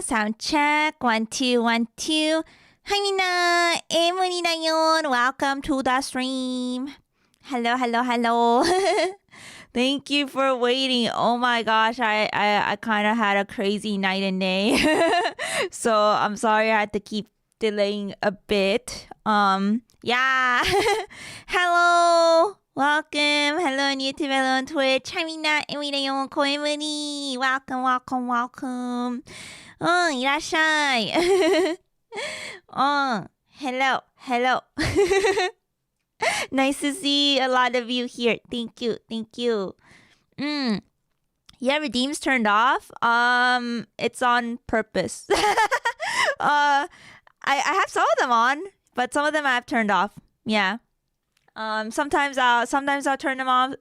Sound check. 1, 2, 1, 2. Hi, みんな. えむりだよん. Welcome to the stream. Hello, hello, hello. Thank you for waiting. Oh my gosh, I kind of had a crazy night and day. So I'm sorry I had to keep delaying a bit. Yeah. Hello. Welcome. Hello on YouTube, hello on Twitch. Hi, みんな. えむりだよん. こえむり. Welcome, welcome, welcome. いらっしゃい. Hello, hello. Nice to see a lot of you here. Thank you, thank you. Yeah, redeems turned off. It's on purpose. I have some of them on, but some of them I have turned off. Yeah. Sometimes I'll turn them on.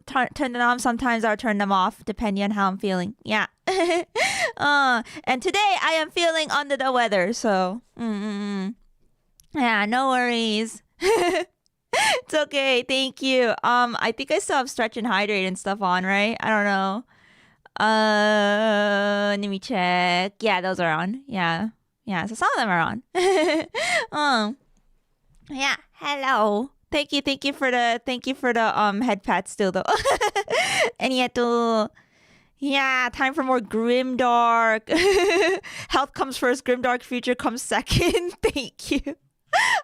Sometimes I'll turn them off, depending on how I'm feeling. Yeah. And today I am feeling under the weather, so. Yeah, no worries. It's okay. Thank you. I think I still have stretch and hydrate and stuff on, right? I don't know. Let me check. Yeah, those are on. Yeah. Yeah, so some of them are on. Yeah, hello. Thank you for the head pat still though. Yeah, time for more grimdark. Health comes first, grimdark future comes second. Thank you.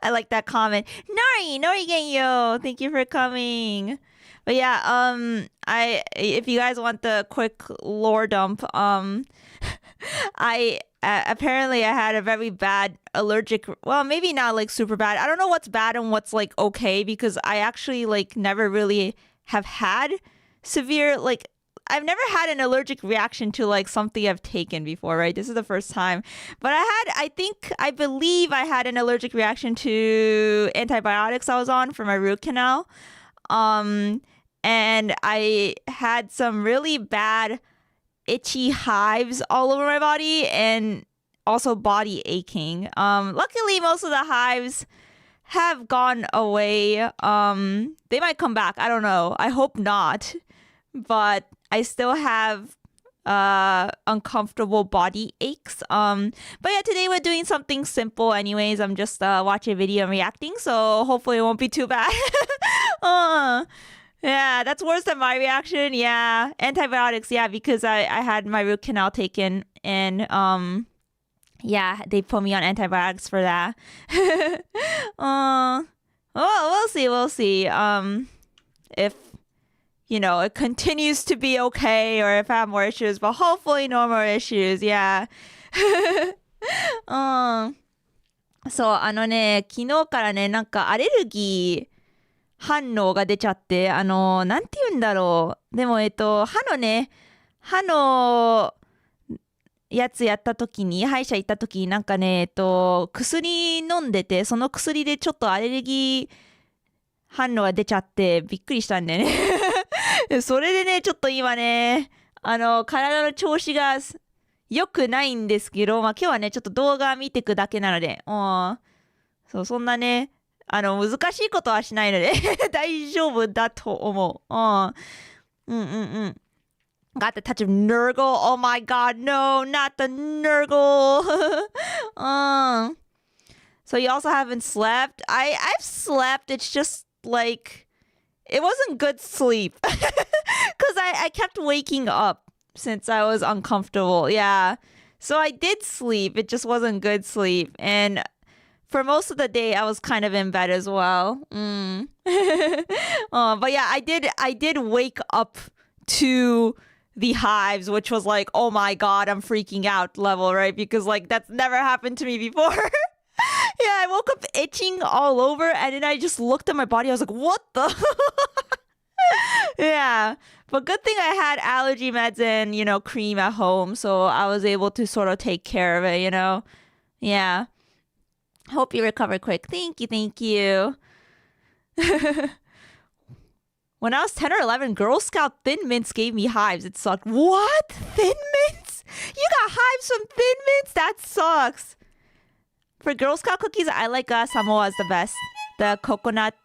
I like that comment. Nori Genyo, thank you for coming. But yeah, if you guys want the quick lore dump, apparently I had a very bad allergic, well, maybe not like super bad. I don't know what's bad and what's like okay, because I actually like never really have had severe, like I've never had an allergic reaction to like something I've taken before, right? This is the first time. But I believe I had an allergic reaction to antibiotics I was on for my root canal. And I had some really bad itchy hives all over my body and also body aching. Luckily, most of the hives have gone away. They might come back. I don't know. I hope not. But I still have uncomfortable body aches. But yeah, today we're doing something simple anyways. I'm just watching a video and reacting, so hopefully it won't be too bad. Yeah, that's worse than my reaction. Yeah, antibiotics. Yeah, because I had my root canal taken and yeah, they put me on antibiotics for that. Oh, we'll see. If you know, it continues to be okay or if I have more issues, but hopefully no more issues. Yeah. そう、昨日からね、なんかアレルギー反応が出ちゃって、なんて言うんだろう。でも、歯のやつやった時に、歯医者行った時になんかね、薬飲んでて、その薬でちょっとアレルギー反応が出ちゃって、びっくりしたんだよね。それでね、ちょっと今ね、体の調子が良くないんですけど、まあ今日はね、ちょっと動画見てくだけなので、そう、そんなね、難しいことはしないので、大丈夫だと思う。Got the touch of Nurgle. Oh my god, no, not the Nurgle. So you also haven't slept? I've slept, it's just like, it wasn't good sleep. Because I kept waking up since I was uncomfortable. Yeah. So I did sleep. It just wasn't good sleep. And for most of the day, I was kind of in bed as well. But yeah, I did wake up to the hives, which was like, oh my god, I'm freaking out level, right? Because like that's never happened to me before. Yeah, I woke up itching all over and then I just looked at my body. I was like, what the? Yeah, but good thing I had allergy meds and, you know, cream at home. So I was able to sort of take care of it, you know? Yeah. Hope you recover quick. Thank you. When I was 10 or 11, Girl Scout Thin Mints gave me hives. It sucked. What? Thin Mints? You got hives from Thin Mints? That sucks. For Girl Scout cookies, I like Samoa's the best. The coconut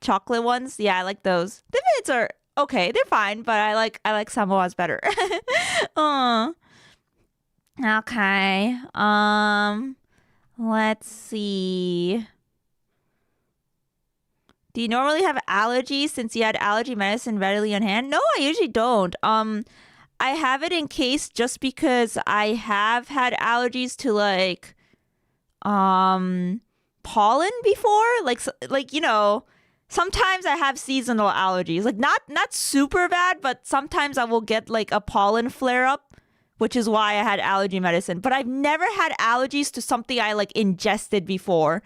chocolate ones. Yeah, I like those. Thin Mints are okay. They're fine, but I like Samoa's better. Okay. Let's see. Do you normally have allergies since you had allergy medicine readily on hand? No, I usually don't. I have it in case just because I have had allergies to like pollen before. Like you know, sometimes I have seasonal allergies. Like not super bad, but sometimes I will get like a pollen flare up, which is why I had allergy medicine. But I've never had allergies to something I like ingested before.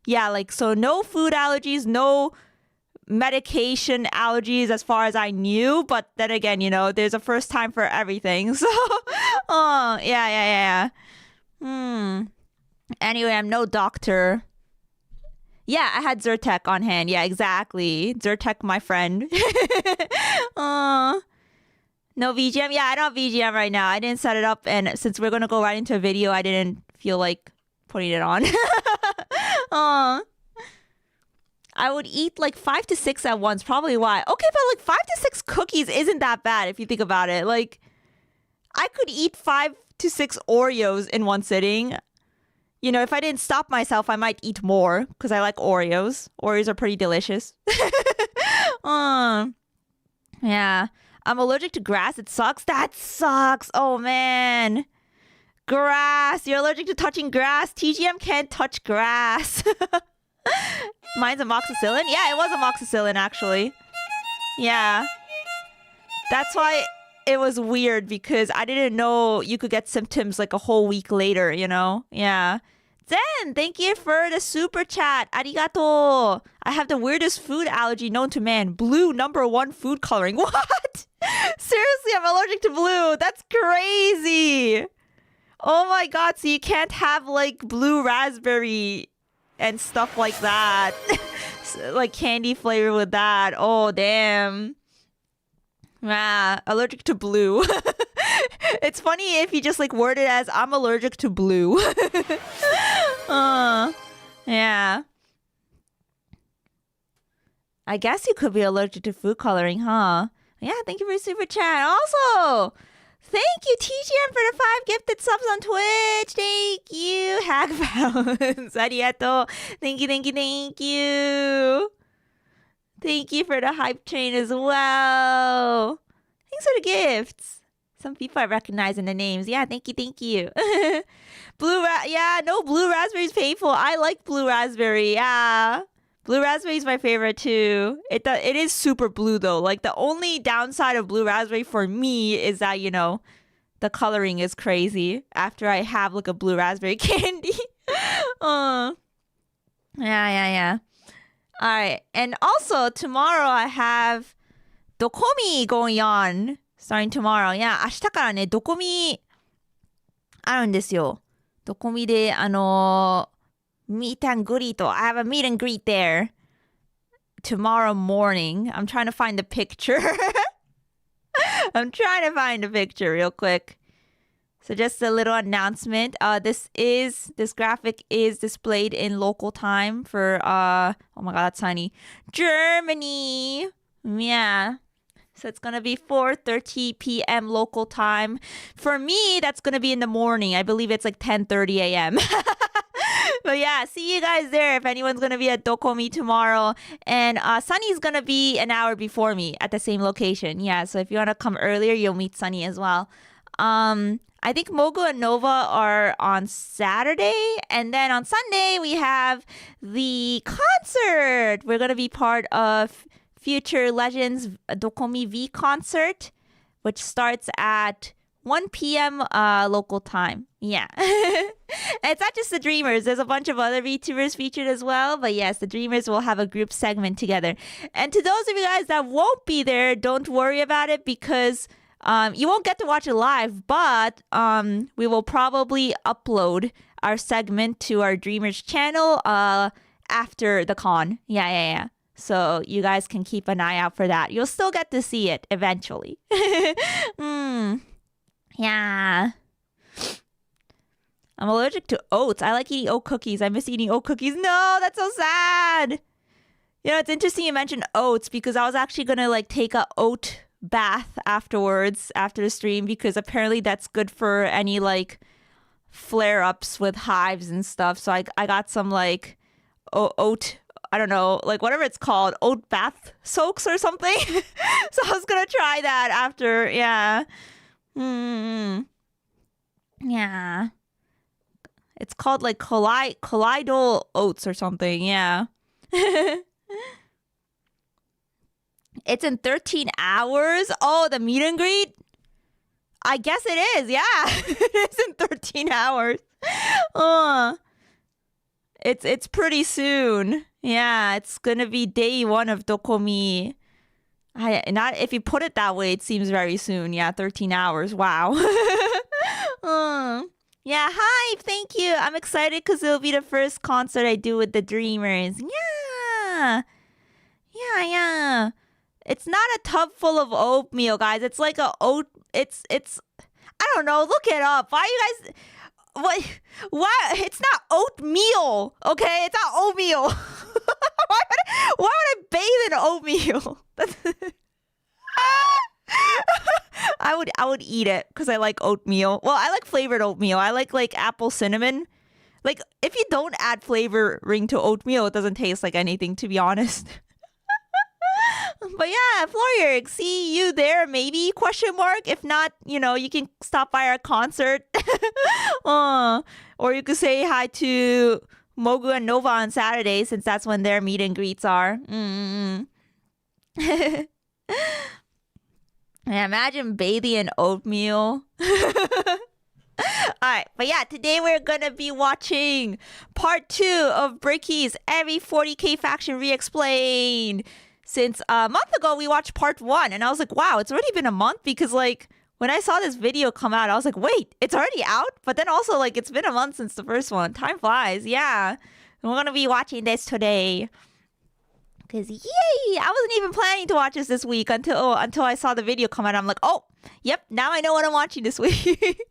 Yeah, like so no food allergies, no medication allergies as far as I knew. But then again, you know, there's a first time for everything. So, oh, yeah. Anyway, I'm no doctor. Yeah, I had Zyrtec on hand. Yeah, exactly. Zyrtec, my friend. No VGM? Yeah, I don't have VGM right now. I didn't set it up. And since we're going to go right into a video, I didn't feel like putting it on. I would eat like 5 to 6 at once. Probably why. Okay, but like 5 to 6 cookies isn't that bad if you think about it. Like, I could eat 5 to 6 Oreos in one sitting. You know, if I didn't stop myself, I might eat more because I like Oreos. Oreos are pretty delicious. Yeah. I'm allergic to grass. It sucks. That sucks. Oh, man. Grass. You're allergic to touching grass. TGM can't touch grass. Mine's amoxicillin? Yeah, it was amoxicillin, actually. Yeah. That's why it was weird, because I didn't know you could get symptoms like a whole week later, you know? Yeah. Zen, thank you for the super chat. Arigato. I have the weirdest food allergy known to man. Blue, #1 food coloring. What? Seriously, I'm allergic to blue. That's crazy. Oh my god, so you can't have like blue raspberry and stuff like that. Like candy flavor with that. Oh, damn. Ah, allergic to blue. It's funny if you just like word it as I'm allergic to blue. Yeah. I guess you could be allergic to food coloring, huh? Yeah, thank you for your super chat. Also, thank you, TGM, for the 5 gifted subs on Twitch. Thank you. Hack balance. Arigato. Thank you. Thank you for the hype train as well. Thanks for the gifts. Some people I recognize in the names. Yeah, thank you. No, blue raspberry is painful. I like blue raspberry. Yeah. Blue raspberry is my favorite too. It is super blue though. Like the only downside of blue raspberry for me is that, you know, the coloring is crazy after I have like a blue raspberry candy. Yeah. All right. And also tomorrow I have Dokomi going on. Starting tomorrow. Yeah. 明日からね、ドコミあるんですよ。ドコミで、meet and greet. I have a meet and greet there tomorrow morning. I'm trying to find the picture. I'm trying to find a picture real quick. So just a little announcement. This graphic is displayed in local time for oh my god, that's tiny. Germany. Yeah. So it's going to be 4:30 p.m. local time. For me, that's going to be in the morning. I believe it's like 10:30 a.m. But yeah, see you guys there if anyone's going to be at Dokomi tomorrow. And Sunny's going to be an hour before me at the same location. Yeah, so if you want to come earlier, you'll meet Sunny as well. I think Mogu and Nova are on Saturday. And then on Sunday, we have the concert. We're going to be part of Future Legends Dokomi V concert, which starts at 1 p.m. Local time. Yeah. It's not just the Dreamers. There's a bunch of other VTubers featured as well. But yes, the Dreamers will have a group segment together. And to those of you guys that won't be there, don't worry about it, because you won't get to watch it live. But we will probably upload our segment to our Dreamers channel after the con. Yeah. So you guys can keep an eye out for that. You'll still get to see it eventually. Yeah. I'm allergic to oats. I like eating oat cookies. I miss eating oat cookies. No, that's so sad. You know, it's interesting you mentioned oats, because I was actually going to like take a oat bath afterwards, after the stream, because apparently that's good for any like flare-ups with hives and stuff. So I got some like oat, I don't know, like whatever it's called, oat bath soaks or something. So I was gonna try that after. Yeah. Yeah. It's called like colloidal oats or something. Yeah. It's in 13 hours. Oh, the meet and greet? I guess it is. Yeah. It is in 13 hours. It's pretty soon. Yeah, it's going to be day 1 of Dokomi. Not if you put it that way, it seems very soon. Yeah, 13 hours. Wow. Yeah, hi. Thank you. I'm excited because it'll be the first concert I do with the Dreamers. Yeah. Yeah. It's not a tub full of oatmeal, guys. It's like a oat. It's. I don't know. Look it up. Why you guys? What? It's not oatmeal. Okay, it's not oatmeal. Why would I bathe in oatmeal? I would eat it because I like oatmeal. Well, I like flavored oatmeal. I like apple cinnamon. Like if you don't add flavoring to oatmeal, it doesn't taste like anything, to be honest. But yeah, Florian, see you there maybe, question mark. If not, you can stop by our concert. Or you could say hi to Mogu and Nova on Saturday, since that's when their meet and greets are. Yeah, imagine bathing in oatmeal. Alright, but yeah, today we're gonna be watching part 2 of Breaky's Every 40k Faction Re-Explained. Since a month ago, we watched part 1, and I was like, wow, it's already been a month, because like, when I saw this video come out, I was like, wait, it's already out? But then also, like, it's been a month since the first one. Time flies, yeah. And we're gonna be watching this today. Because, yay! I wasn't even planning to watch this week until I saw the video come out. I'm like, oh, yep, now I know what I'm watching this week.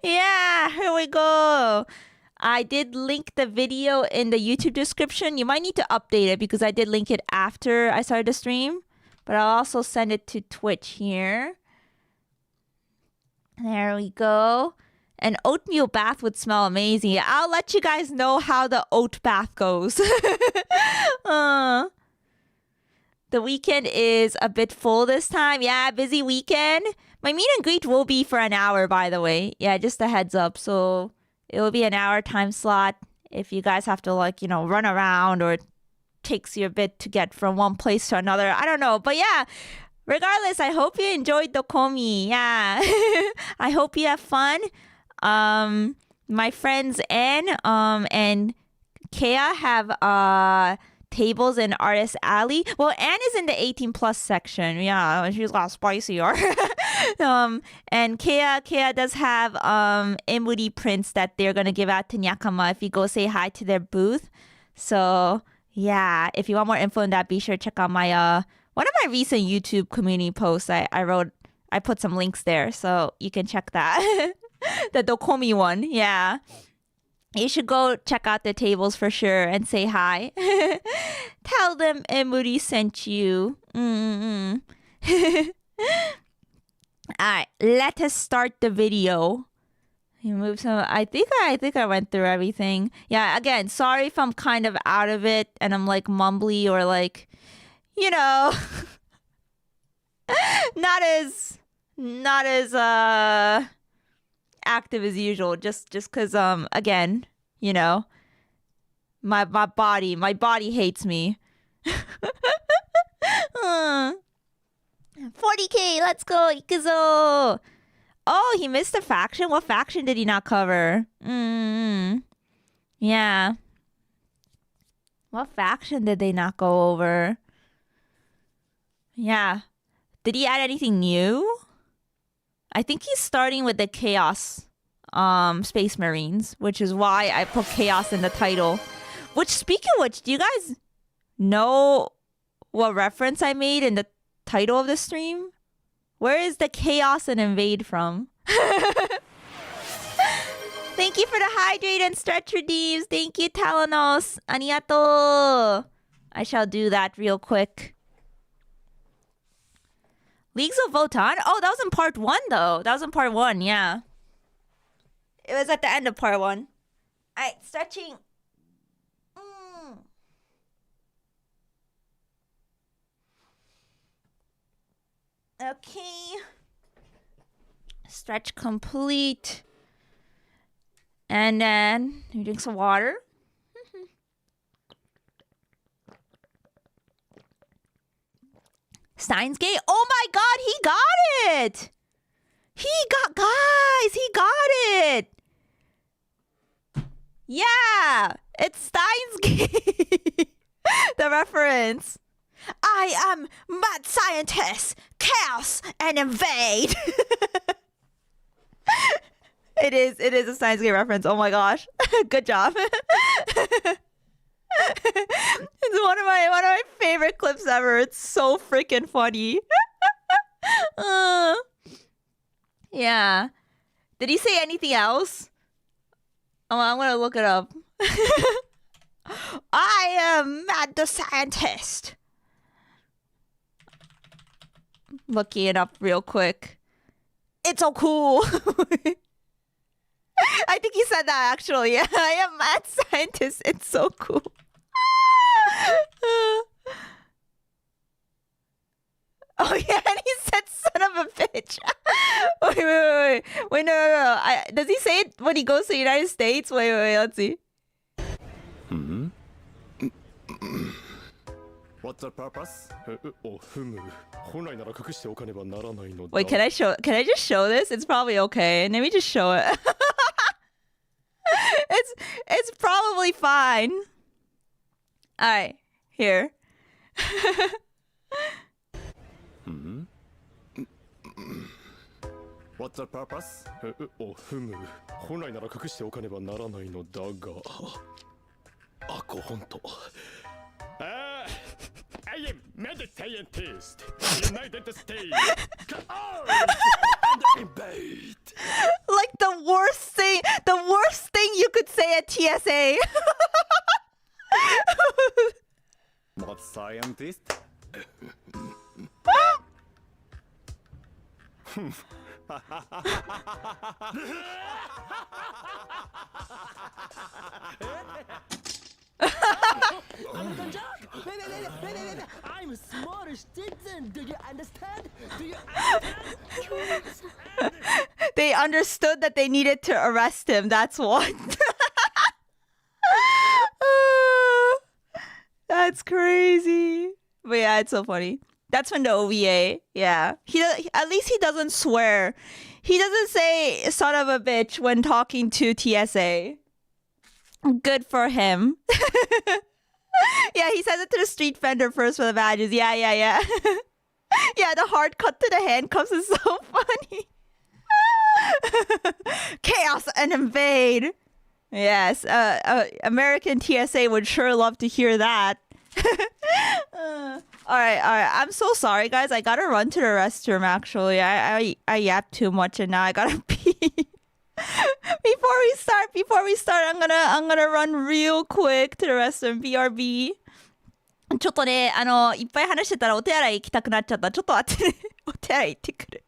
Yeah, here we go. I did link the video in the YouTube description. You might need to update it because I did link it after I started the stream. But I'll also send it to Twitch here. There we go. An oatmeal bath would smell amazing. I'll let you guys know how the oat bath goes. The weekend is a bit full this time. Yeah, busy weekend. My meet and greet will be for an hour, by the way. Yeah, just a heads up. So it will be an hour time slot if you guys have to run around or it takes you a bit to get from one place to another. I don't know. But yeah, regardless, I hope you enjoyed the komi. Yeah. I hope you have fun. My friends Anne and Kea have tables in Artist Alley. Well, Anne is in the 18 plus section. Yeah, she's got spicier. And Kea does have Emuri prints that they're gonna give out to Nyakama if you go say hi to their booth. So yeah, if you want more info on that, be sure to check out my one of my recent YouTube community posts. I put some links there, so you can check that. The Dokomi one, yeah. You should go check out the tables for sure and say hi. Tell them Emuri sent you. Alright, let us start the video. You move some. I think I went through everything. Yeah, again, sorry if I'm kind of out of it and I'm like mumbly or like, not as active as usual, just because again, my body hates me. 40k, let's go, ikuzo. Oh, he missed a faction. What faction did he not cover? Yeah, what faction did they not go over? Yeah, did he add anything new? I think he's starting with the Chaos Space Marines, which is why I put Chaos in the title. Which, speaking of which, do you guys know what reference I made in the title of the stream? Where is the Chaos and Invade from? Thank you for the hydrate and stretch redeems. Thank you, Talanos. Arigato. I shall do that real quick. Leagues of Votan? Oh, that was in part 1, though. That was in part 1, yeah. It was at the end of part 1. Alright, stretching. Okay. Stretch complete. And then you drink some water. Steins Gate. Oh my god, he got it! Guys, he got it! Yeah! It's Steins Gate! The reference. I am mad scientist, chaos, and invade! It is a Steins Gate reference. Oh my gosh. Good job. It's one of my favorite clips ever. It's so freaking funny. Yeah. Did he say anything else? Oh, I'm gonna look it up. I am mad the scientist. Looking it up real quick. It's so cool. I think he said that actually. Yeah, I am mad scientist. It's so cool. Oh yeah, and he said son of a bitch. Wait, no. Does he say it when he goes to the United States? Wait, let's see. What's the purpose? Wait, can I just show this? It's probably okay. Let me just show it. It's probably fine. Alright, here. What's the purpose? 本来なら隠しておかねばならないのだが。本当。I am mad scientist, United States, and invade. Like the worst thing you could say at TSA. Mad scientist? I'm a smarter citizen. Do you understand? They understood that they needed to arrest him. That's what. That's crazy. But yeah, it's so funny. That's from the OVA. Yeah. At least he doesn't swear. He doesn't say son of a bitch when talking to TSA. Good for him. Yeah, he says it to the street vendor first for the badges. Yeah. Yeah, the hard cut to the handcuffs is so funny. Chaos and invade. Yes, American TSA would sure love to hear that. All right. I'm so sorry, guys. I gotta run to the restroom. Actually, I yapped too much, and now I gotta pee. Before we start, I'm gonna run real quick to the restroom. BRB. ちょっとね、いっぱい話してたらお手洗い行きたくなっちゃった。ちょっと待ってね。お手洗い行ってくる。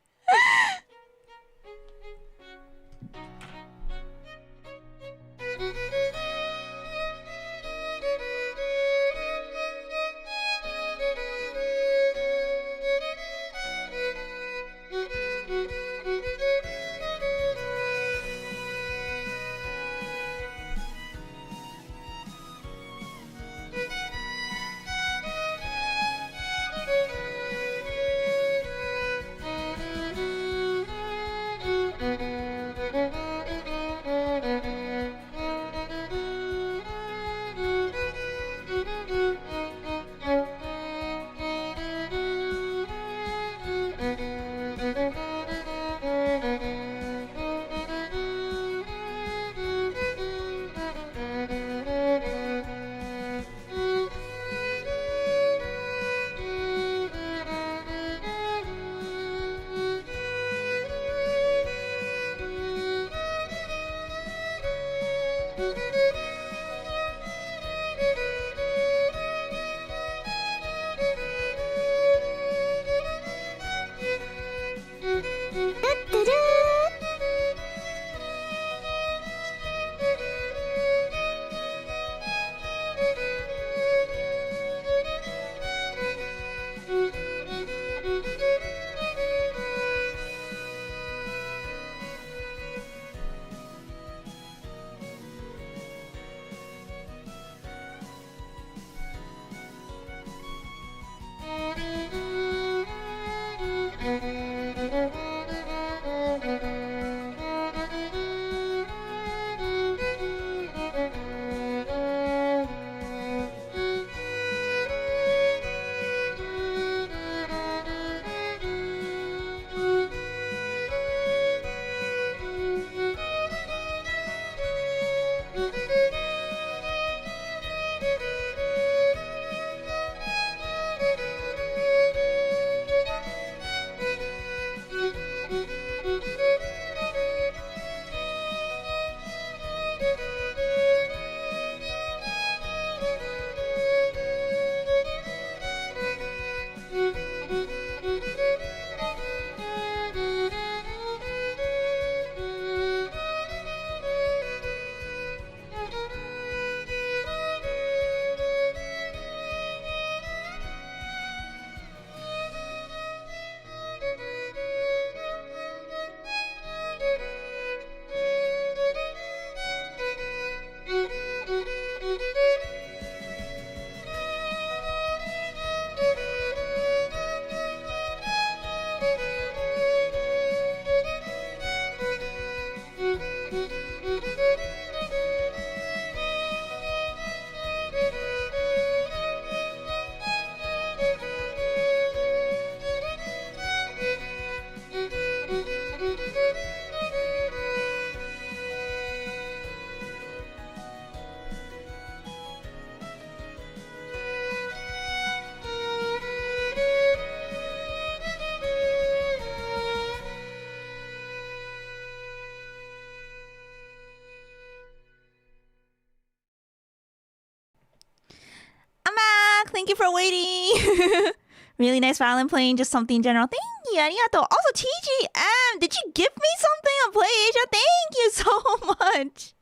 Thank you for waiting. Really nice violin playing, just something general. Thank you, arigato. Also, TGM, did you give me something on Play Asia? Thank you so much.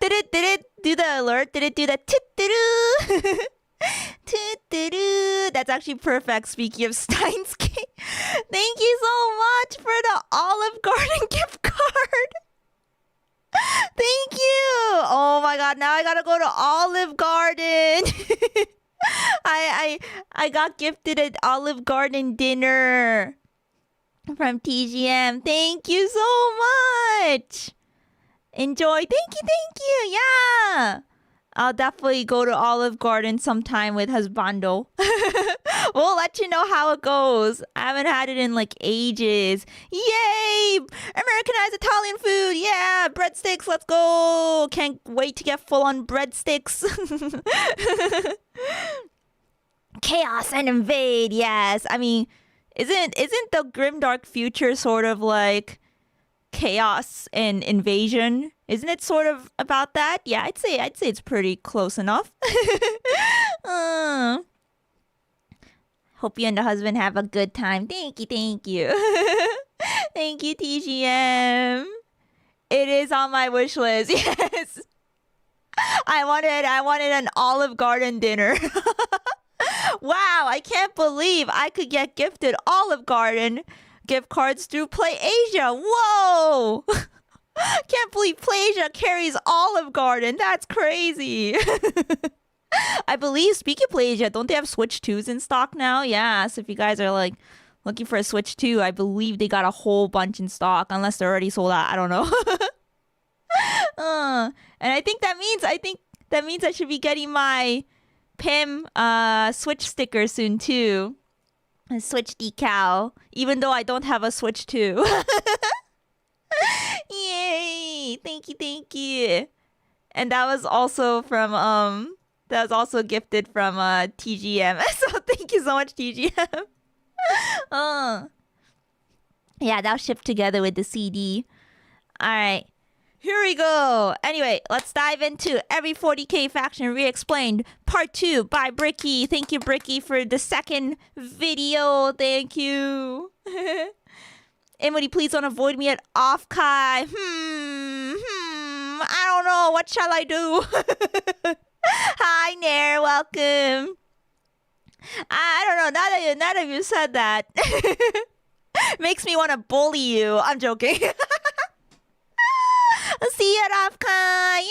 Did it do the alert? Did it do the tut-doo? Tut-doo. That's actually perfect. Speaking of Steins Gate, thank you so much for the Olive Garden gift card. Thank you. Oh my god, now I gotta go to Olive Garden. I got gifted an Olive Garden dinner from TGM. Thank you so much. Enjoy. Thank you. Yeah. I'll definitely go to Olive Garden sometime with husbando. We'll let you know how it goes. I haven't had it in like ages. Yay! Americanized Italian food. Yeah, breadsticks. Let's go. Can't wait to get full on breadsticks. Chaos and invade. Yes. I mean, isn't the grimdark future sort of like chaos and invasion? Isn't it sort of about that? Yeah, I'd say it's pretty close enough. Hope you and the husband have a good time. Thank you. Thank you, TGM. It is on my wish list. Yes. I wanted an Olive Garden dinner. Wow, I can't believe I could get gifted Olive Garden gift cards through Play Asia. Whoa! Can't believe Play Asia carries Olive Garden. That's crazy. I believe, speaking of Play Asia, don't they have Switch 2s in stock now? Yeah, so if you guys are like looking for a Switch 2, I believe they got a whole bunch in stock, unless they're already sold out. I don't know. And I think that means I should be getting my Pim Switch sticker soon too. A Switch decal, even though I don't have a Switch 2. Yay! Thank you. And that was also from gifted from TGM. So thank you so much, TGM. Yeah, that'll ship together with the CD. Alright. Here we go. Anyway, let's dive into Every 40k Faction Re-Explained Part 2 by Bricky. Thank you, Bricky, for the second video. Thank you. Emuri, please don't avoid me at off-kai. I don't know. What shall I do? Hi, Nair. Welcome. I don't know. Now that you said that, makes me want to bully you. I'm joking. See you at off-kai.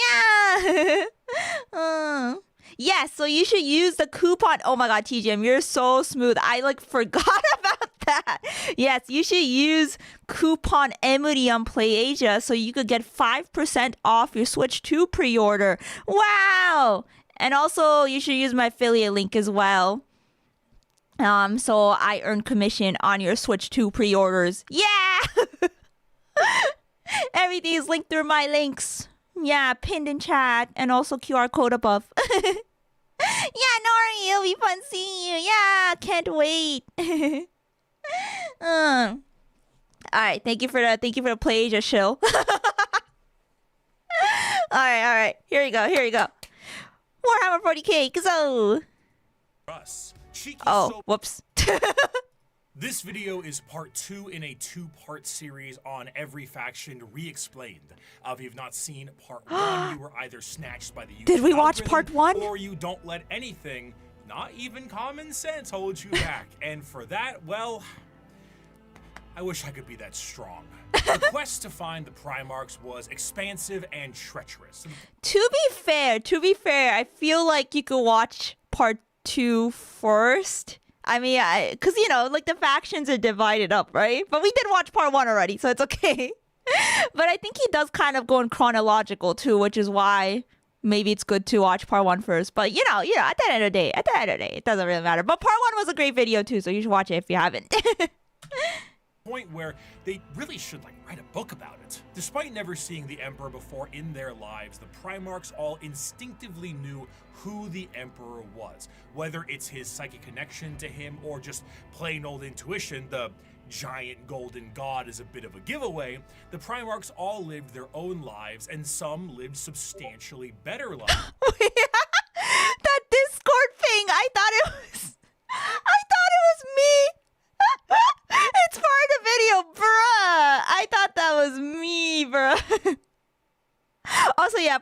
Yeah. Yes, so you should use the coupon. Oh my god, TGM, you're so smooth. I forgot about that. Yes, you should use coupon Emuri on Play Asia so you could get 5% off your Switch 2 pre-order. Wow! And also, you should use my affiliate link as well. So I earn commission on your Switch 2 pre-orders. Yeah! Everything is linked through my links. Yeah, pinned in chat and also QR code above. Yeah, Nori, it'll be fun seeing you. Yeah, can't wait. All right, thank you for the Play Asia show. All right. Here we go. Warhammer 40k, go. Oh, whoops. This video is part 2 in a 2-part series on Every Faction Re-Explained. If you've not seen part 1, you were either snatched by the YouTube Did we watch algorithm, part 1? or you don't let anything, not even common sense, hold you back. And for that, well, I wish I could be that strong. The quest to find the Primarchs was expansive and treacherous. To be fair, I feel like you could watch part 2 first. I mean, because, the factions are divided up, right? But we did watch part 1 already, so it's okay. But I think he does kind of go in chronological, too, which is why maybe it's good to watch part 1 first. But, at the end of the day, it doesn't really matter. But part 1 was a great video, too, so you should watch it if you haven't. Point where they really should write a book about it. Despite never seeing the Emperor before in their lives, the Primarchs all instinctively knew who the Emperor was. Whether it's his psychic connection to him or just plain old intuition, the giant golden god is a bit of a giveaway. The Primarchs all lived their own lives, and some lived substantially better lives. That Discord thing, I thought it was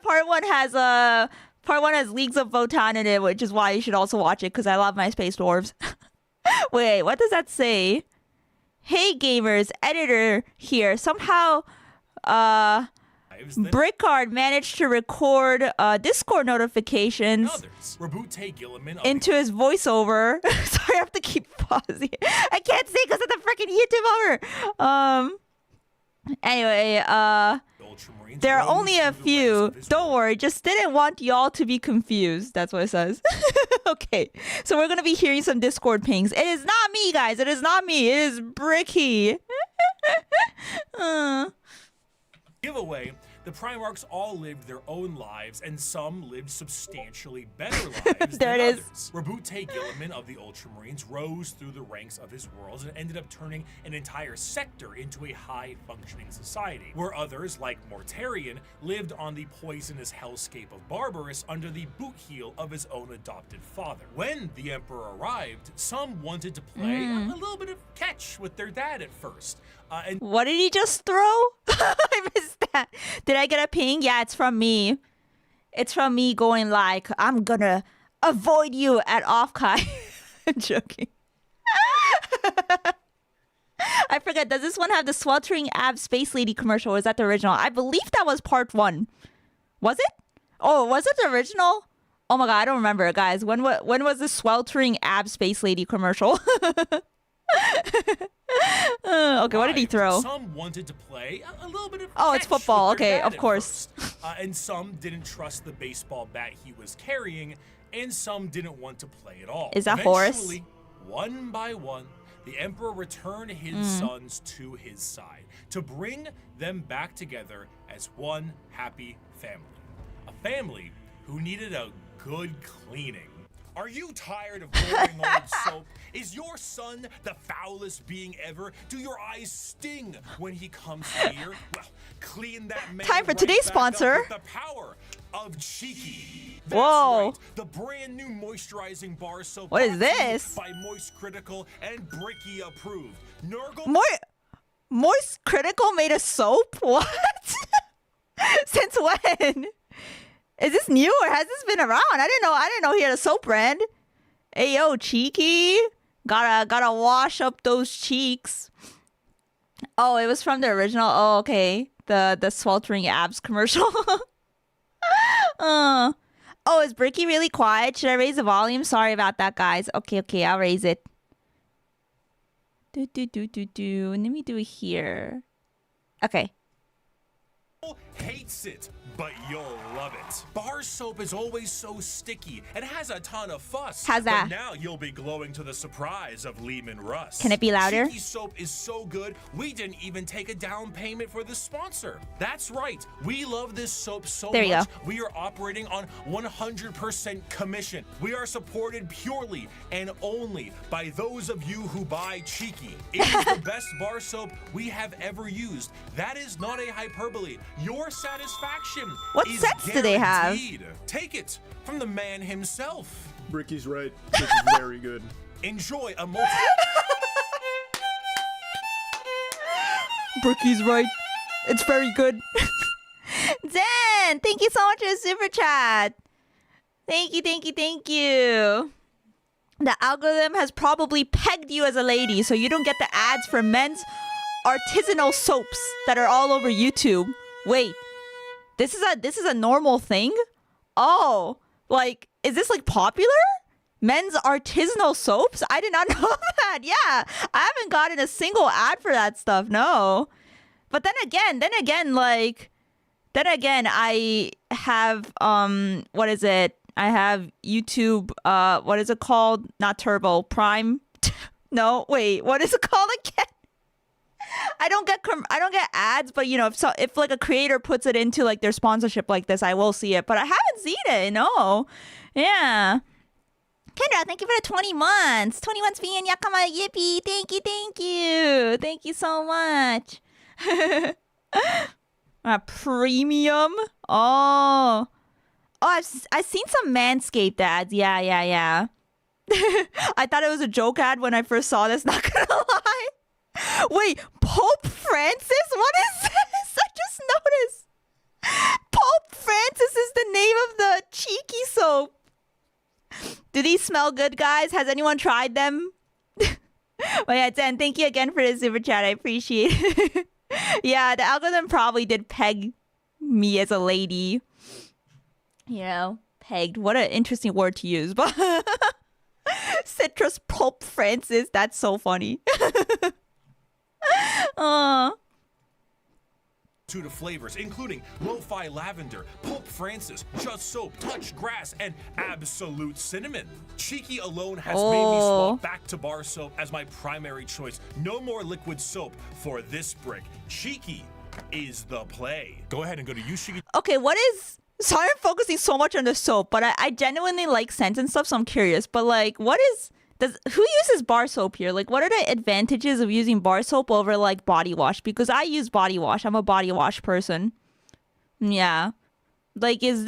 part one has Leagues of Votan in it, which is why you should also watch it because I love my space dwarves. Wait, what does that say? Hey gamers, editor here. Somehow Brickard managed to record Discord notifications into his voiceover. Sorry, I have to keep pausing. I can't say because of the freaking YouTube over. Anyway, there are only a few. Don't worry, just didn't want y'all to be confused. That's what it says. Okay, so we're gonna be hearing some Discord pings. It is not me, guys. It is not me. It is Bricky. Giveaway. The Primarchs all lived their own lives, and some lived substantially better lives there than it is. others. Rabute Gilliman of the Ultramarines rose through the ranks of his worlds and ended up turning an entire sector into a high-functioning society, where others, like Mortarion, lived on the poisonous hellscape of Barbarous under the boot heel of his own adopted father. When the Emperor arrived, some wanted to play a little bit of catch with their dad at first. And What did he just throw? I missed that. Did I get a ping? Yeah, it's from me. It's from me going like, I'm gonna avoid you at Offkai. I'm joking. I forget, does this one have the sweltering ab space lady commercial? Or is that the original? I believe that was part 1. Was it? Oh, was it the original? Oh my god, I don't remember, guys. When was the sweltering ab space lady commercial? Okay, what did he throw? Some wanted to play a little bit of Oh, it's catch football. with their Okay, dad of at course. first. And some didn't trust the baseball bat he was carrying, and some didn't want to play at all. Is that Horace? Eventually, one by one, the Emperor returned his sons to his side to bring them back together as one happy family. A family who needed a good cleaning. Are you tired of boring old soap? Is your son the foulest being ever? Do your eyes sting when he comes near? Well, clean that man Time for right today's back up sponsor. with the power of Cheeky. That's Whoa. right, the brand new moisturizing bar soap. What is brought to you this? By Moist Critical and Bricky approved. Nurgle. Moist Critical made a soap? What? Since when? Is this new or has this been around? I didn't know he had a soap brand. Hey yo, Cheeky. Gotta wash up those cheeks. Oh, it was from the original. Oh, okay. The sweltering abs commercial. Oh, is Bricky really quiet? Should I raise the volume? Sorry about that, guys. Okay, I'll raise it. Do. Let me do it here. Okay. Hates it, but you'll love it. Bar soap is always so sticky and has a ton of fuss. How's that? But now you'll be glowing to the surprise of Lehman Russ. Can it be louder? Cheeky soap is so good, we didn't even take a down payment for the sponsor. That's right. We love this soap so There you much. go. We are operating on 100% commission. We are supported purely and only by those of you who buy Cheeky. It is the best bar soap we have ever used. That is not a hyperbole. Your satisfaction What is scents do they have? guaranteed. Take it from the man himself. Bricky's right. This is very good. Enjoy a multi. Brooky's right. It's very good. Zen, thank you so much for the super chat. Thank you. The algorithm has probably pegged you as a lady, so you don't get the ads for men's artisanal soaps that are all over YouTube. Wait, this is a normal thing? Oh, like, is this like popular? Men's artisanal soaps? I did not know that. Yeah, I haven't gotten a single ad for that stuff. No, but then again, I have what is it? I have YouTube. What is it called? Not Turbo Prime. No, wait. What is it called again? I don't get ads, but you know, if like a creator puts it into like their sponsorship like this, I will see it. But I haven't seen it. No, yeah. Kendra, thank you for the 20 months. 20 months being Yakama Yippee. Thank you so much. Premium. Oh, I've seen some Manscaped ads. Yeah. I thought it was a joke ad when I first saw this. Not gonna lie. Wait, Pope Francis? What is this? I just noticed. Pope Pope Francis is the name of the cheeky soap. Do these smell good, guys? Has anyone tried them? Well, yeah, Dan, thank you again for the super chat. I appreciate it. Yeah, the algorithm probably did peg me as a lady. You know, pegged. What an interesting word to use. But citrus Pope Francis. That's so funny. Of flavors, including lo-fi lavender, Pope Francis, just soap, touch grass, and absolute cinnamon. Cheeky alone has made me swap back to bar soap as my primary choice. No more liquid soap for this brick. Cheeky is the play. Go ahead and go to Yushigi. Okay, what is... Sorry I'm focusing so much on the soap, but I genuinely like scents and stuff, so I'm curious. But like, what is... Who uses bar soap here? Like, what are the advantages of using bar soap over like body wash? Because I use body wash. I'm a body wash person. Yeah. Like, is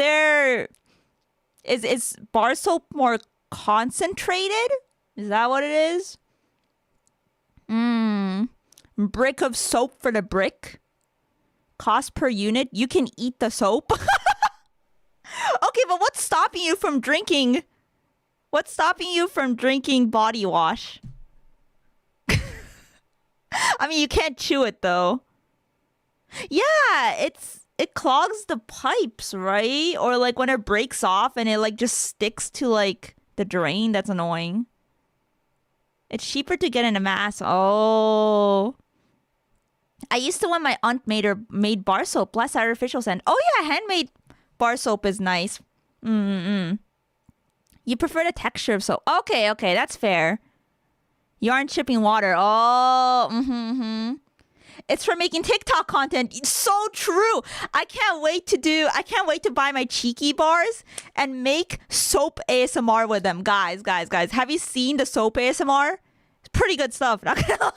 bar soap more concentrated? Is that what it is? Brick of soap for the brick. Cost per unit. You can eat the soap. Okay, but what's stopping you from drinking... What's stopping you from drinking body wash? I mean, you can't chew it though. Yeah, it clogs the pipes, right? Or like when it breaks off and it like just sticks to like the drain. That's annoying. It's cheaper to get in a mask. Oh. I used to when my aunt made bar soap, less artificial scent. Oh yeah, handmade bar soap is nice. You prefer the texture of soap. Okay, that's fair. You aren't shipping water. Oh, It's for making TikTok content. It's so true. I can't wait to buy my cheeky bars and make soap ASMR with them. Guys. Have you seen the soap ASMR? It's pretty good stuff, not gonna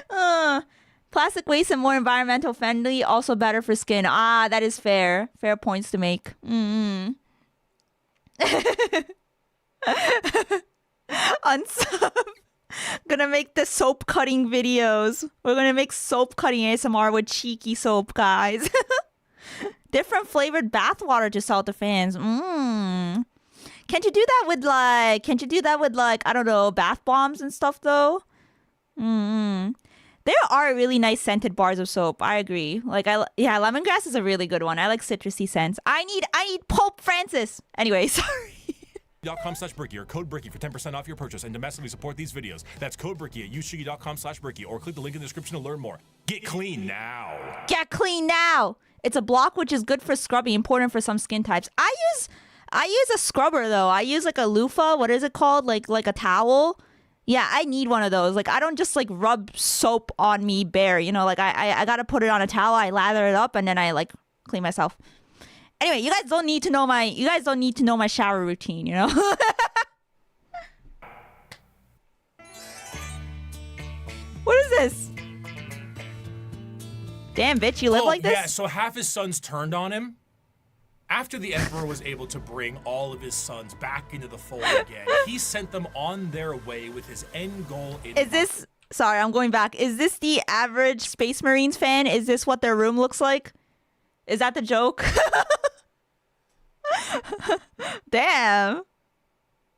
lie. Plastic waste and more environmental friendly, also better for skin. Ah, that is fair. Fair points to make. Unsub. Gonna make the soap cutting videos. We're gonna make soap cutting ASMR with cheeky soap, guys. Different flavored bathwater to sell to fans. Can't you do that with like, I don't know, bath bombs and stuff though? There are really nice scented bars of soap. I agree. Like, lemongrass is a really good one. I like citrusy scents. I need Pope Francis. Anyway, sorry. .com/Bricky or code Bricky for 10% off your purchase and domestically support these videos. That's code Bricky at yushigi.com/Bricky or click the link in the description to learn more. Get clean now. Get clean now. It's a block which is good for scrubbing, important for some skin types. I use a scrubber though. I use like a loofah. What is it called? Like a towel. Yeah, I need one of those. Like, I don't just like rub soap on me bare, you know, like I gotta put it on a towel, I lather it up, and then I like clean myself. Anyway, you guys don't need to know my shower routine, you know? What is this? Damn, bitch, you live like this? Yeah, so half his sons turned on him. After the Emperor was able to bring all of his sons back into the fold again, he sent them on their way with his end goal in mind. Sorry, I'm going back. Is this the average Space Marines fan? Is this what their room looks like? Is that the joke? Damn.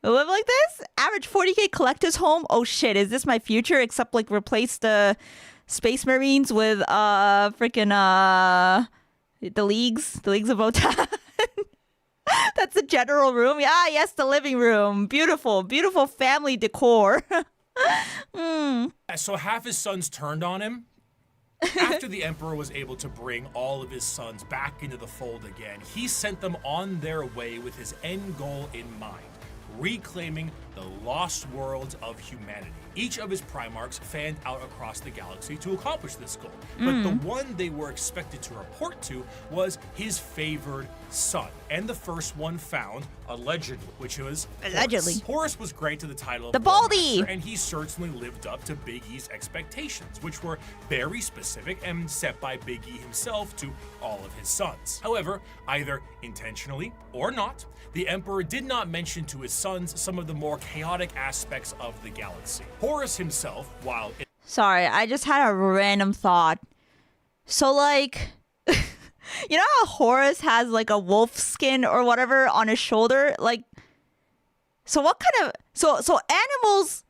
I live like this? Average 40K collector's home? Oh shit, is this my future? Except like replace the Space Marines with freaking the leagues of Votan. That's the general room. Yeah, yes, the living room. Beautiful family decor. So half his sons turned on him. After the Emperor was able to bring all of his sons back into the fold again, he sent them on their way with his end goal in mind, reclaiming the lost worlds of humanity. Each of his Primarchs fanned out across the galaxy to accomplish this goal, but the one they were expected to report to was his favored son, and the first one found, allegedly, which was allegedly. Horus was granted the title of the Baldy, and he certainly lived up to Big E's expectations, which were very specific and set by Big E himself to all of his sons. However, either intentionally or not, the Emperor did not mention to his sons some of the more chaotic aspects of the galaxy. Horus himself, while... Sorry, I just had a random thought. So like, you know how Horus has like a wolf skin or whatever on his shoulder? Like, so what kind of so animals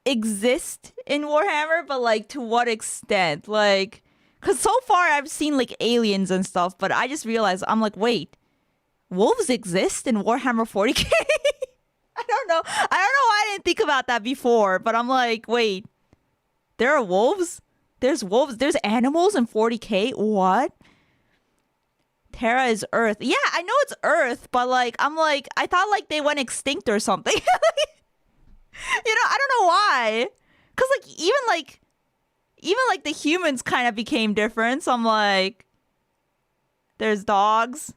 exist in Warhammer, but like to what extent? Like, because so far I've seen like aliens and stuff, but I just realized I'm like, wait, wolves exist in Warhammer 40k? I don't know why I didn't think about that before, but I'm like, wait, there are wolves? There's wolves, there's animals in 40k? What? Terra is Earth. Yeah, I know it's Earth, but like, I'm like, I thought like they went extinct or something. You know, I don't know why. Cause like even like the humans kind of became different. So I'm like, there's dogs.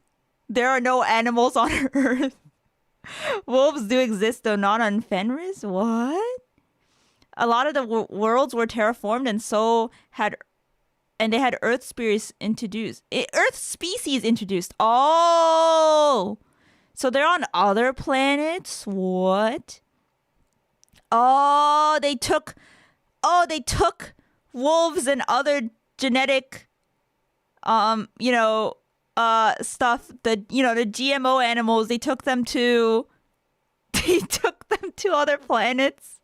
There are no animals on Earth. Wolves do exist though, not on Fenris. What? A lot of the worlds were terraformed and they had Earth species introduced. Oh, so they're on other planets. What? Oh, they took wolves and other genetic, stuff. The GMO animals. They took them to other planets.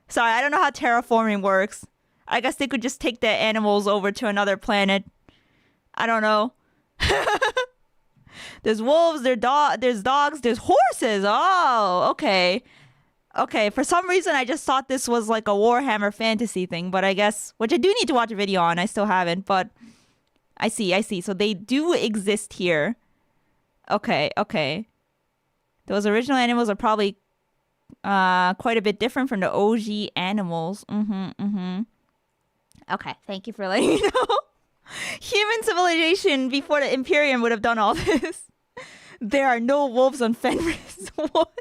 Sorry, I don't know how terraforming works. I guess they could just take the animals over to another planet. I don't know. There's wolves, there's dogs, there's horses. Oh, okay. Okay, for some reason I just thought this was like a Warhammer fantasy thing, but I guess, which I do need to watch a video on, I still haven't, but I see. So they do exist here. Okay. Those original animals are probably quite a bit different from the OG animals. Okay, thank you for letting me know. Human civilization before the Imperium would have done all this. There are no wolves on Fenris. What?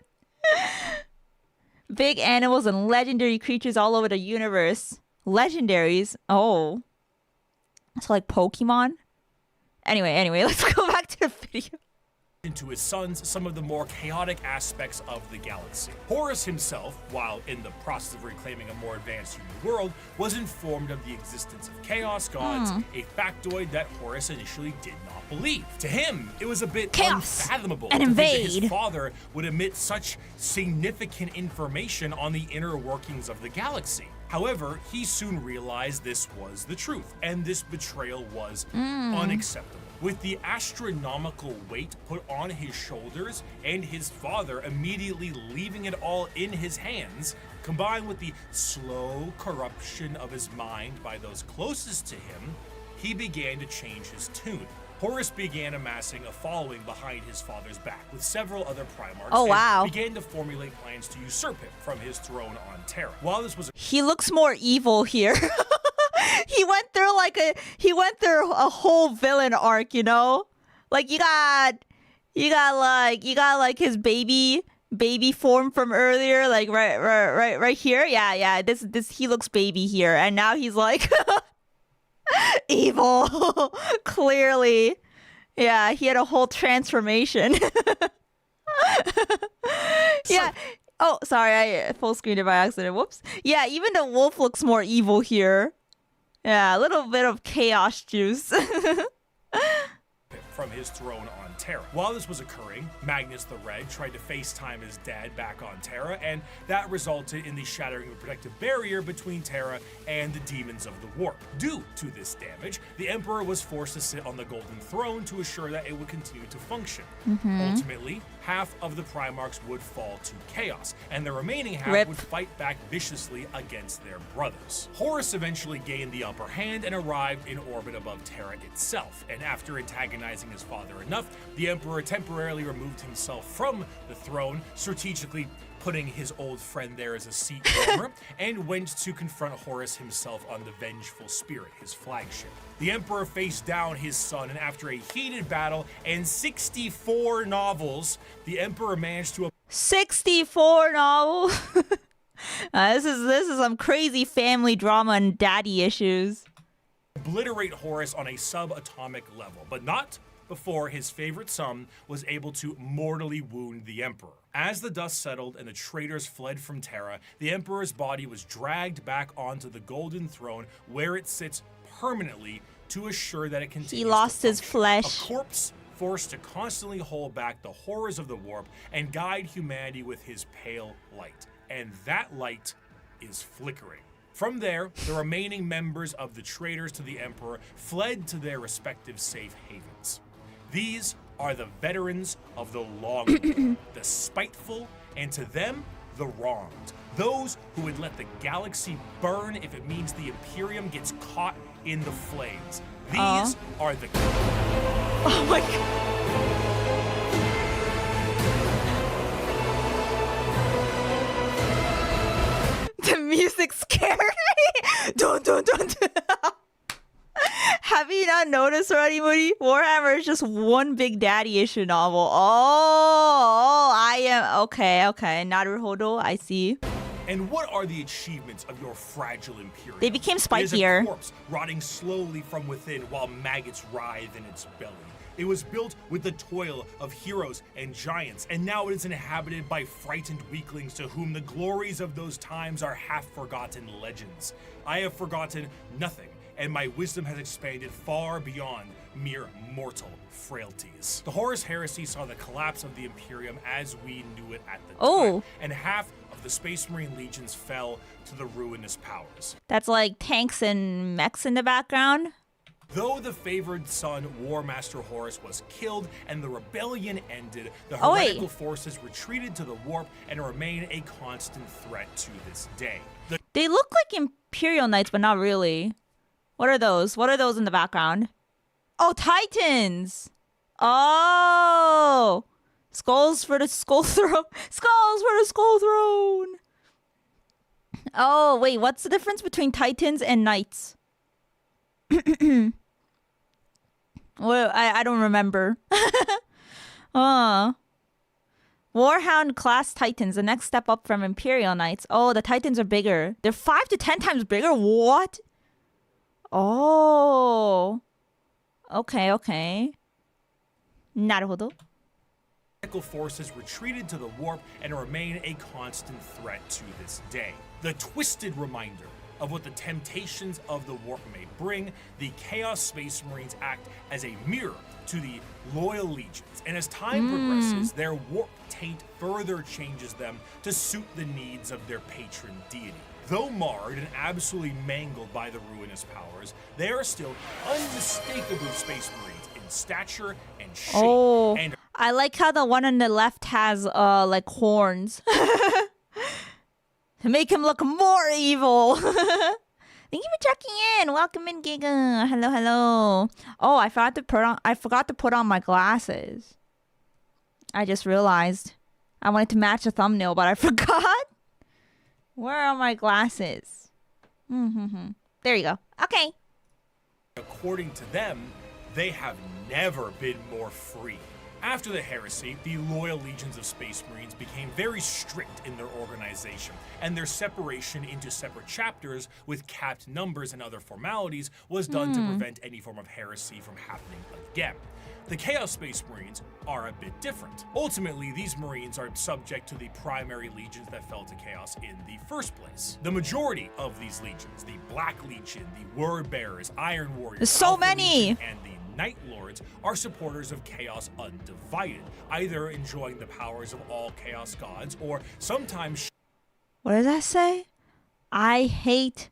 Big animals and legendary creatures all over the universe. Legendaries? Oh. So like Pokemon? Anyway, let's go back to the video. To his sons some of the more chaotic aspects of the galaxy. Horus himself, while in the process of reclaiming a more advanced human world, was informed of the existence of chaos gods, a factoid that Horus initially did not believe. To him, it was a bit unfathomable and to think that invade. his father would emit such significant information on the inner workings of the galaxy. However, he soon realized this was the truth, and this betrayal was unacceptable. With the astronomical weight put on his shoulders and his father immediately leaving it all in his hands, combined with the slow corruption of his mind by those closest to him, he began to change his tune. Horus began amassing a following behind his father's back, with several other Primarchs, and began to formulate plans to usurp him from his throne on Terra. While this was He looks more evil here. He went through a whole villain arc, you know? Like you got like his baby form from earlier, like right here. Yeah. This he looks baby here, and now he's like evil. Clearly. Yeah, he had a whole transformation. Yeah. Oh, sorry, I full screened it by accident. Whoops. Yeah, even the wolf looks more evil here. Yeah, a little bit of chaos juice. From his throne on Terra. While this was occurring, Magnus the Red tried to FaceTime his dad back on Terra, and that resulted in the shattering of a protective barrier between Terra and the demons of the warp. Due to this damage, the Emperor was forced to sit on the Golden Throne to assure that it would continue to function. Ultimately, half of the Primarchs would fall to chaos, and the remaining half would fight back viciously against their brothers. Horus eventually gained the upper hand and arrived in orbit above Terra itself, and after antagonizing his father enough, the Emperor temporarily removed himself from the throne, strategically putting his old friend there as a seat warmer, and went to confront Horus himself on the Vengeful Spirit, his flagship. The Emperor faced down his son, and after a heated battle and 64 novels, the Emperor managed to 64 novels. This is some crazy family drama and daddy issues. Obliterate Horus on a subatomic level, but not before his favorite son was able to mortally wound the Emperor. As the dust settled and the traitors fled from Terra, the Emperor's body was dragged back onto the Golden Throne, where it sits permanently to assure that it continues He lost to his function. flesh. A corpse forced to constantly hold back the horrors of the warp and guide humanity with his pale light. And that light is flickering. From there, the remaining members of the traitors to the Emperor fled to their respective safe havens. These are the veterans of the long war, the spiteful, and to them, the wronged. Those who would let the galaxy burn if it means the Imperium gets caught in the flames. These are the... Oh my god. The music scared me. Don't. Have you not noticed already, Moody? Warhammer is just one big daddy issue novel. I am okay. Naruhodo, I see. And what are the achievements of your fragile Imperium? They became It is spikier. a corpse rotting slowly from within while maggots writhe in its belly. It was built with the toil of heroes and giants, and now it is inhabited by frightened weaklings to whom the glories of those times are half-forgotten legends. I have forgotten nothing, and my wisdom has expanded far beyond mere mortal frailties. The Horus Heresy saw the collapse of the Imperium as we knew it at the time, and half of the Space Marine legions fell to the ruinous powers. That's like tanks and mechs in the background. Though the favored son, War Master Horus, was killed and the rebellion ended, the heretical forces retreated to the warp and remain a constant threat to this day. They look like Imperial Knights, but not really. What are those? What are those in the background? Oh, Titans! Oh! Skulls for the Skull Throne. Skulls for the Skull Throne! Oh, wait, what's the difference between Titans and Knights? Well, I don't remember. Warhound class Titans, the next step up from Imperial Knights. Oh, the Titans are bigger. They're 5 to 10 times bigger? What? Oh. Okay. Naruhodo. Forces retreated to the warp and remain a constant threat to this day. The twisted reminder of what the temptations of the warp may bring, the Chaos Space Marines act as a mirror to the loyal legions, and as time progresses, their warp taint further changes them to suit the needs of their patron deity. Though marred and absolutely mangled by the ruinous powers, they are still unmistakably Space Marines in stature and shape. And I like how the one on the left has like horns. To make him look more evil. Thank you for checking in. Welcome in, Giga. Hello. Oh, I forgot to put on my glasses. I just realized. I wanted to match the thumbnail, but I forgot. Where are my glasses? There you go. Okay. according to them, they have never been more free. After the heresy, the loyal legions of Space Marines became very strict in their organization, and their separation into separate chapters with capped numbers and other formalities was done to prevent any form of heresy from happening again. The Chaos Space Marines are a bit different. Ultimately, these Marines are subject to the primary legions that fell to Chaos in the first place. The majority of these legions, the Black Legion, the Word Bearers, Iron Warriors, There's so Alpha many! Legion, and the Night Lords are supporters of Chaos undivided, either enjoying the powers of all Chaos gods or sometimes... What does that say? I hate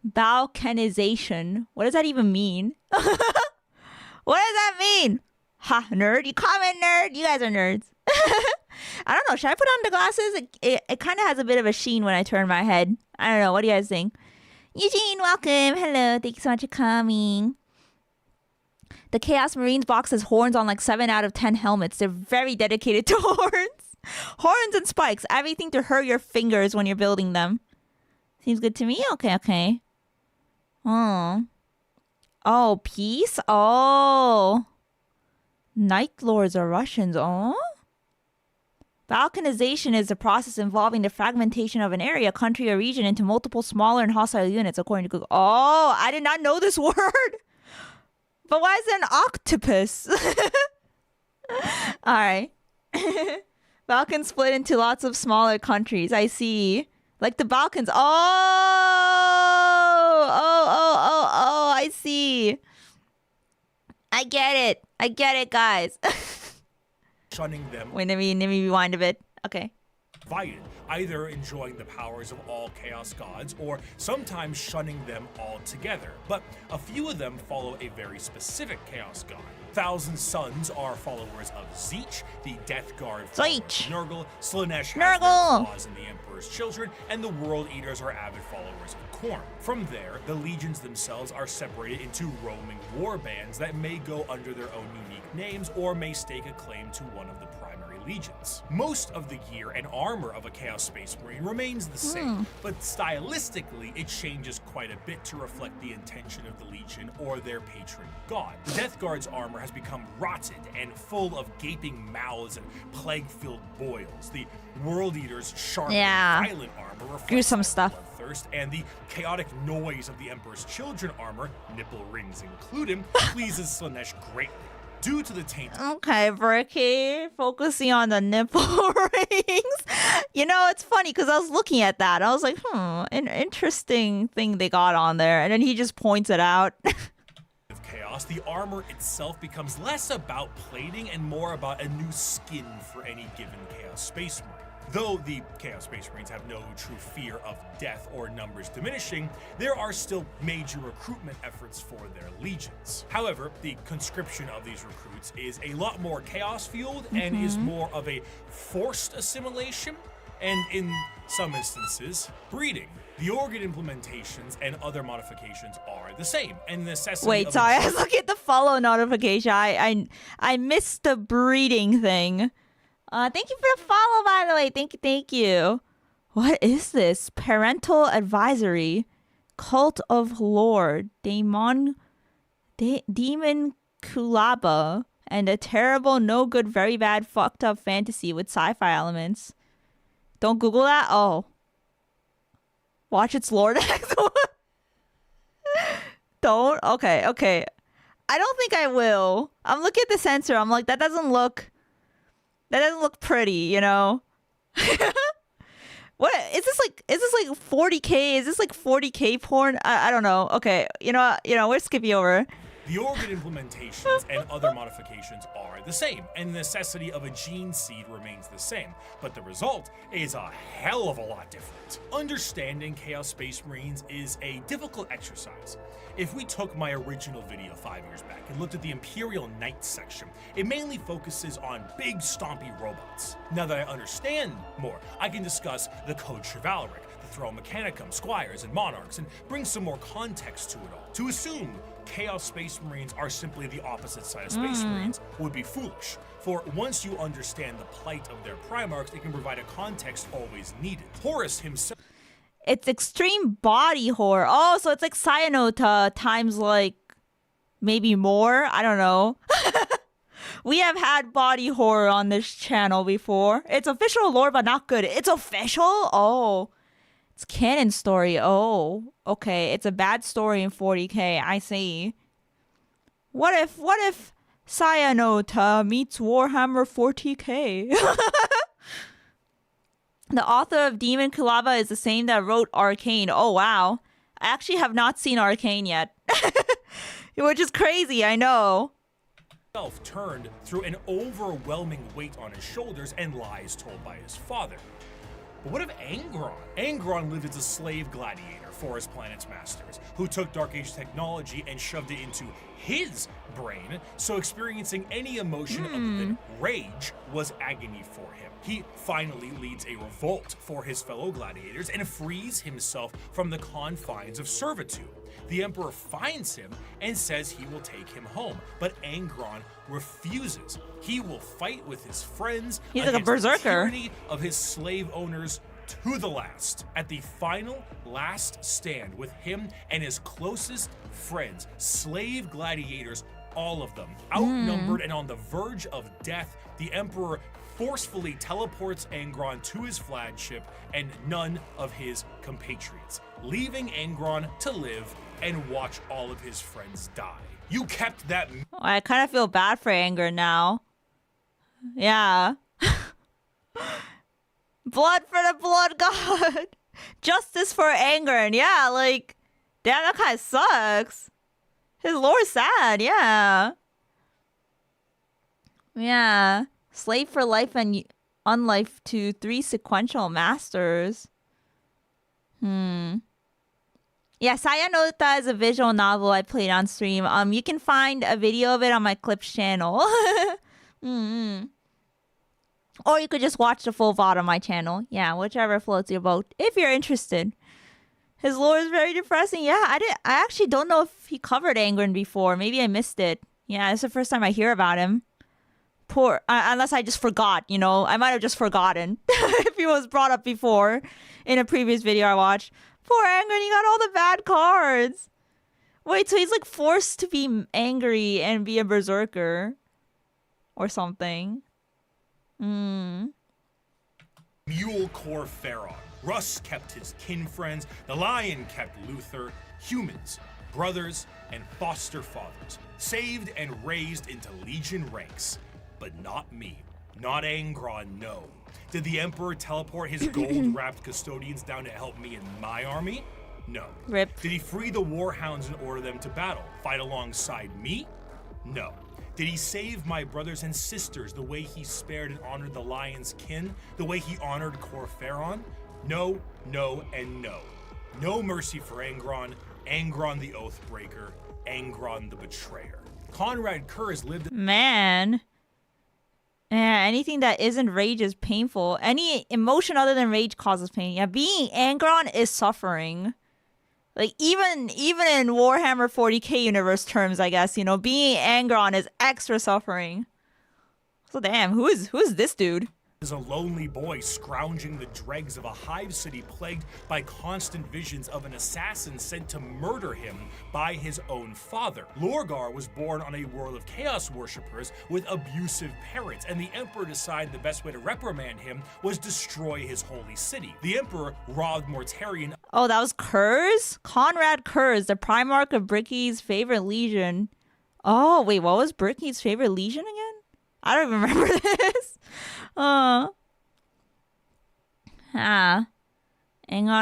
balkanization. What does that even mean? What does that mean? Ha, nerd. You comment, nerd. You guys are nerds. I don't know. Should I put on the glasses? It kind of has a bit of a sheen when I turn my head. I don't know. What do you guys think? Eugene, welcome. Hello. Thank you so much for coming. The Chaos Marines box has horns on like 7 out of 10 helmets. They're very dedicated to horns. Horns and spikes. Everything to hurt your fingers when you're building them. Seems good to me. Okay. Oh, peace? Oh. Night Lords are Russians. Oh. Balkanization is a process involving the fragmentation of an area, country, or region into multiple smaller and hostile units, according to Google. Oh, I did not know this word. But why is it an octopus? All right. Balkans split into lots of smaller countries. I see. Like the Balkans. Oh, I see. I get it, guys. shunning them Wait, let me rewind a bit. Okay. divided, either enjoying the powers of all chaos gods or sometimes shunning them altogether. But a few of them follow a very specific chaos god. Thousand Sons are followers of Zeech, the Death Guard follower of Zeech. Nurgle, Slaanesh has Nurgle. their claws in the Emperor's Children, and the World Eaters are avid followers of Khorne. From there, the legions themselves are separated into roaming war bands that may go under their own unique names or may stake a claim to one of the primary legions. Most of the gear and armor of a Chaos Space Marine remains the same, but stylistically it changes quite a bit to reflect the intention of the legion or their patron god. The Death Guard's armor has become rotted and full of gaping mouths and plague-filled boils. The World Eater's sharp and violent armor reflects Gruesome their stuff. bloodthirst, and the chaotic noise of the Emperor's Children armor, nipple rings included, pleases Slaanesh greatly. Due to the taint Okay, Bricky, focusing on the nipple rings. You know, it's funny because I was looking at that. I was like, an interesting thing they got on there. And then he just points it out. of chaos, the armor itself becomes less about plating and more about a new skin for any given Chaos Space Marine. Though the Chaos Space Marines have no true fear of death or numbers diminishing, there are still major recruitment efforts for their legions. However, the conscription of these recruits is a lot more chaos-fueled and is more of a forced assimilation, and in some instances, breeding. The organ implementations and other modifications are the same, and the necessity Wait, of sorry, I was looking at the follow notification. I missed the breeding thing. Thank you for the follow, by the way. Thank you. What is this? Parental advisory. Cult of Lord. Demon Kulaba. And a terrible, no good, very bad, fucked up fantasy with sci-fi elements. Don't Google that? Oh. Watch its lore next. Don't? Okay. I don't think I will. I'm looking at the censor. I'm like, that doesn't look pretty, you know? What is this like 40K? Is this like 40K porn? I don't know. Okay. You know, we're skipping over. The organ implementations and other modifications are the same, and the necessity of a gene seed remains the same, but the result is a hell of a lot different. Understanding Chaos Space Marines is a difficult exercise. If we took my original video 5 years back and looked at the Imperial Knights section, it mainly focuses on big stompy robots. Now that I understand more, I can discuss the Code Chivalric, the Throne Mechanicum, Squires, and Monarchs, and bring some more context to it all. To assume Chaos Space Marines are simply the opposite side of Space Marines would be foolish, for once you understand the plight of their Primarchs, it can provide a context always needed. Horus himself It's extreme body horror. Oh, so it's like Cyanota times like maybe more. I don't know. We have had body horror on this channel before. It's official lore, but not good. It's official? Oh. It's canon story. Oh. Okay. It's a bad story in 40K. I see. What if Cyanota meets Warhammer 40K? The author of Demon Kulaba is the same that wrote Arcane. Oh, wow. I actually have not seen Arcane yet. Which is crazy, I know. turned through an overwhelming weight on his shoulders and lies told by his father. But what of Angron? Angron lived as a slave gladiator for his planet's masters, who took Dark Age technology and shoved it into his brain, so experiencing any emotion other than rage was agony for him. He finally leads a revolt for his fellow gladiators and frees himself from the confines of servitude. The Emperor finds him and says he will take him home, but Angron refuses. He will fight with his friends He's like a against the berserker. tyranny of his slave owners to the last. At the final last stand with him and his closest friends, slave gladiators, all of them outnumbered and on the verge of death, the Emperor forcefully teleports Angron to his flagship and none of his compatriots, leaving Angron to live and watch all of his friends die. You kept that. I kind of feel bad for Anger now. Yeah. Blood for the blood god. Justice for Anger. And yeah, like, damn, that kind of sucks. His lore's sad, yeah. Yeah. Slave for life and unlife to 3 sequential masters. Yeah, Sayanota is a visual novel I played on stream. You can find a video of it on my Clips channel. Or you could just watch the full VOD on my channel. Yeah, whichever floats your boat, if you're interested. His lore is very depressing. Yeah, I actually don't know if he covered Angren before. Maybe I missed it. Yeah, it's the first time I hear about him. Poor, unless I just forgot, you know. I might have just forgotten if he was brought up before in a previous video I watched. Poor Angren, he got all the bad cards. Wait, so he's like forced to be angry and be a berserker or something. Mule Core Pharaoh. Russ kept his kin friends. The lion kept Luther. Humans, brothers, and foster fathers. Saved and raised into legion ranks. But not me. Not Angron, no. Did the Emperor teleport his gold-wrapped custodians down to help me in my army? No. Rip. Did he free the warhounds and order them to battle? Fight alongside me? No. Did he save my brothers and sisters the way he spared and honored the lion's kin? The way he honored Corferon? No, no, and no. No mercy for Angron, Angron the Oathbreaker, Angron the Betrayer. Conrad Kurz lived... Man. Yeah, anything that isn't rage is painful. Any emotion other than rage causes pain. Yeah, being Angron is suffering. Like, even in Warhammer 40k universe terms, I guess, you know, being Angron is extra suffering. So damn, who is this dude? Is a lonely boy scrounging the dregs of a hive city plagued by constant visions of an assassin sent to murder him by his own father. Lorgar was born on a world of chaos worshippers with abusive parents, and the Emperor decided the best way to reprimand him was destroy his holy city. The Emperor robbed Mortarion. Oh, that was Kurz? Conrad Kurz, the Primarch of Bricky's favorite legion. Oh, wait, what was Bricky's favorite legion again? I don't even remember this. Aegon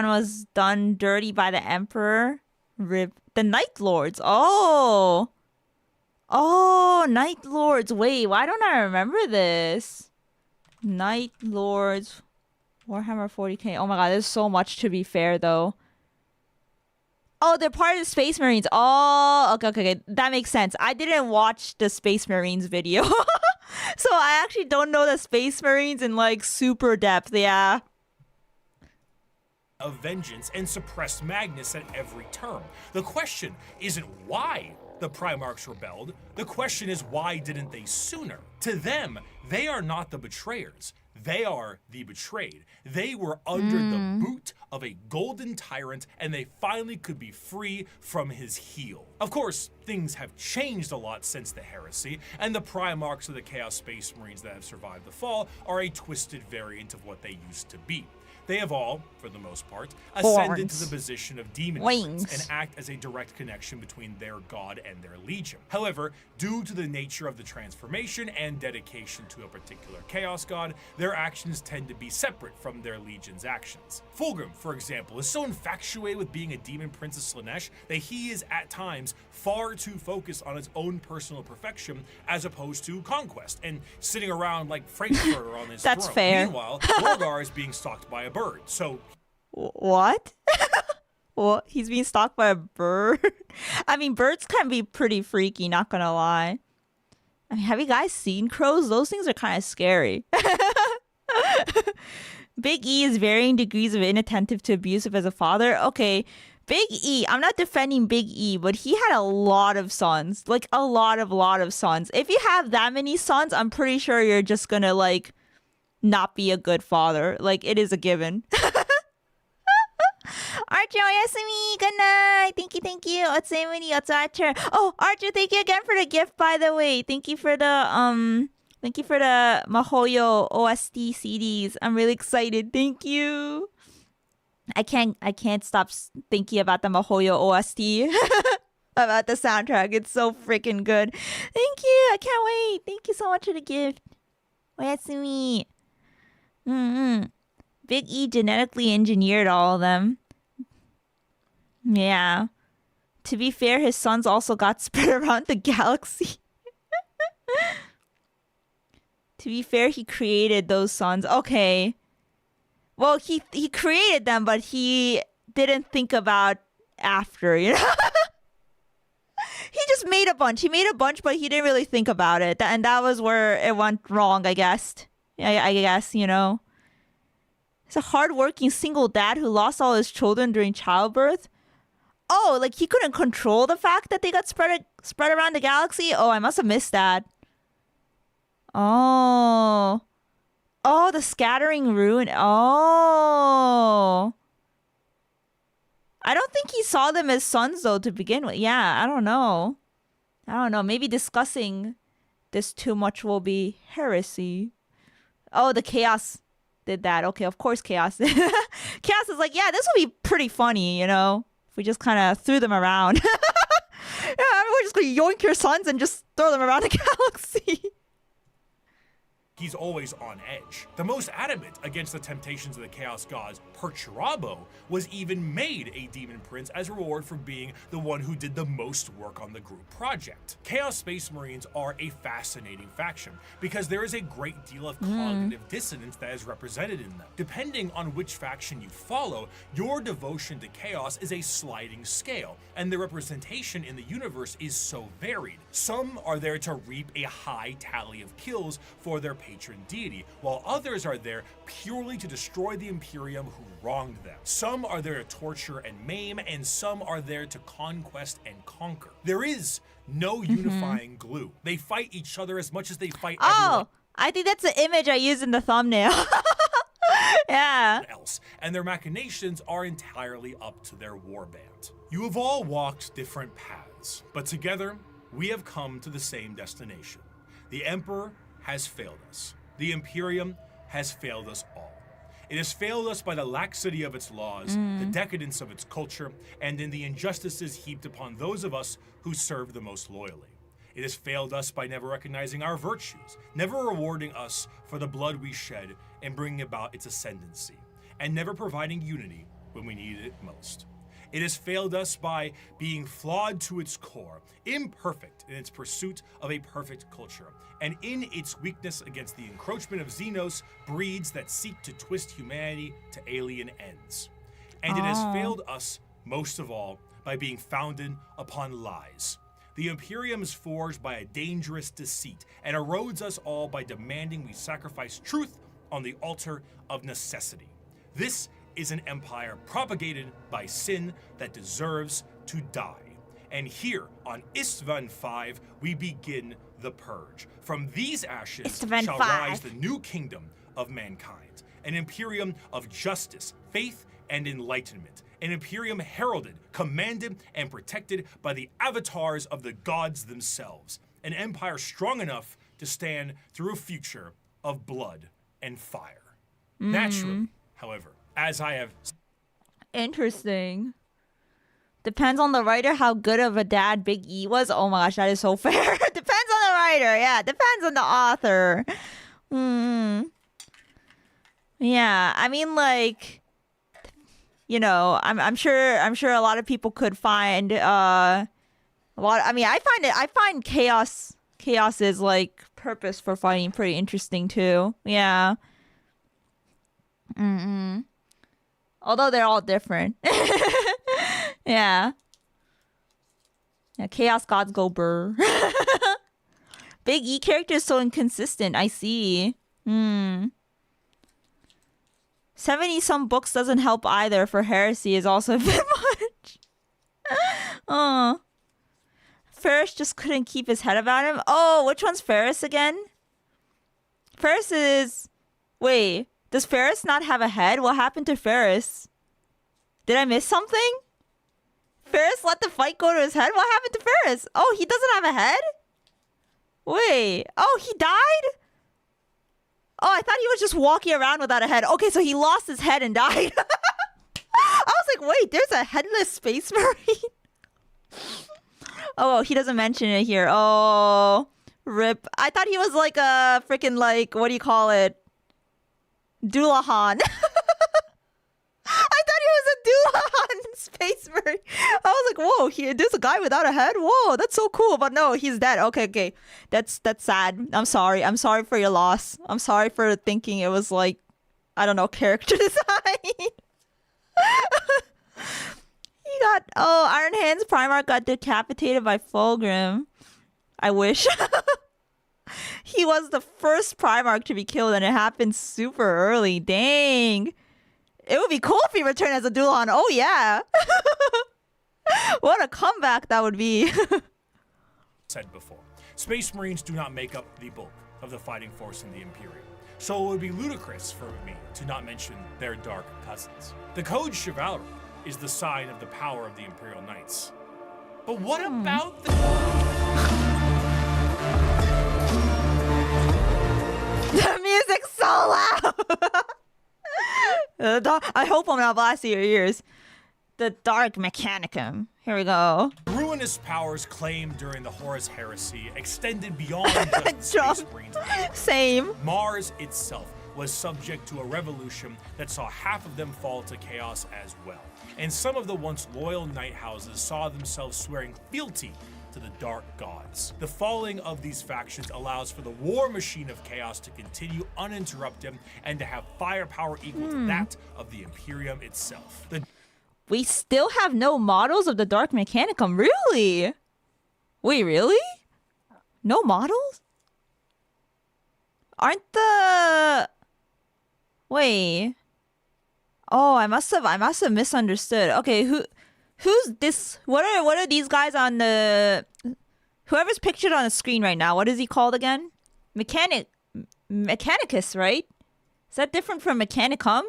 was done dirty by the Emperor. Rip. The Night Lords. Oh, Night Lords. Wait, why don't I remember this? Night Lords. Warhammer 40k. Oh my god, there's so much to be fair, though. Oh, they're part of the Space Marines. Oh, okay. That makes sense. I didn't watch the Space Marines video. So I actually don't know the Space Marines in like super depth, yeah. Of vengeance and suppressed Magnus at every turn. The question isn't why the Primarchs rebelled. The question is why didn't they sooner? To them, they are not the betrayers. They are the betrayed. They were under the boot of a golden tyrant, and they finally could be free from his heel. Of course, things have changed a lot since the heresy, and the Primarchs of the Chaos Space Marines that have survived the fall are a twisted variant of what they used to be. They have all, for the most part, ascended to the position of demon prince and act as a direct connection between their god and their legion. However, due to the nature of the transformation and dedication to a particular chaos god, their actions tend to be separate from their legion's actions. Fulgrim, for example, is so infatuated with being a demon prince of Slaanesh that he is at times far too focused on his own personal perfection as opposed to conquest and sitting around like Frankfurter on his That's throne. fair. Meanwhile, Lorgar is being stalked by a bird, so... What? What? He's being stalked by a bird? I mean, birds can be pretty freaky, not gonna lie. I mean, have you guys seen crows? Those things are kind of scary. Big E is varying degrees of inattentive to abusive as a father. Okay, Big E, I'm not defending Big E, but he had a lot of sons. Like, a lot of sons. If you have that many sons, I'm pretty sure you're just gonna, like, not be a good father. Like, it is a given. Archer, oyasumi, good night. Thank you. Otsuemuri, otsu Archer. Oh, Archer, thank you again for the gift, by the way. Thank you for the Mahoyo OST CDs. I'm really excited. Thank you. I can't stop thinking about the Mahoyo OST. About the soundtrack. It's so freaking good. Thank you. I can't wait. Thank you so much for the gift. Oyasumi. Big E genetically engineered all of them. Yeah. To be fair, his sons also got spread around the galaxy. To be fair, he created those sons. Okay. Well, he created them, but he didn't think about after, you know? He just made a bunch. He made a bunch, but he didn't really think about it. And that was where it went wrong, I guess. I guess, you know. He's a hardworking single dad who lost all his children during childbirth. Oh, like he couldn't control the fact that they got spread around the galaxy? Oh, I must have missed that. Oh. Oh, the scattering ruin. Oh. I don't think he saw them as sons, though, to begin with. Yeah, I don't know. Maybe discussing this too much will be heresy. Oh, the Chaos did that. Okay, of course Chaos did. Chaos is like, yeah, this will be pretty funny, you know, if we just kind of threw them around. Yeah, we're just going to yoink your sons and just throw them around the galaxy. He's always on edge. The most adamant against the temptations of the Chaos Gods, Perturabo, was even made a demon prince as a reward for being the one who did the most work on the group project. Chaos Space Marines are a fascinating faction because there is a great deal of cognitive dissonance that is represented in them. Depending on which faction you follow, your devotion to chaos is a sliding scale, and the representation in the universe is so varied. Some are there to reap a high tally of kills for their patron deity, while others are there purely to destroy the Imperium who wronged them. Some are there to torture and maim, and some are there to conquest and conquer. There is no unifying glue. They fight each other as much as they fight everyone I think that's the image I used in the thumbnail. Yeah. else, and their machinations are entirely up to their warband. You have all walked different paths, but together we have come to the same destination. The Emperor has failed us. The Imperium has failed us all. It has failed us by the laxity of its laws, the decadence of its culture, and in the injustices heaped upon those of us who serve the most loyally. It has failed us by never recognizing our virtues, never rewarding us for the blood we shed and bringing about its ascendancy, and never providing unity when we needed it most. It has failed us by being flawed to its core, imperfect in its pursuit of a perfect culture, and in its weakness against the encroachment of Xenos breeds that seek to twist humanity to alien ends. And it has failed us, most of all, by being founded upon lies. The Imperium is forged by a dangerous deceit and erodes us all by demanding we sacrifice truth on the altar of necessity. This is an empire propagated by sin that deserves to die. And here on Istvan 5, we begin the purge. From these ashes Istvan shall 5. rise the new kingdom of mankind, an imperium of justice, faith, and enlightenment. An imperium heralded, commanded, and protected by the avatars of the gods themselves. An empire strong enough to stand through a future of blood and fire. Naturally, however, as I have Interesting. Depends on the writer how good of a dad Big E was. Oh my gosh, that is so fair. Depends on the writer. Yeah, depends on the author. Yeah, I mean, like, you know, I'm sure a lot of people could find a lot. I mean, I find chaos is like purpose for fighting pretty interesting too. Yeah. Although they're all different. Yeah. Yeah, chaos gods go burr. Big E character is so inconsistent. I see. 70-some books doesn't help either. For heresy is also a bit much. Oh. Ferris just couldn't keep his head about him. Oh, which one's Ferris again? Ferris is... Wait, does Ferris not have a head? What happened to Ferris? Did I miss something? Ferris let the fight go to his head? What happened to Ferris? Oh, he doesn't have a head? Wait. Oh, he died? Oh, I thought he was just walking around without a head. Okay, so he lost his head and died. I was like, wait, there's a headless space marine? Oh, he doesn't mention it here. Oh, rip. I thought he was like a freaking, like, what do you call it? Doulahan. I thought he was a Doulahan Space Marine. I was like, whoa, there's a guy without a head? Whoa, that's so cool. But no, he's dead. Okay. That's sad. I'm sorry. I'm sorry for your loss. I'm sorry for thinking it was like, I don't know, character design. Iron Hands Primarch got decapitated by Fulgrim. I wish. He was the first Primarch to be killed, and it happened super early. Dang. It would be cool if he returned as a Doolan. Oh, yeah. What a comeback that would be. Said before, Space Marines do not make up the bulk of the fighting force in the Imperium, so it would be ludicrous for me to not mention their dark cousins. The Code Chivalry is the sign of the power of the Imperial Knights. But what about the... The music's so loud! I hope I'm not blasting your ears. The Dark Mechanicum. Here we go. Ruinous powers claimed during the Horus Heresy extended beyond just the Space Marines. Same. Mars itself was subject to a revolution that saw half of them fall to chaos as well. And some of the once loyal knight houses saw themselves swearing fealty to the dark gods. The falling of these factions allows for the war machine of chaos to continue uninterrupted and to have firepower equal to that of the Imperium itself. We still have no models of the Dark Mechanicum. Really? Wait, really? No models? Aren't the... Wait. Oh, I must have misunderstood. Okay, who's this? What are these guys on the... Whoever's pictured on the screen right now, what is he called again? Mechanicus, right? Is that different from Mechanicum?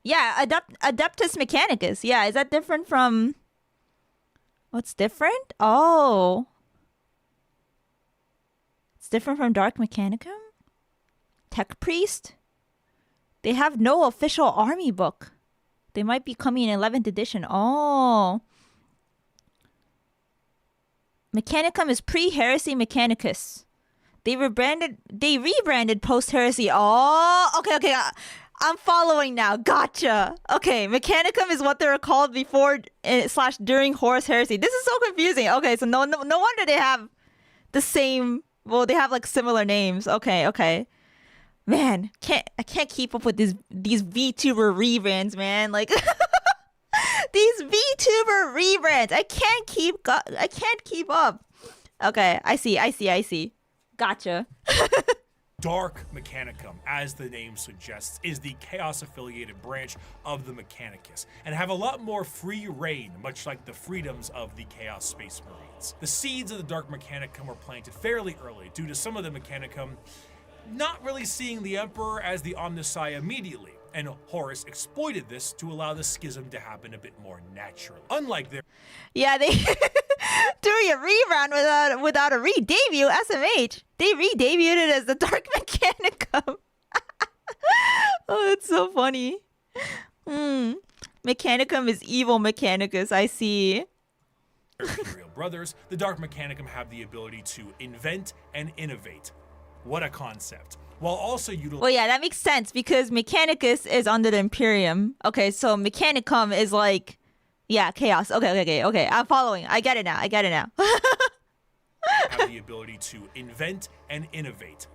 Yeah, Adeptus Mechanicus. Yeah, is that different from... What's different? Oh. It's different from Dark Mechanicum? Tech Priest? They have no official army book. They might be coming in 11th edition. Oh. Mechanicum is pre-Heresy Mechanicus. They rebranded post-Heresy. Oh, okay. I'm following now. Gotcha. Okay, Mechanicum is what they were called before / during Horus Heresy. This is so confusing. Okay, so no wonder they have the same... Well, they have like similar names. Okay. Man, I can't keep up with these VTuber rebrands, man. Like these VTuber rebrands. I can't keep up. Okay, I see. Gotcha. Dark Mechanicum, as the name suggests, is the Chaos-affiliated branch of the Mechanicus, and have a lot more free reign, much like the freedoms of the Chaos Space Marines. The seeds of the Dark Mechanicum were planted fairly early, due to some of the Mechanicum not really seeing the Emperor as the Omnissiah immediately, and Horus exploited this to allow the schism to happen a bit more naturally. Unlike their... Yeah, they doing a rerun without a re-debut, SMH. They re-debuted it as the Dark Mechanicum. Oh, that's so funny. Mechanicum is evil Mechanicus, I see. Imperial brothers, the Dark Mechanicum have the ability to invent and innovate. What a concept. While also utilizing... Well, yeah, that makes sense because Mechanicus is under the Imperium. Okay, so Mechanicum is like... Yeah, chaos. Okay. I'm following. I get it now. have the ability to invent and innovate.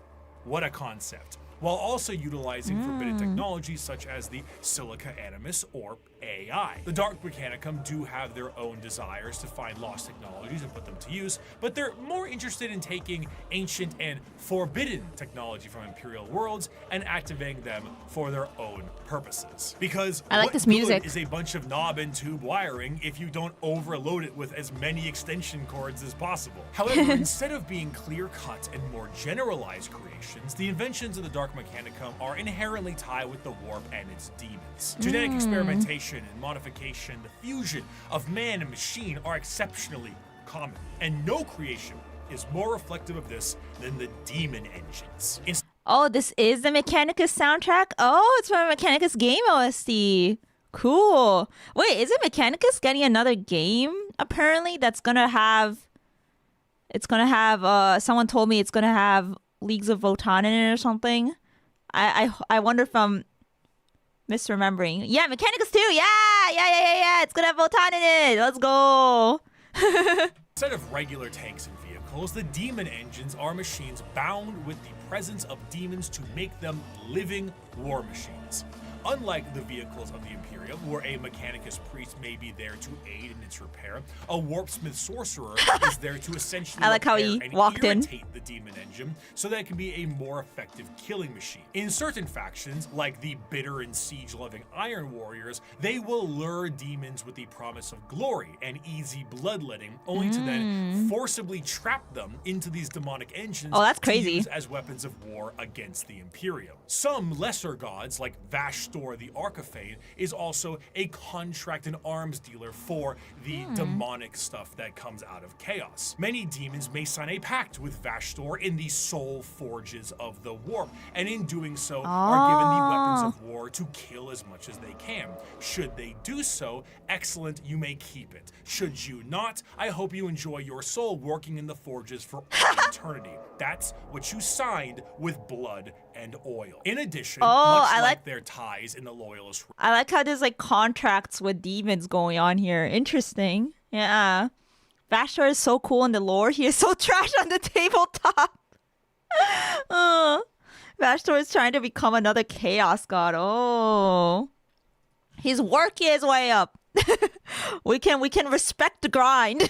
What a concept. While also utilizing forbidden technologies such as the Silica Animus or AI. The Dark Mechanicum do have their own desires to find lost technologies and put them to use, but they're more interested in taking ancient and forbidden technology from Imperial worlds and activating them for their own purposes. Because I like this music. Is a bunch of knob and tube wiring if you don't overload it with as many extension cords as possible. However, instead of being clear-cut and more generalized creations, the inventions of the Dark Mechanicum are inherently tied with the warp and its demons. Genetic experimentation and modification, the fusion of man and machine are exceptionally common, and no creation is more reflective of this than the demon engines. Oh, this is the Mechanicus soundtrack? Oh, it's from Mechanicus game OST. Cool. Wait, isn't Mechanicus getting another game, apparently, that's gonna have... It's gonna have, someone told me it's gonna have Leagues of Votan in it or something. I wonder from... Misremembering. Yeah, Mechanicus too. Yeah. It's gonna have Votan in it. Let's go. Instead of regular tanks and vehicles, the demon engines are machines bound with the presence of demons to make them living war machines. Unlike the vehicles of the Imperium, where a Mechanicus priest may be there to aid in its repair, a Warpsmith sorcerer is there to essentially I like how repair he and walked in. irritate the demon engine so that it can be a more effective killing machine. In certain factions, like the bitter and siege-loving Iron Warriors, they will lure demons with the promise of glory and easy bloodletting, only to then forcibly trap them into these demonic engines Oh, that's to crazy. use as weapons of war against the Imperium. Some lesser gods, like Vashtor the Archifane, is also a contract and arms dealer for the demonic stuff that comes out of chaos. Many demons may sign a pact with Vashtor in the soul forges of the warp, and in doing so are given the weapons of war to kill as much as they can. Should they do so, excellent, you may keep it. Should you not, I hope you enjoy your soul working in the forges for all eternity. That's what you signed with blood and oil. In addition, much I like like- their ties in the Loyalist I like how there's like contracts with demons going on here. Interesting. Yeah. Vashtor is so cool in the lore. He is so trash on the tabletop. Vashtor is trying to become another chaos god. Oh. He's working his way up. we can respect the grind.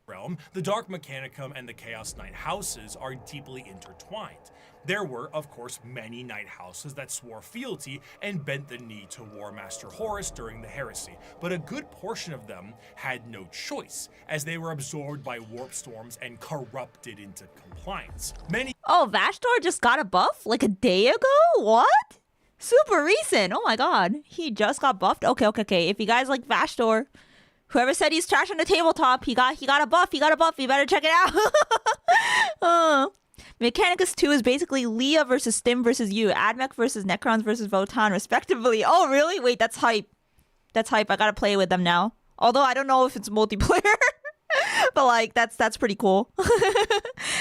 realm, the Dark Mechanicum and the Chaos Knight houses are deeply intertwined. There were, of course, many Knight houses that swore fealty and bent the knee to War Master Horus during the heresy, but a good portion of them had no choice, as they were absorbed by warp storms and corrupted into compliance. Many Oh, Vashtor just got a buff like a day ago? What? Super recent. Oh my god. He just got buffed? Okay. If you guys like Vashtor, whoever said he's trash on the tabletop, he got a buff. You better check it out. Mechanicus 2 is basically Leah versus Stim versus you, Admech versus Necrons versus Votan, respectively. Oh, really? Wait, that's hype. I gotta play with them now. Although I don't know if it's multiplayer. But like that's pretty cool.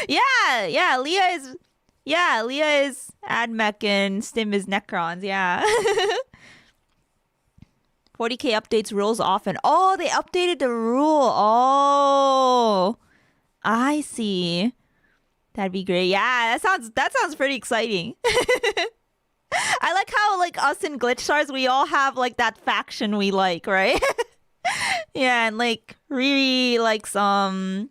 Yeah, Leah is Admech and Stim is Necrons, yeah. 40k updates rules often. Oh, they updated the rule. Oh, I see. That'd be great. Yeah, that sounds pretty exciting. I like how like us in Glitch Stars, we all have like that faction we like, right? Yeah, and like Riri likes the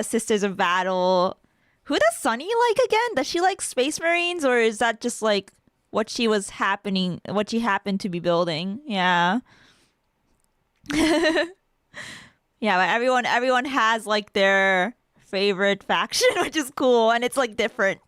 Sisters of Battle. Who does Sunny like again? Does she like Space Marines, or is that just like what she happened to be building? Yeah. Yeah, but everyone has like their favorite faction, which is cool, and it's like different.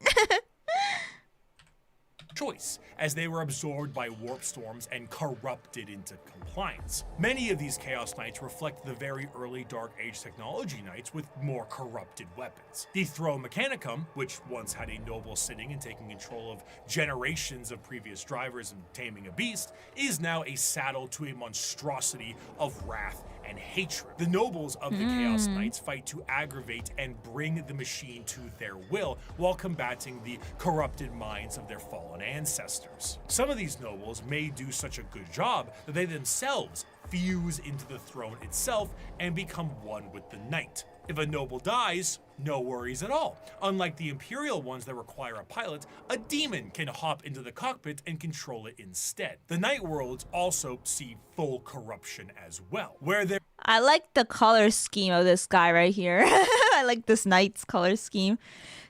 choice, as they were absorbed by warp storms and corrupted into compliance. Many of these Chaos Knights reflect the very early Dark Age technology knights with more corrupted weapons. The Throne Mechanicum, which once had a noble sitting and taking control of generations of previous drivers and taming a beast, is now a saddle to a monstrosity of wrath and hatred. The nobles of the Chaos Knights fight to aggravate and bring the machine to their will while combating the corrupted minds of their fallen ancestors. Some of these nobles may do such a good job that they themselves fuse into the throne itself and become one with the knight. If a noble dies, no worries at all. Unlike the Imperial ones that require a pilot, a demon can hop into the cockpit and control it instead. The Night Worlds also see full corruption as well, where there I like the color scheme of this guy right here. I like this knight's color scheme.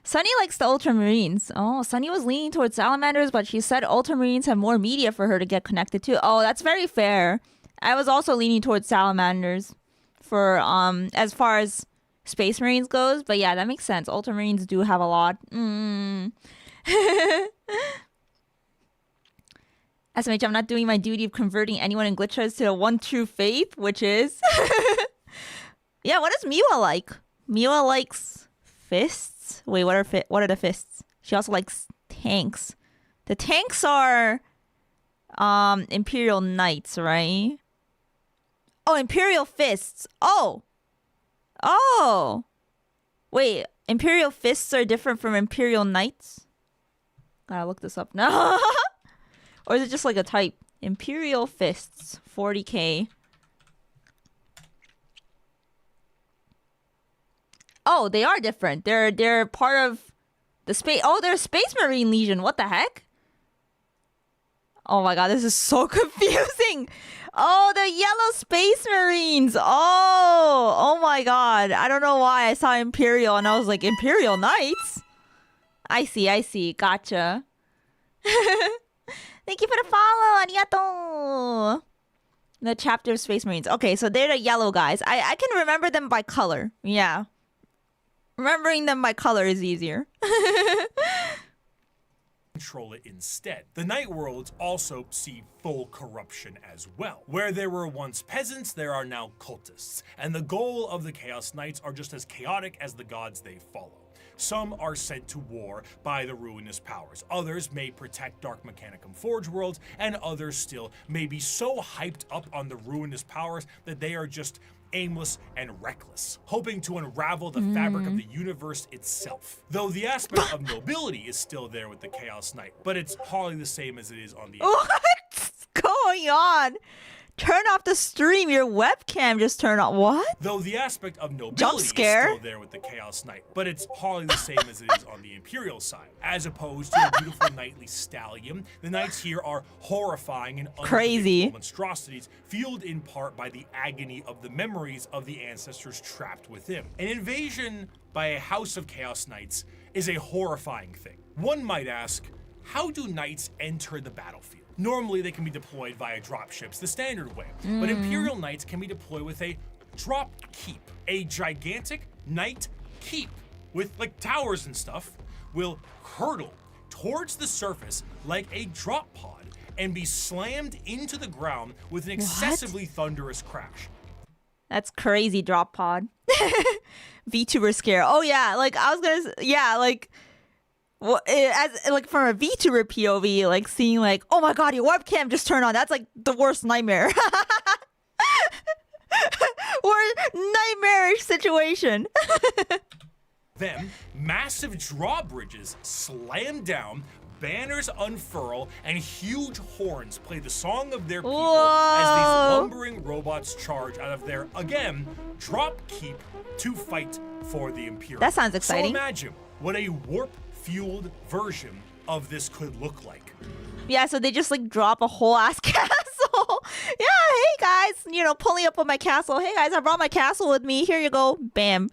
Sunny likes the Ultramarines. Oh, Sunny was leaning towards Salamanders, but she said Ultramarines have more media for her to get connected to. Oh, that's very fair. I was also leaning towards Salamanders for as far as Space Marines goes, but yeah, that makes sense. Ultramarines do have a lot. SMH, I'm not doing my duty of converting anyone in Glitchers to the one true faith, which is... Yeah, what does Miwa like? Miwa likes fists? Wait, what are the fists? She also likes tanks. The tanks are Imperial Knights, right? Oh, Imperial Fists. Oh! Wait, Imperial Fists are different from Imperial Knights? Gotta look this up now. Or is it just like a type? Imperial Fists, 40k. Oh, they are different. They're part of the space. Oh, they're Space Marine Legion. What the heck? Oh my god, this is so confusing. Oh, the yellow Space Marines. Oh my god. I don't know why I saw Imperial and I was like, Imperial Knights? I see. Gotcha. Thank you for the follow. Arigato. The chapter of Space Marines. Okay, so they're the yellow guys. I can remember them by color. Yeah. Remembering them by color is easier. Control it instead. The Night Worlds also see full corruption as well. Where there were once peasants, there are now cultists. And the goal of the Chaos Knights are just as chaotic as the gods they follow. Some are sent to war by the ruinous powers. Others may protect Dark Mechanicum Forge worlds, and others still may be so hyped up on the ruinous powers that they are just aimless and reckless, hoping to unravel the fabric of the universe itself. Though the aspect of nobility is still there with the Chaos Knight, but it's hardly the same as it is on the What's going on? Turn off the stream. Your webcam just turned on. What? Though the aspect of nobility Jump scare. is still there with the Chaos Knight, but it's hardly the same as it is on the Imperial side. As opposed to a beautiful knightly stallion, the knights here are horrifying and Crazy unpredictable monstrosities, fueled in part by the agony of the memories of the ancestors trapped within. An invasion by a house of Chaos Knights is a horrifying thing. One might ask, how do knights enter the battlefield? Normally, they can be deployed via dropships the standard way, but Imperial Knights can be deployed with a drop keep. A gigantic knight keep with like towers and stuff will hurtle towards the surface like a drop pod and be slammed into the ground with an excessively thunderous crash. That's crazy, drop pod. VTuber scare. Oh yeah, like I was gonna. Yeah, like. Well, as like from a VTuber POV, like seeing like, oh my god, your webcam just turned on. That's like the worst nightmare. Or nightmarish situation. Then, massive drawbridges slam down, banners unfurl, and huge horns play the song of their people as these lumbering robots charge out of their, again, drop keep to fight for the Imperium. That sounds exciting. So imagine what a warp-fueled version of this could look like. Yeah, so they just like drop a whole ass castle. Yeah, hey guys, you know, pulling up on my castle. Hey guys, I brought my castle with me. Here you go. Bam.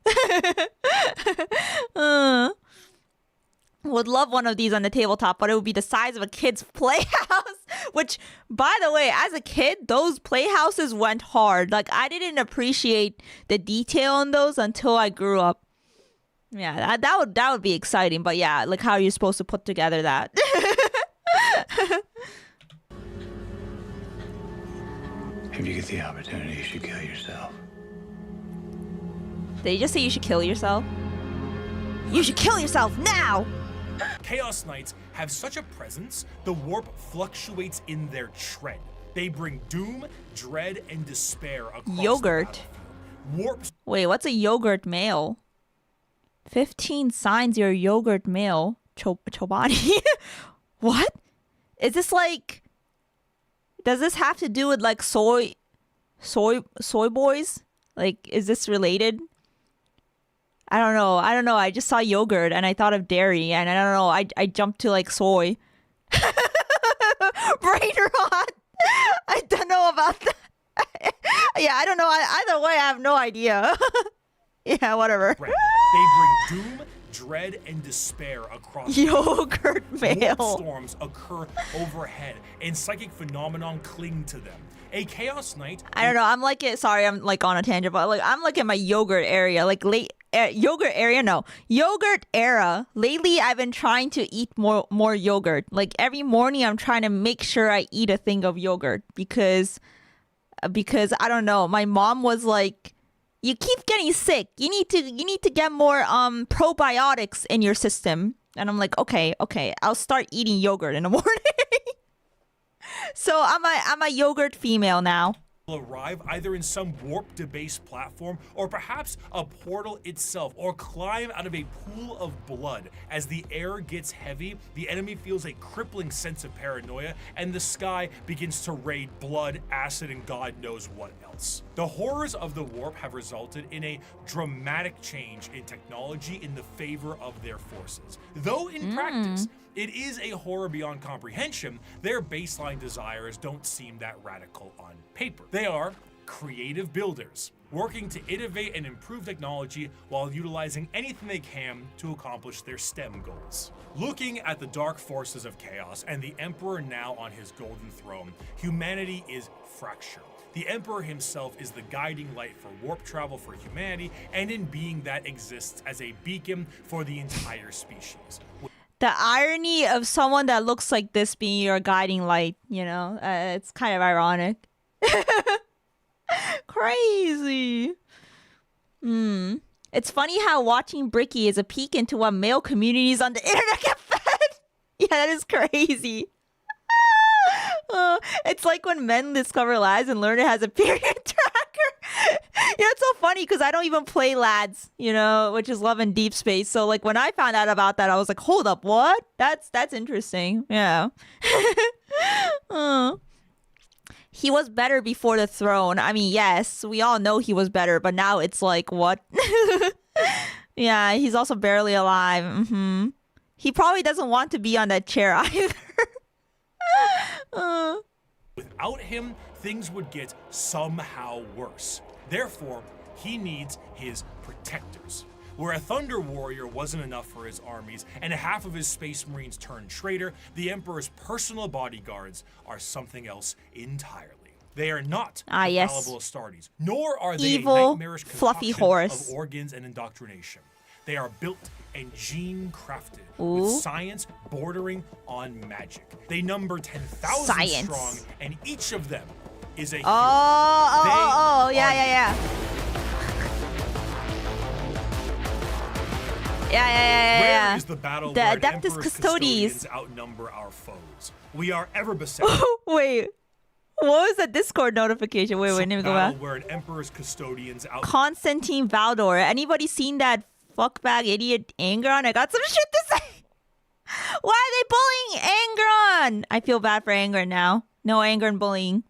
Would love one of these on the tabletop, but it would be the size of a kid's playhouse. Which, by the way, as a kid, those playhouses went hard. Like, I didn't appreciate the detail on those until I grew up. Yeah, that would be exciting. But yeah, like how you're supposed to put together that. If you get the opportunity, you should kill yourself. Did you just say you should kill yourself? You should kill yourself now! Chaos Knights have such a presence, the warp fluctuates in their tread. They bring doom, dread, and despair across Yogurt. the battlefield. Warp. Wait, what's a yogurt male? 15 signs you're a yogurt male. Chobani? What? Is this like... Does this have to do with like soy boys? Like, is this related? I don't know. I just saw yogurt and I thought of dairy and I don't know. I jumped to like soy. Brain rot. I don't know about that. Yeah, I don't know. Either way, I have no idea. Yeah, whatever. They bring doom, dread, and despair across yogurt male. Warp storms occur overhead and psychic phenomenon cling to them. A Chaos Knight. I don't know. I'm like it. Sorry, I'm like on a tangent, but like I'm like in my yogurt area, like late yogurt era. Lately, I've been trying to eat more yogurt. Like every morning, I'm trying to make sure I eat a thing of yogurt because I don't know. My mom was like, "You keep getting sick. You need to get more probiotics in your system." And I'm like, okay, I'll start eating yogurt in the morning. So I'm a yogurt female now. arrive either in some warp debased platform or perhaps a portal itself, or climb out of a pool of blood. As the air gets heavy, the enemy feels a crippling sense of paranoia, and the sky begins to rain blood, acid, and God knows what else. The horrors of the warp have resulted in a dramatic change in technology in the favor of their forces. Though in practice, it is a horror beyond comprehension, their baseline desires don't seem that radical on paper. They are creative builders, working to innovate and improve technology while utilizing anything they can to accomplish their STEM goals. Looking at the dark forces of chaos and the Emperor now on his golden throne, humanity is fractured. The Emperor himself is the guiding light for warp travel for humanity, and in being that exists as a beacon for the entire species. The irony of someone that looks like this being your guiding light, you know, it's kind of ironic. Crazy. It's funny how watching Bricky is a peek into what male communities on the internet get fed. Yeah, that is crazy. It's like when men discover lads and learn it has a period tracker. You know, it's so funny because I don't even play lads, you know, which is Love and Deep Space. So like when I found out about that, I was like, hold up, what? That's interesting. Yeah. He was better before the throne. I mean, yes, we all know he was better, but now it's like, what? Yeah, he's also barely alive. He probably doesn't want to be on that chair either. Without him, things would get somehow worse. Therefore, he needs his protectors. Where a Thunder Warrior wasn't enough for his armies, and half of his Space Marines turned traitor, the Emperor's personal bodyguards are something else entirely. They are not infallible Astartes, nor are they evil, a nightmarish fluffy concoction horse of organs and indoctrination. They are built and gene-crafted with science bordering on magic. They number 10,000 strong, and each of them is a hero. Yeah. Rare is the battle where Adeptus Emperor's Custodies outnumber our foes. We are ever beset. Wait, what was the Discord notification? Wait, let me go back. Where an Emperor's custodians Constantine Valdor. Anybody seen that fuckbag idiot Angron? I got some shit to say. Why are they bullying Angron? I feel bad for Angron now. No Angron bullying.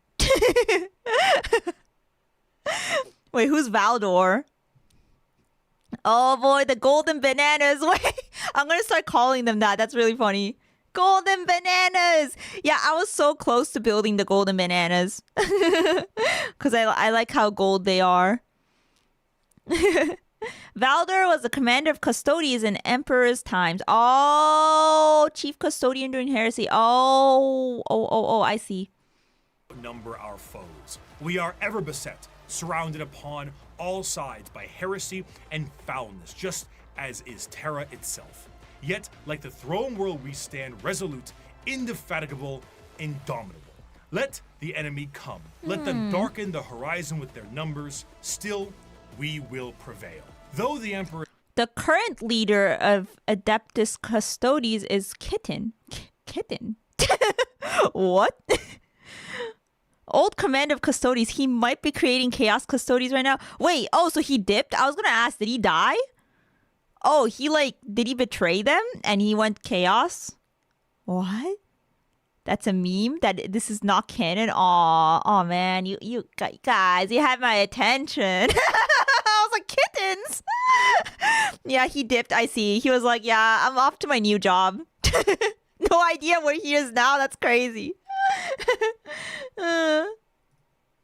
Wait, who's Valdor? Oh boy, the golden bananas. Wait, I'm gonna start calling them that. That's really funny. Golden bananas. Yeah, I was so close to building the golden bananas. Because I like how gold they are. Valdor was the commander of custodians in Emperor's times. Oh, chief custodian during heresy. Oh, I see. Number our foes. We are ever beset, surrounded upon all sides by heresy and foulness, just as is Terra itself. Yet, like the throne world, we stand resolute, indefatigable, indomitable. Let the enemy come. Let them darken the horizon with their numbers. Still, we will prevail. Though the Emperor... The current leader of Adeptus Custodes is Kitten. Kitten? What? Old commander of Custodes. He might be creating Chaos Custodes right now. Wait, so he dipped? I was gonna ask, did he die? Oh, did he betray them and he went Chaos? What? That's a meme? That this is not canon? Oh man, you guys, you had my attention. I was like, kittens. Yeah, he dipped, I see. He was like, yeah, I'm off to my new job. No idea where he is now. That's crazy.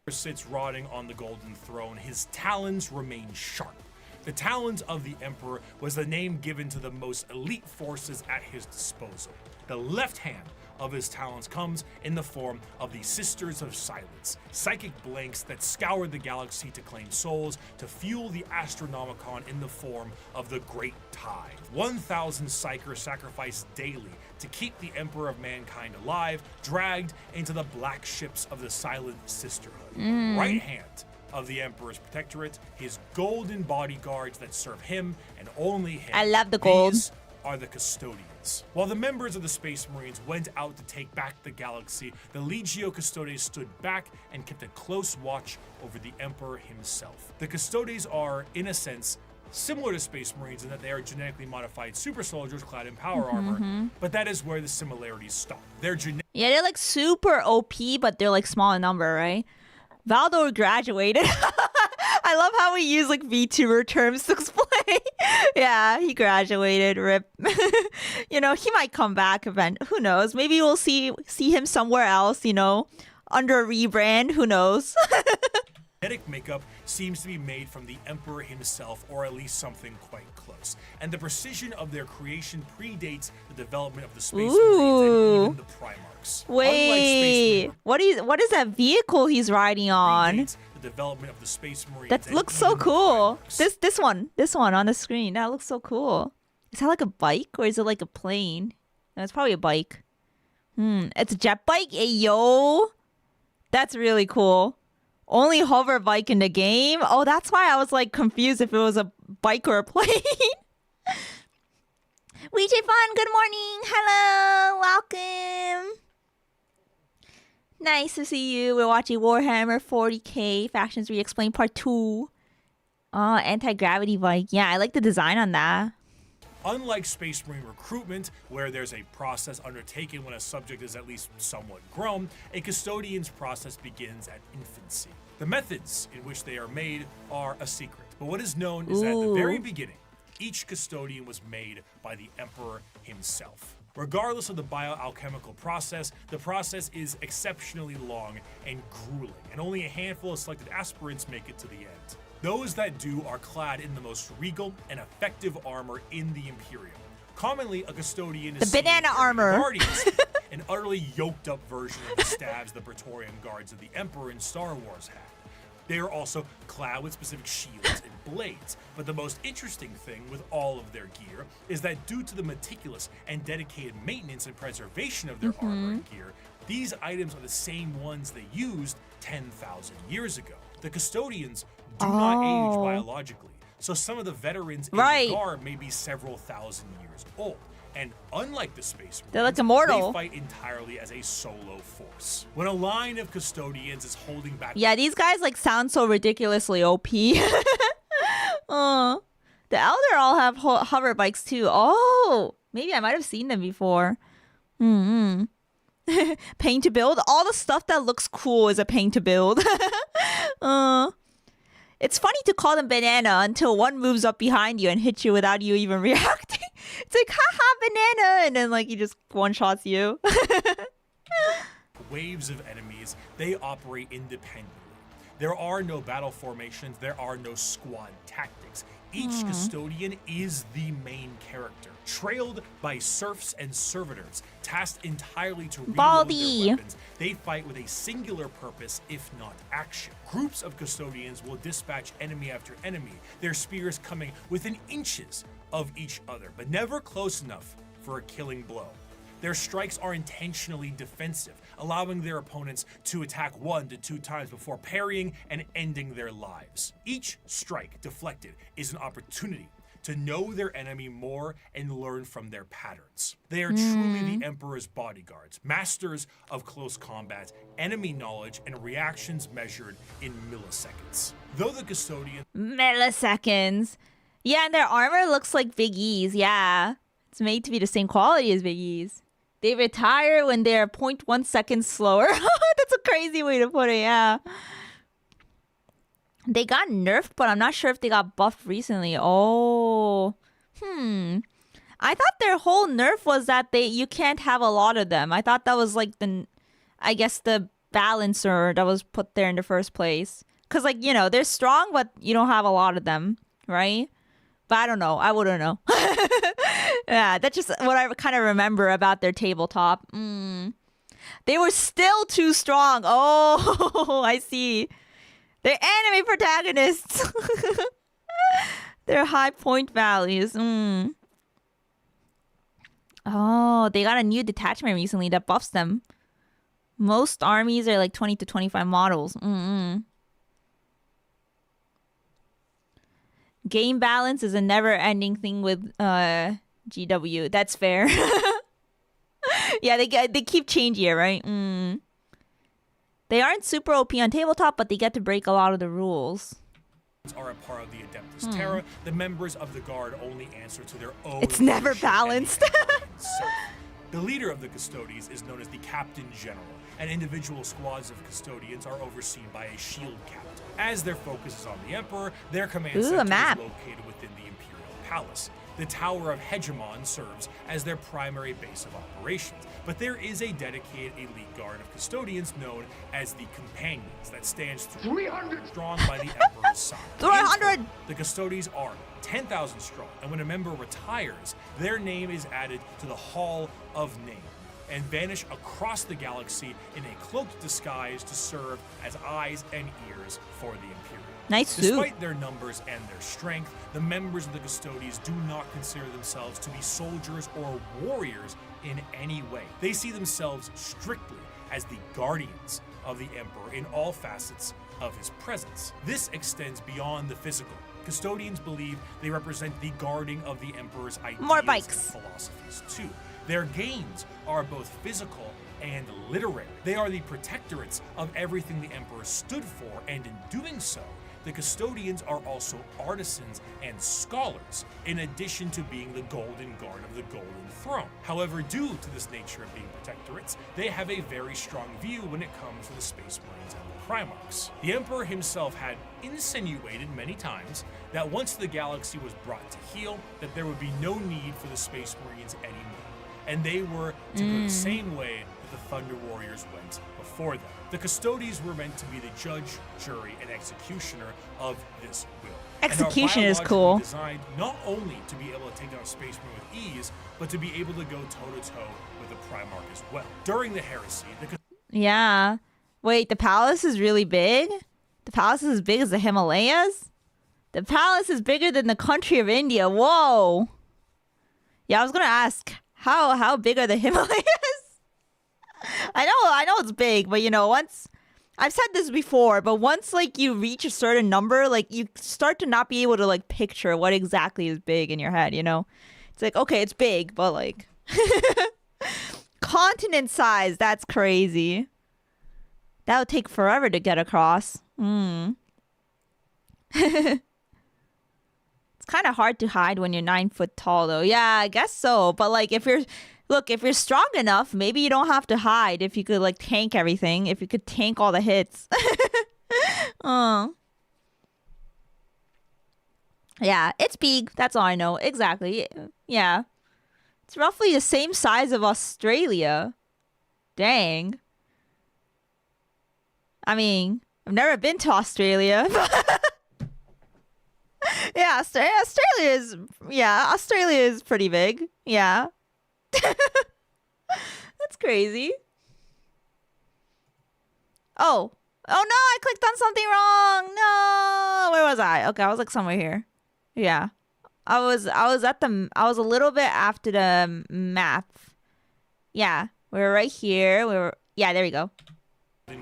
Sits rotting on the golden throne. His talons remain sharp. The talons of the Emperor was the name given to the most elite forces at his disposal. The left hand of his talons comes in the form of the Sisters of Silence, psychic blanks that scour the galaxy to claim souls, to fuel the Astronomicon in the form of the Great Tide. 1,000 psychers sacrificed daily to keep the Emperor of Mankind alive, dragged into the black ships of the Silent Sisterhood. Right hand of the Emperor's protectorate, his golden bodyguards that serve him and only him. I love the gold. These are the custodians. While the members of the Space Marines went out to take back the galaxy, the Legio Custodes stood back and kept a close watch over the Emperor himself. The Custodes are, in a sense, similar to Space Marines in that they are genetically modified super soldiers clad in power armor, but that is where the similarities stop. They're Yeah, they're like super OP, but they're like small in number, right? Valdor graduated. I love how we use like VTuber terms to explain. Yeah, he graduated. Rip. You know, he might come back event. Who knows? Maybe we'll see him somewhere else, you know, under a rebrand. Who knows? genetic makeup seems to be made from the Emperor himself, or at least something quite close. And the precision of their creation predates the development of the Space Marines and even the Primarchs. Wait, what is that vehicle he's riding on? The development of the Space Marines. That looks so cool. This one on the screen. That looks so cool. Is that like a bike or is it like a plane? No, it's probably a bike. It's a jet bike. Hey, yo. That's really cool. Only hover bike in the game? Oh, that's why I was like confused if it was a bike or a plane. WeJ Fun, good morning. Hello. Welcome. Nice to see you. We're watching Warhammer 40k Factions Re-Explained Part 2. Oh, anti-gravity bike. Yeah, I like the design on that. Unlike Space Marine recruitment, where there's a process undertaken when a subject is at least somewhat grown, a custodian's process begins at infancy. The methods in which they are made are a secret, but what is known is that at the very beginning, each custodian was made by the Emperor himself. Regardless of the bioalchemical process, the process is exceptionally long and grueling, and only a handful of selected aspirants make it to the end. Those that do are clad in the most regal and effective armor in the Imperium. Commonly, a custodian is the banana armor. Guardians, an utterly yoked up version of the stabs the Praetorian Guards of the Emperor in Star Wars had. They are also clad with specific shields and blades, but the most interesting thing with all of their gear is that due to the meticulous and dedicated maintenance and preservation of their armor and gear, these items are the same ones they used 10,000 years ago. The custodians do not age biologically, so some of the veterans in the guard may be several thousand years old. And unlike the Space Marines, they're like immortal. They fight entirely as a solo force. When a line of custodians is holding back... Yeah, these guys like sound so ridiculously OP. Oh, the Elder all have hover bikes too. Oh, maybe I might have seen them before. Paint to build. All the stuff that looks cool is a paint to build. It's funny to call them banana until one moves up behind you and hits you without you even reacting. It's like, haha, banana! And then like he just one-shots you. Waves of enemies, they operate independently. There are no battle formations, there are no squad tactics. Each custodian is the main character, trailed by serfs and servitors, tasked entirely to reload their weapons. They fight with a singular purpose, if not action. Groups of custodians will dispatch enemy after enemy, their spears coming within inches of each other, but never close enough for a killing blow. Their strikes are intentionally defensive, allowing their opponents to attack 1 to 2 times before parrying and ending their lives. Each strike deflected is an opportunity to know their enemy more and learn from their patterns. They are truly the Emperor's bodyguards, masters of close combat, enemy knowledge, and reactions measured in milliseconds. Though the custodian... Milliseconds. Yeah, and their armor looks like Big E's, yeah. It's made to be the same quality as Big E's. They retire when they're 0.1 seconds slower. That's a crazy way to put it, yeah. They got nerfed, but I'm not sure if they got buffed recently. Oh. I thought their whole nerf was that you can't have a lot of them. I thought that was like the balancer that was put there in the first place. Because like, you know, they're strong, but you don't have a lot of them, right? But I don't know. I wouldn't know. Yeah, that's just what I kind of remember about their tabletop. They were still too strong. Oh, I see. They're anime protagonists. They're high point values. Oh, they got a new detachment recently that buffs them. Most armies are like 20 to 25 models. Game balance is a never-ending thing with GW. That's fair. Yeah, they keep changing it, right? They aren't super OP on tabletop, but they get to break a lot of the rules. Are a part of the Adeptus Terra. The members of the Guard only answer to their own. It's never leadership and balanced. the Emperor himself. The leader of the Custodies is known as the Captain General, and individual squads of Custodians are overseen by a shield captain. As their focus is on the Emperor, their command center is located within the Imperial Palace. The Tower of Hegemon serves as their primary base of operations, but there is a dedicated elite guard of custodians known as the Companions that stands 300 strong by the Emperor's side. 300! The Custodians are 10,000 strong, and when a member retires, their name is added to the Hall of Name and vanish across the galaxy in a cloaked disguise to serve as eyes and ears for the Imperium. Nice suit. Despite their numbers and their strength, the members of the Custodians do not consider themselves to be soldiers or warriors in any way. They see themselves strictly as the guardians of the Emperor in all facets of his presence. This extends beyond the physical. Custodians believe they represent the guarding of the Emperor's ideas and philosophies too. Their gains are both physical and literary. They are the protectorates of everything the Emperor stood for, and in doing so, the Custodians are also artisans and scholars, in addition to being the Golden Guard of the Golden Throne. However, due to this nature of being protectorates, they have a very strong view when it comes to the Space Marines and the Primarchs. The Emperor himself had insinuated many times that once the galaxy was brought to heel, that there would be no need for the Space Marines anymore, and they were to go the same way that the Thunder Warriors went before them. The Custodians were meant to be the judge, jury, and executioner of this will. Execution is and are cool. designed not only to be able to take down a Space Marine with ease, but to be able to go toe-to-toe with the Primarch as well. During the Heresy, Yeah. Wait, the palace is really big? The palace is as big as the Himalayas? The palace is bigger than the country of India. Whoa. Yeah, I was gonna ask, how big are the Himalayas? I know it's big, but you know, once I've said this before, but once like you reach a certain number, like you start to not be able to like picture what exactly is big in your head, you know? It's like, okay, it's big, but like continent size, that's crazy. That would take forever to get across. It's kind of hard to hide when you're 9 foot tall though. Yeah, I guess so. But like if you're strong enough, maybe you don't have to hide if you could like tank everything, if you could tank all the hits. Yeah, it's big. That's all I know. Exactly. Yeah. It's roughly the same size of Australia. Dang. I mean, I've never been to Australia. Yeah, Australia is pretty big. Yeah. That's crazy. Oh no, I clicked on something wrong. No, where was I? Okay, I was like somewhere here. Yeah. I was a little bit after the map. Yeah, we were right here. Yeah, there we go.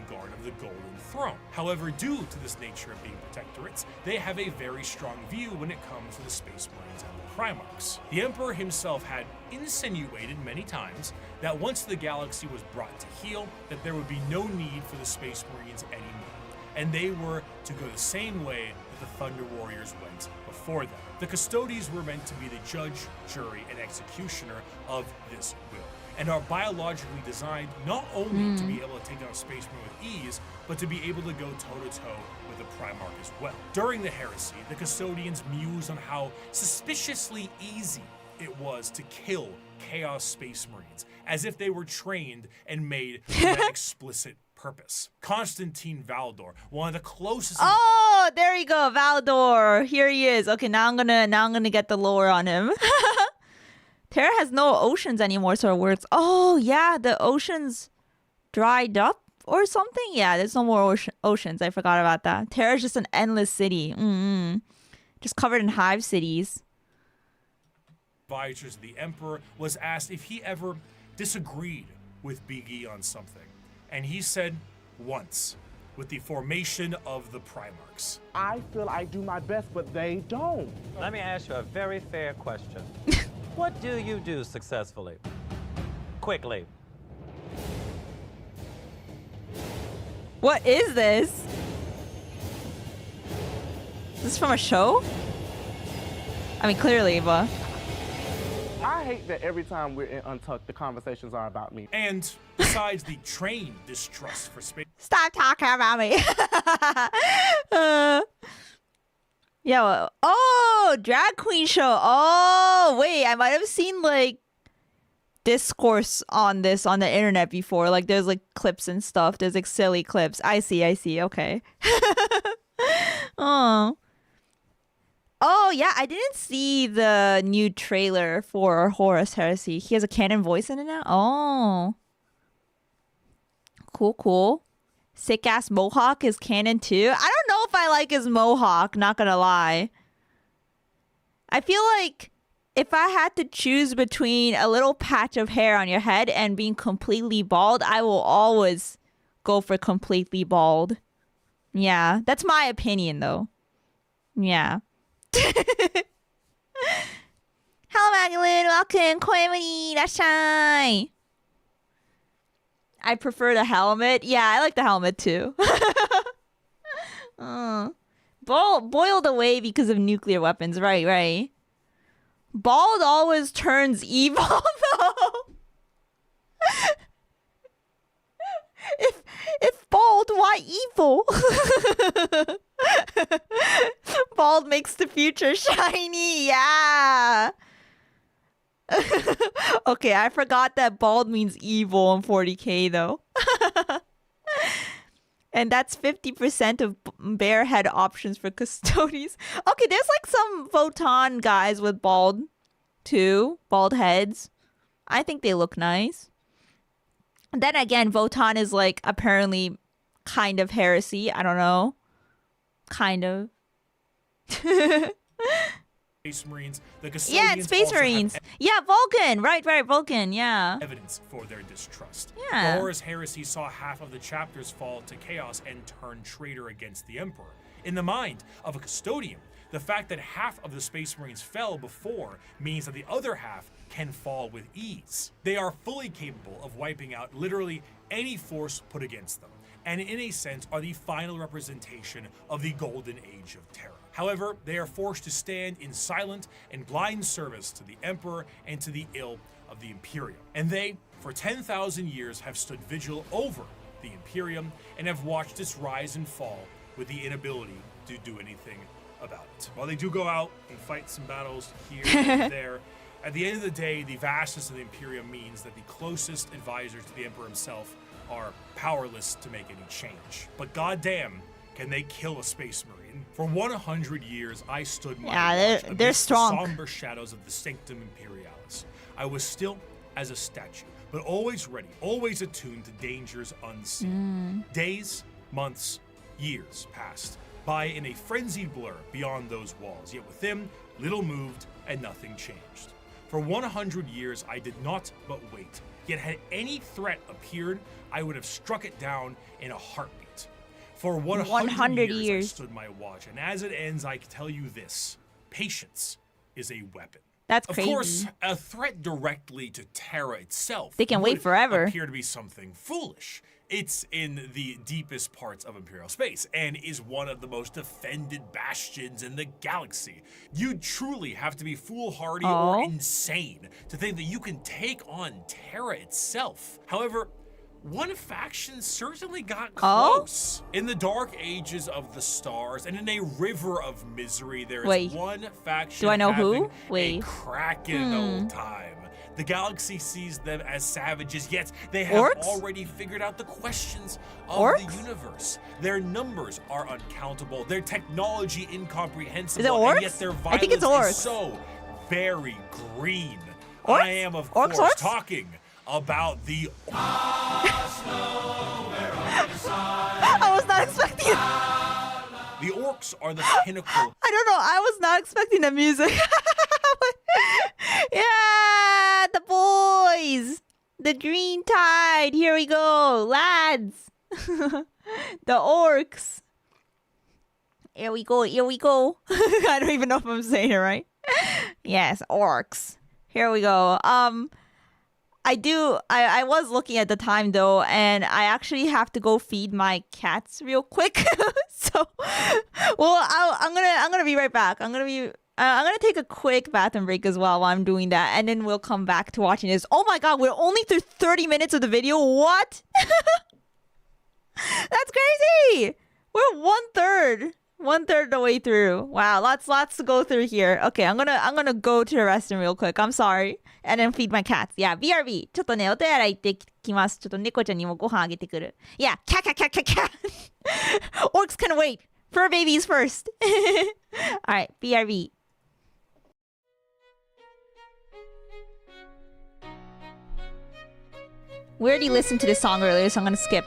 Guard of the Golden Throne. However, due to this nature of being protectorates, they have a very strong view when it comes to the Space Marines and the Primarchs. The Emperor himself had insinuated many times that once the galaxy was brought to heel, that there would be no need for the Space Marines anymore, and they were to go the same way that the Thunder Warriors went before them. The Custodians were meant to be the judge, jury, and executioner of this will, and are biologically designed not only to be able to take down a Space Marine with ease, but to be able to go toe-to-toe with the Primarch as well. During the Heresy, the Custodians muse on how suspiciously easy it was to kill Chaos Space Marines, as if they were trained and made for that explicit purpose. Constantine Valdor, one of the closest... Oh, there you go, Valdor. Here he is. Okay, now I'm gonna get the lore on him. Terra has no oceans anymore, so it works. Oh, yeah, the oceans dried up or something? Yeah, there's no more oceans. I forgot about that. Terra's just an endless city. Just covered in hive cities. Advisors of the Emperor was asked if he ever disagreed with Big E on something. And he said, once, with the formation of the Primarchs. I feel I do my best, but they don't. Let me ask you a very fair question. What do you do successfully? Quickly. What is this? Is this from a show? I mean, clearly, but... I hate that every time we're in Untucked, the conversations are about me. And besides the trained distrust for space Stop talking about me. Yeah. Oh, drag queen show. Oh, wait. I might have seen like discourse on this on the internet before. Like there's like clips and stuff. There's like silly clips. I see. Okay. Oh. Oh, yeah. I didn't see the new trailer for Horus Heresy. He has a canon voice in it now? Oh. Cool. Sick ass mohawk is canon too. I don't know if I like his mohawk, not gonna lie. I feel like if I had to choose between a little patch of hair on your head and being completely bald, I will always go for completely bald. Yeah, that's my opinion though. Yeah. Hello, Magdalene. Welcome. Koemuri. Irashai. I prefer the helmet. Yeah, I like the helmet too. Boiled away because of nuclear weapons. Right. Bald always turns evil though. If bald, why evil? Bald makes the future shiny. Yeah. Okay, I forgot that bald means evil in 40k though. And that's 50% of bare head options for custodies. Okay, there's like some Votan guys with bald too. Bald heads. I think they look nice. Then again, Votan is like apparently kind of heresy. I don't know. Kind of. Space Marines, the custodians Yeah, Space also have Marines. Yeah, Vulcan. Right, Vulcan. Yeah. evidence for their distrust. Yeah. The Horus Heresy saw half of the chapters fall to chaos and turn traitor against the Emperor. In the mind of a custodian, the fact that half of the Space Marines fell before means that the other half can fall with ease. They are fully capable of wiping out literally any force put against them, and in a sense are the final representation of the golden age of terror. However, they are forced to stand in silent and blind service to the Emperor and to the ill of the Imperium. And they, for 10,000 years, have stood vigil over the Imperium and have watched its rise and fall with the inability to do anything about it. While they do go out and fight some battles here and there, at the end of the day, the vastness of the Imperium means that the closest advisors to the Emperor himself are powerless to make any change. But goddamn, can they kill a Space Marine? For 100 years, I stood my watch they're amidst strong. the somber shadows of the Sanctum Imperialis. I was still as a statue, but always ready, always attuned to dangers unseen. Days, months, years passed by in a frenzied blur beyond those walls, yet within, little moved and nothing changed. For 100 years, I did not but wait, yet had any threat appeared, I would have struck it down in a heartbeat. For 100 years, I stood my watch, and as it ends, I can tell you this: patience is a weapon. That's Of crazy. course, a threat directly to Terra itself They can wait would forever. appear to be something foolish. It's in the deepest parts of Imperial space and is one of the most defended bastions in the galaxy. You truly have to be foolhardy or insane to think that you can take on Terra itself. However, one faction certainly got close. In the dark ages of the stars and in a river of misery, there is one faction Do I know having who? Wait. a cracking old time. The galaxy sees them as savages, yet they have already figured out the questions of the universe. Their numbers are uncountable, their technology incomprehensible, and yet their violence is so very green. I am, of course, talking about the I was not expecting it. The orcs are the pinnacle. I don't know. I was not expecting the music. Yeah, the boys. The green tide. Here we go, lads. The orcs. Here we go. I don't even know if I'm saying it right. Yes, orcs. Here we go. I was looking at the time though, and I actually have to go feed my cats real quick. So, well, I'm gonna be right back. I'm gonna take a quick bathroom break as well while I'm doing that, and then we'll come back to watching this. Oh my god, we're only through 30 minutes of the video. What? That's crazy. We're one third the way through. Wow, lots to go through here. Okay, I'm gonna go to the restroom real quick. I'm sorry. And then feed my cats. Yeah, BRB. ちょっとね、お手洗い行ってきます。ちょっと猫ちゃんにもご飯あげてくる。Yeah, cat. Orcs can wait. Fur babies first. Alright, BRB. We already listened to this song earlier, so I'm gonna skip.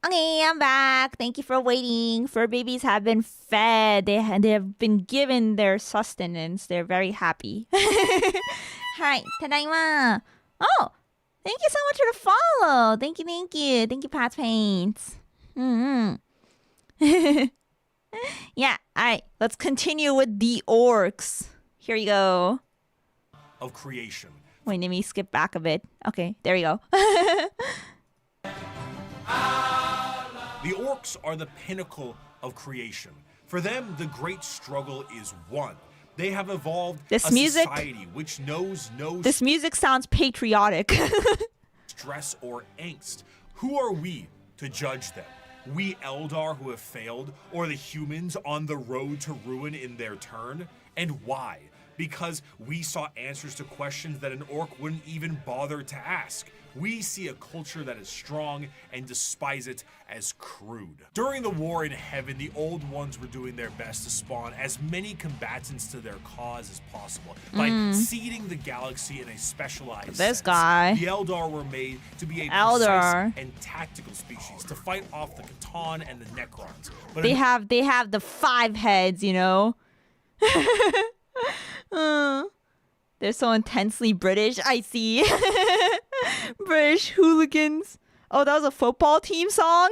Okay, I'm back. Thank you for waiting. Fur babies have been fed. They have been given their sustenance. They're very happy. Hi, tadaima. Oh, thank you so much for the follow. Thank you. Thank you, Pat's Paints. Yeah, all right. Let's continue with the orcs. Here you go. Of creation. Wait, let me skip back a bit. Okay, there we go. The orcs are the pinnacle of creation. For them, the great struggle is won. They have evolved This a music- society which knows no This music sounds patriotic. stress or angst. Who are we to judge them? We Eldar who have failed, or the humans on the road to ruin in their turn? And why? Because we saw answers to questions that an orc wouldn't even bother to ask. We see a culture that is strong and despise it as crude. During the war in heaven, the old ones were doing their best to spawn as many combatants to their cause as possible by seeding the galaxy in a specialized This sense. guy. The Eldar were made to be a Eldar. precise and tactical species to fight off the Catan and the Necrons. But they have the 5 heads, you know. They're so intensely British. I see. British hooligans. Oh, that was a football team song?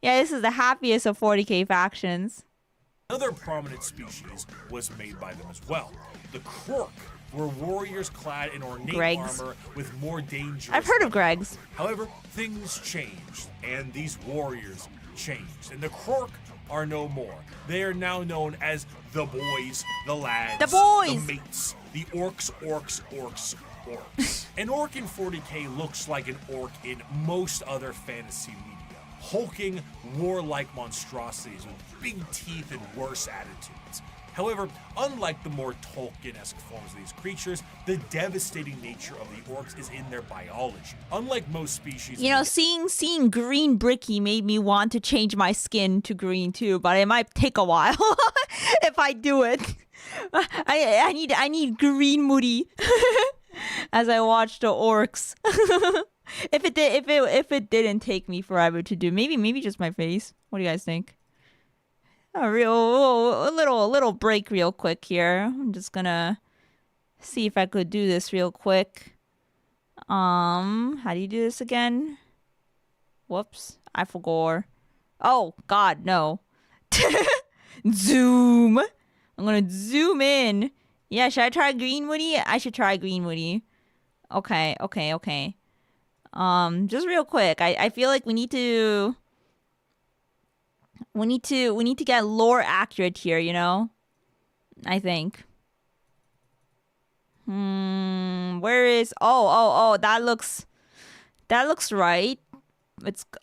Yeah, this is the happiest of 40k factions. another prominent species was made by them as well. The Krork were warriors clad in ornate Gregs. armor with more dangerous. I've heard of Greg's. However, things changed, and these warriors changed, and the Krork are no more. They are now known as the boys, the lads, The boys! the mates, the orcs. An orc in 40k looks like an orc in most other fantasy media. Hulking, warlike monstrosities with big teeth and worse attitudes. However, unlike the more Tolkien-esque forms of these creatures, the devastating nature of the orcs is in their biology. Unlike most species, You know, seeing green bricky made me want to change my skin to green too, but it might take a while if I do it. I need green moody as I watch the orcs. if it didn't take me forever to do, maybe just my face. What do you guys think? A little break real quick here. I'm just gonna see if I could do this real quick. How do you do this again? Whoops, I forgot. Oh God, no. Zoom. I'm gonna zoom in. Yeah, should I try green Woody? I should try green Woody. Okay. Just real quick. I feel like we need to get lore accurate here, you know? I think. Where is that looks right.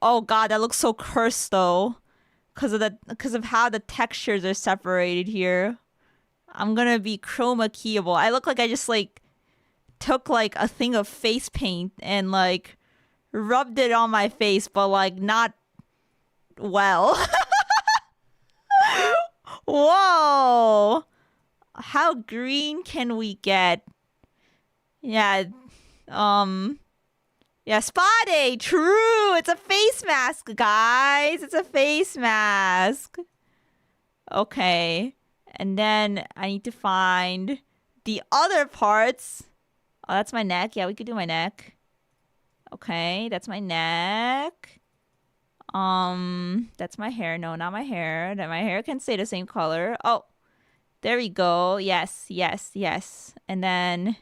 Oh God, that looks so cursed though. Because of how the textures are separated here. I'm gonna be chroma keyable. I look like I just took a thing of face paint and rubbed it on my face, but not well. Whoa! How green can we get? Yeah, Spade! True! It's a face mask, guys! It's a face mask! Okay. And then I need to find the other parts. Oh, that's my neck. Yeah, we could do my neck. Okay, that's my neck. That's my hair. No, not my hair. That my hair can stay the same color. Oh, there we go. Yes. And then,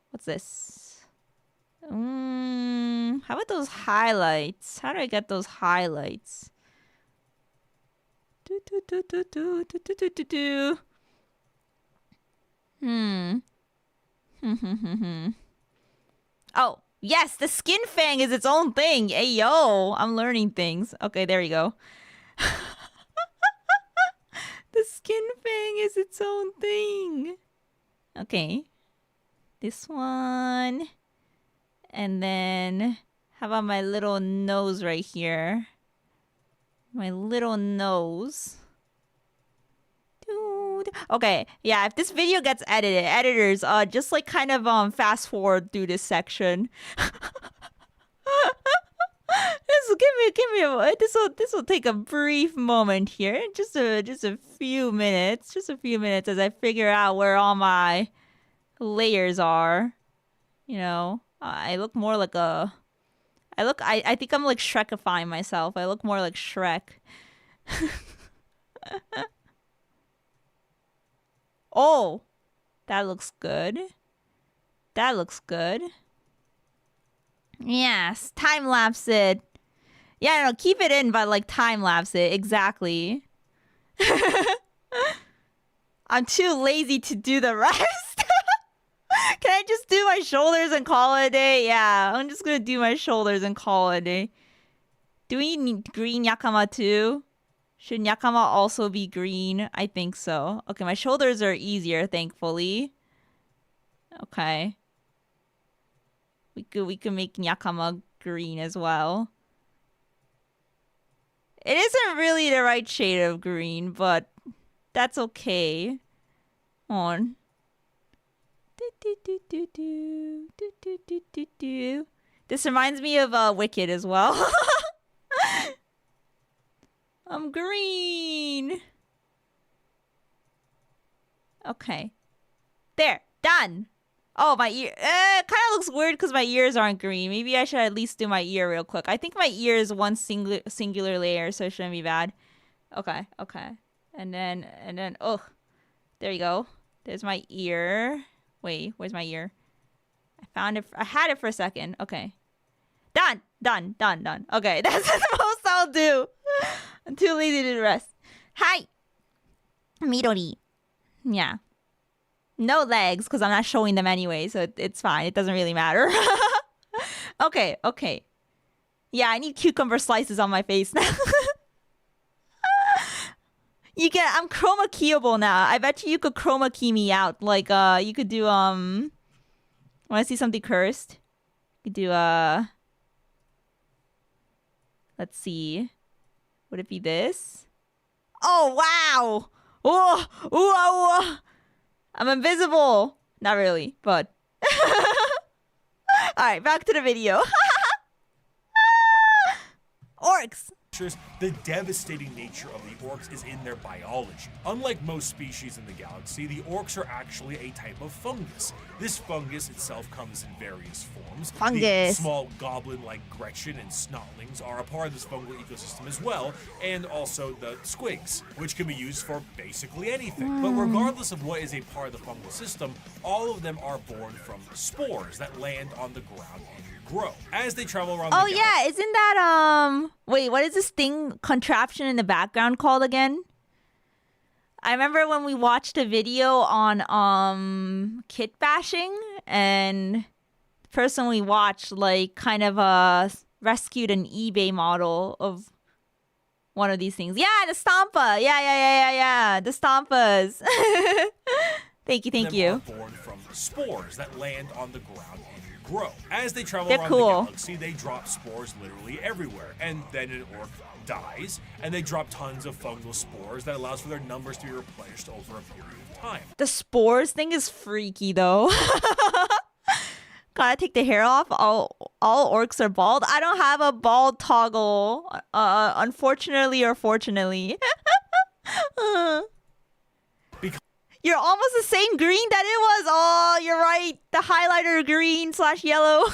what's this? How about those highlights? How do I get those highlights? Oh, yes, the skin fang is its own thing. Hey, yo, I'm learning things. Okay, there you go. The skin fang is its own thing. Okay. This one. And then, how about my little nose right here? My little nose. Dude. Okay, yeah, if this video gets edited, editors, just kind of fast forward through this section. This will take a brief moment here. Just a few minutes. Just a few minutes as I figure out where all my layers are. You know, I look more like a I think I'm Shrekifying myself. I look more like Shrek. Oh, that looks good. That looks good. Yes, time lapse it. Yeah, no, keep it in, but time lapse it. Exactly. I'm too lazy to do the rest. Can I just do my shoulders and call it a day? Yeah, I'm just gonna do my shoulders and call it a day. Do we need green yakama too? Should yakama also be green? I think so. Okay, my shoulders are easier, thankfully. Okay. We could make yakama green as well. It isn't really the right shade of green, but that's okay. On. This reminds me of Wicked as well. I'm green. Okay. There. Done. Oh, my ear. It kind of looks weird because my ears aren't green. Maybe I should at least do my ear real quick. I think my ear is one singular layer, so it shouldn't be bad. Okay. And then, oh. There you go. There's my ear. Wait, where's my ear? I found it. I had it for a second. Okay. Done. Okay, that's the most I'll do. I'm too lazy to do the rest. Hi. Midori. Yeah. No legs, because I'm not showing them anyway, so it's fine. It doesn't really matter. Okay. Yeah, I need cucumber slices on my face now. I'm chroma keyable now. I bet you could chroma key me out. Like, you could do, want to see something cursed? You could do, let's see. Would it be this? Oh, wow! Oh! I'm invisible. Not really, but... Alright, back to the video. Orcs! The devastating nature of the orcs is in their biology. Unlike most species in the galaxy, the orcs are actually a type of fungus. This fungus itself comes in various forms. The small goblin-like Gretchen and snotlings are a part of this fungal ecosystem as well, and also the squigs, which can be used for basically anything. But regardless of what is a part of the fungal system, all of them are born from spores that land on the ground and grow. As they travel around the galaxy... yeah, isn't that, wait, what is this thing, contraption in the background called again? I remember when we watched a video on, kit bashing, and the person we watched, like, kind of, rescued an eBay model of one of these things. Yeah, the Stompa! Yeah, the Stompas. Thank you. Are born from spores that land on the ground and grow. As they travel around cool. the galaxy, they drop spores literally everywhere. And then an orc dies, and they drop tons of fungal spores that allows for their numbers to be replenished over a period of time. The spores thing is freaky, though. Gotta take the hair off. All orcs are bald. I don't have a bald toggle, unfortunately or fortunately. You're almost the same green that it was. Oh, you're right. The highlighter green/yellow.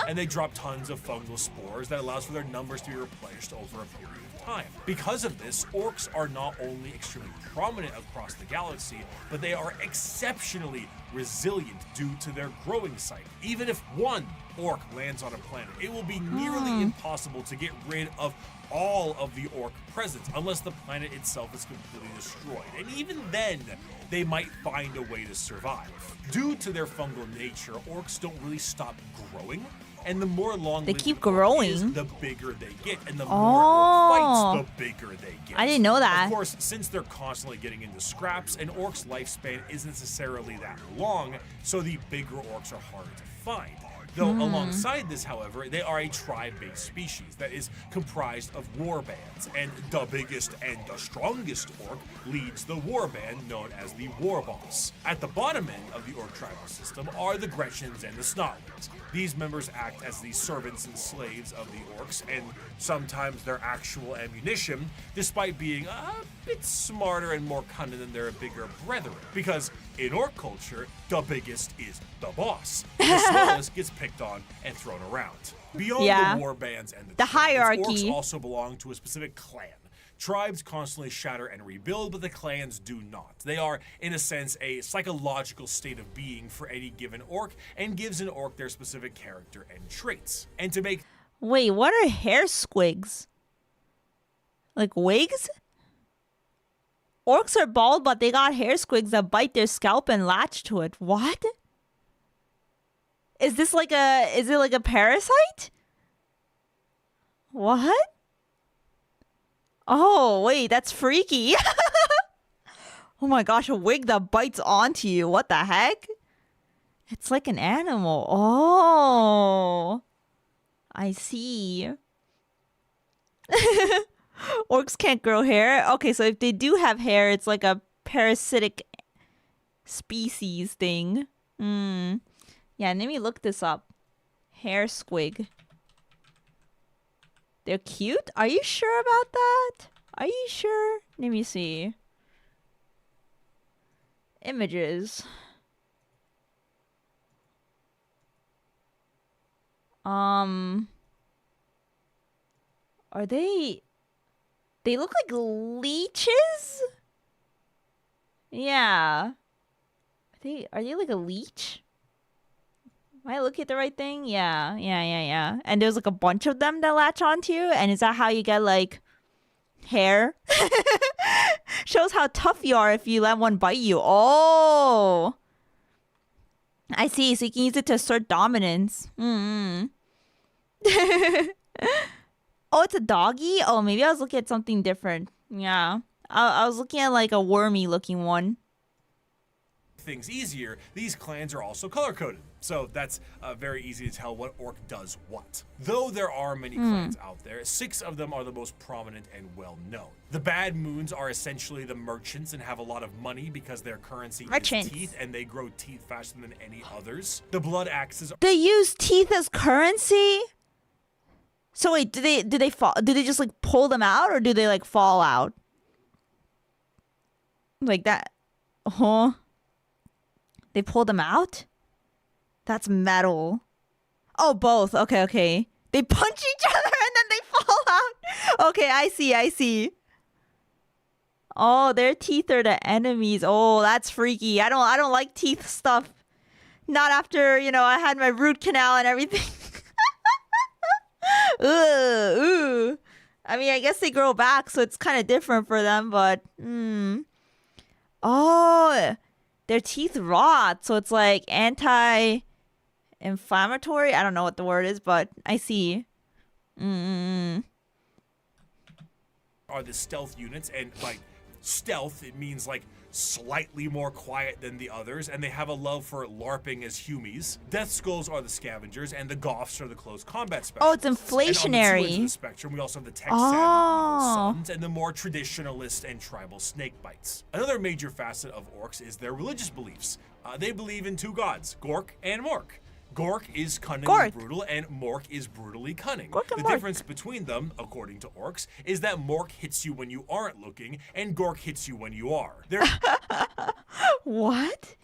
And they drop tons of fungal spores that allows for their numbers to be replenished over a period of time. Because of this, orcs are not only extremely prominent across the galaxy, but they are exceptionally resilient due to their growing cycle. Even if one orc lands on a planet, it will be nearly impossible to get rid of all of the orc presence unless the planet itself is completely destroyed. And even then, they might find a way to survive. Due to their fungal nature, orcs don't really stop growing. And the more long they keep growing, is, the bigger they get, and the more orc fights, the bigger they get. I didn't know that. Of course, since they're constantly getting into scraps, an orc's lifespan isn't necessarily that long, so the bigger orcs are harder to find. Though alongside this, however, they are a tribe-based species that is comprised of war bands, and the biggest and the strongest orc leads the war band known as the war boss. At the bottom end of the orc tribal system are the Gretchens and the Snotlings. These members act as the servants and slaves of the orcs, and sometimes their actual ammunition, despite being a bit smarter and more cunning than their bigger brethren. Because in orc culture, the biggest is the boss. The smallest gets picked on and thrown around. Beyond the war bands and the tribes, hierarchy, orcs also belong to a specific clan. Tribes constantly shatter and rebuild, but the clans do not. They are, in a sense, a psychological state of being for any given orc, and gives an orc their specific character and traits. And to make... Wait, what are hair squigs? Like wigs? Orcs are bald, but they got hair squigs that bite their scalp and latch to it. What? Is it like a parasite? What? Oh, wait, that's freaky. Oh my gosh, a wig that bites onto you. What the heck? It's like an animal. Oh, I see. Orcs can't grow hair. Okay, so if they do have hair, it's like a parasitic species thing. Yeah, let me look this up. Hair squig. They're cute? Are you sure about that? Are you sure? Let me see. Images. Are they look like leeches? Yeah. Are they like a leech? Am I looking at the right thing? Yeah. And there's like a bunch of them that latch onto you, and is that how you get like hair? Shows how tough you are if you let one bite you. Oh, I see. So you can use it to assert dominance. Oh, it's a doggy? Oh, maybe I was looking at something different. Yeah. I was looking at like a wormy looking one. Things easier, these clans are also color-coded. So that's very easy to tell what orc does what. Though there are many clans out there, 6 of them are the most prominent and well-known. The Bad Moons are essentially the merchants and have a lot of money because their currency is teeth, and they grow teeth faster than any others. The Blood Axes... They use teeth as currency? So wait, do they fall? Do they just like pull them out, or do they like fall out? Like that? Huh? They pull them out? That's metal. Oh, both. Okay. They punch each other and then they fall out. Okay, I see. Oh, their teeth are the enemies. Oh, that's freaky. I don't like teeth stuff. Not after, I had my root canal and everything. Ooh. I mean, I guess they grow back, so it's kind of different for them, but Oh, their teeth rot, so it's like anti-inflammatory. I don't know what the word is, but I see. Are the stealth units, and by stealth it means like slightly more quiet than the others, and they have a love for LARPing as humies. Death Skulls are the scavengers, and the Goths are the close combat specialists. Oh, it's inflationary. And on the two ends of the spectrum, we also have the tech-savvy evil sons and the more traditionalist and tribal snakebites. Another major facet of orcs is their religious beliefs. They believe in 2 gods, Gork and Mork. Gork is cunningly brutal, and Mork is brutally cunning. The difference between them, according to orcs, is that Mork hits you when you aren't looking, and Gork hits you when you are. What?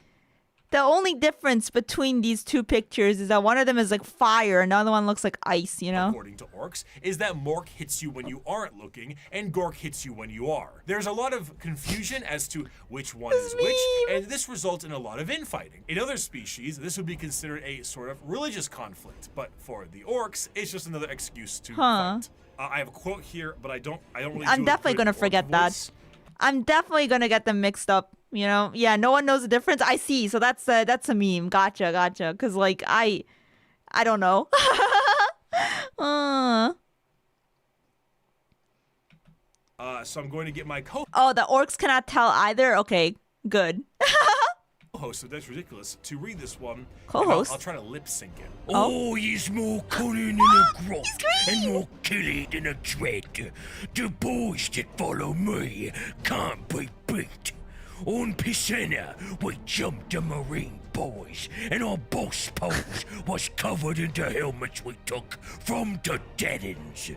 The only difference between these 2 pictures is that one of them is like fire and the other one looks like ice, According to orcs, is that Mork hits you when you aren't looking, and Gork hits you when you are. There's a lot of confusion as to which one is which, and this results in a lot of infighting. In other species, this would be considered a sort of religious conflict, but for the orcs, it's just another excuse to fight. I have a quote here, but I don't really. I'm definitely gonna forget that. I'm definitely gonna get them mixed up. Yeah, no one knows the difference. I see. So that's a meme. Gotcha. Cause like I don't know. So I'm going to get my Oh, the orcs cannot tell either. Okay, good. Co-host of That's Ridiculous to read this one. Co-host? I'll try to lip sync it. Oh, he's more cunning than a grot and more killy than a dread. The boys that follow me can't be beat. On Piscina, we jumped the Marine boys, and our boss pose was covered in the helmets we took from the dead-ends.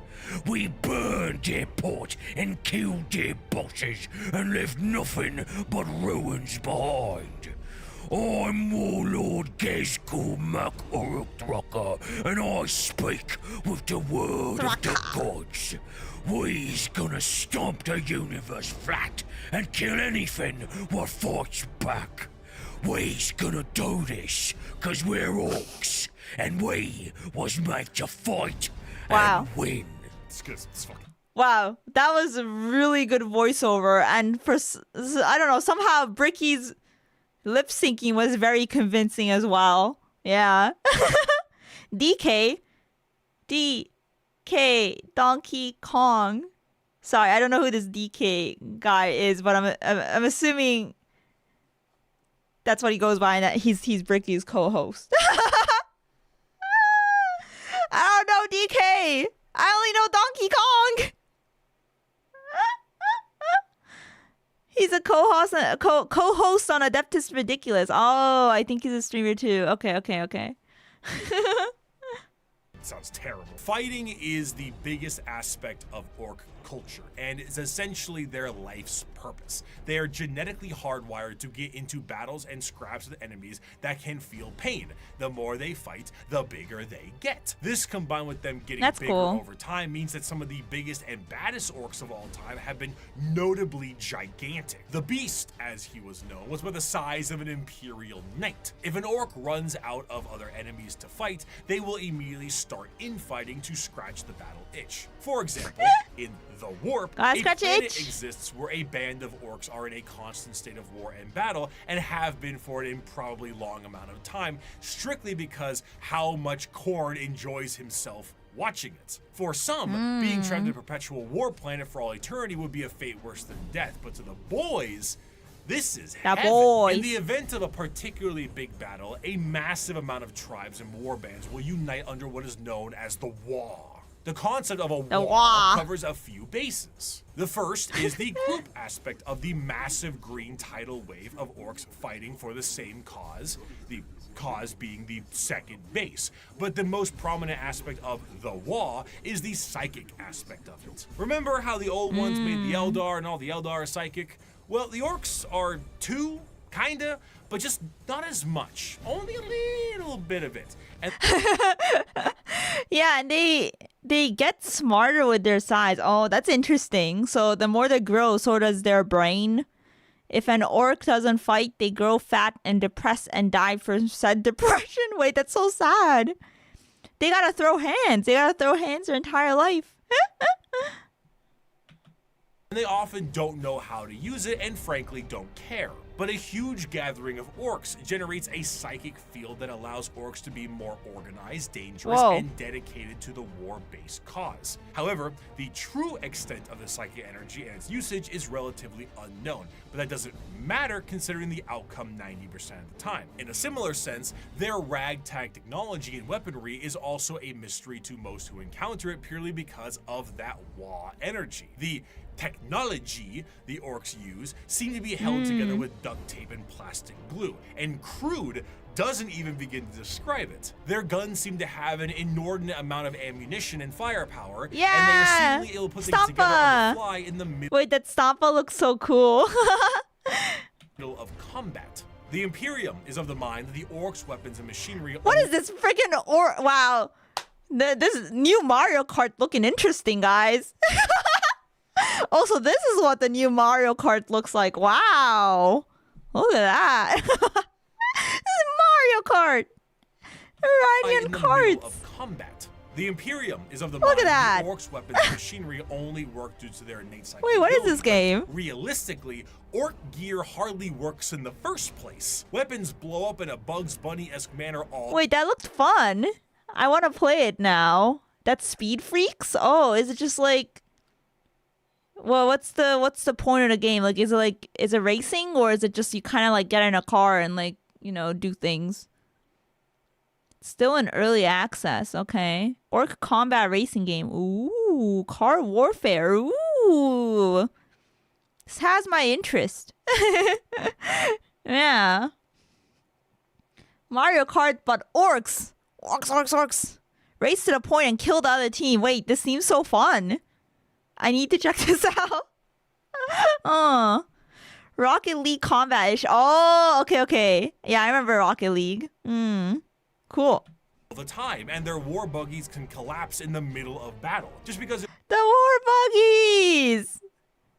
We burned their port and killed their bosses and left nothing but ruins behind. I'm Warlord Gezgul Mac Uruk-Drucker, and I speak with the word of the gods. We's gonna stomp the universe flat and kill anything what fights back. We's gonna do this cause we're orcs, and we was made to fight and win. It's good. It's fucking Wow, that was a really good voiceover. And I don't know, somehow Bricky's lip syncing was very convincing as well. Yeah. DK, Donkey Kong. Sorry, I don't know who this DK guy is, but I'm assuming that's what he goes by, and that he's Bricky's co-host. I don't know DK. I only know Donkey Kong. He's a co-host on Adeptus Ridiculous. Oh, I think he's a streamer too. Okay. Sounds terrible. Fighting is the biggest aspect of orc culture, and it's essentially their life's purpose. They are genetically hardwired to get into battles and scraps with enemies that can feel pain. The more they fight, the bigger they get. This, combined with them getting bigger over time, means that some of the biggest and baddest orcs of all time have been notably gigantic. The Beast, as he was known, was about the size of an imperial knight. If an orc runs out of other enemies to fight, they will immediately start infighting to scratch the battle itch. For example, in The Warp, a planet exists where a band of orcs are in a constant state of war and battle, and have been for an improbably long amount of time, strictly because how much Korn enjoys himself watching it. For some, being trapped in a perpetual war planet for all eternity would be a fate worse than death, but to the boys, this is heaven. In the event of a particularly big battle, a massive amount of tribes and war bands will unite under what is known as the War. The concept of a war covers a few bases. The first is the group aspect of the massive green tidal wave of orcs fighting for the same cause, the cause being the second base. But the most prominent aspect of the war is the psychic aspect of it. Remember how the old ones made the Eldar and all the Eldar are psychic? Well, the orcs are too, kinda, but just not as much. Only a little bit of it. And yeah, and they get smarter with their size. Oh, that's interesting. So the more they grow, so does their brain. If an orc doesn't fight, they grow fat and depressed and die from said depression. Wait, that's so sad. They gotta throw hands. They gotta throw hands their entire life. they often don't know how to use it and frankly don't care. But a huge gathering of orcs generates a psychic field that allows orcs to be more organized, dangerous, and dedicated to the war-based cause. However, the true extent of the psychic energy and its usage is relatively unknown, but that doesn't matter considering the outcome 90% of the time. In a similar sense, their ragtag technology and weaponry is also a mystery to most who encounter it purely because of that Wa energy. The technology the orcs use seem to be held together with duct tape and plastic glue, and crude doesn't even begin to describe it. Their guns seem to have an inordinate amount of ammunition and firepower, and they are seemingly able to put things together on the fly in the middle. Wait, that Stampa looks so cool. Middle of combat. The Imperium is of the mind that the orcs' weapons and machinery. What is this freaking Wow, this new Mario Kart looking interesting, guys. Also, this is what the new Mario Kart looks like. Wow. Look at that. This is Mario Kart. Riding on carts. Of combat. The Imperium is of the mind that the orcs' weapons and machinery only work due to their innate psychic. Wait, what is this game? Realistically, orc gear hardly works in the first place. Weapons blow up in a Bugs Bunny-esque manner all. Wait, that looked fun. I want to play it now. That's Speed Freaks? Oh, is it just like... Well, what's the point of the game? Like, is it racing, or is it just you kind of like get in a car and like, you know, do things? Still in early access, okay. Orc combat racing game. Ooh, car warfare. Ooh, this has my interest. Yeah. Mario Kart, but orcs. Orcs. Race to the point and kill the other team. Wait, this seems so fun. I need to check this out. Rocket League combat-ish. Oh, okay. Yeah, I remember Rocket League. Cool. The time, and their war buggies can collapse in the middle of battle just because. The war buggies.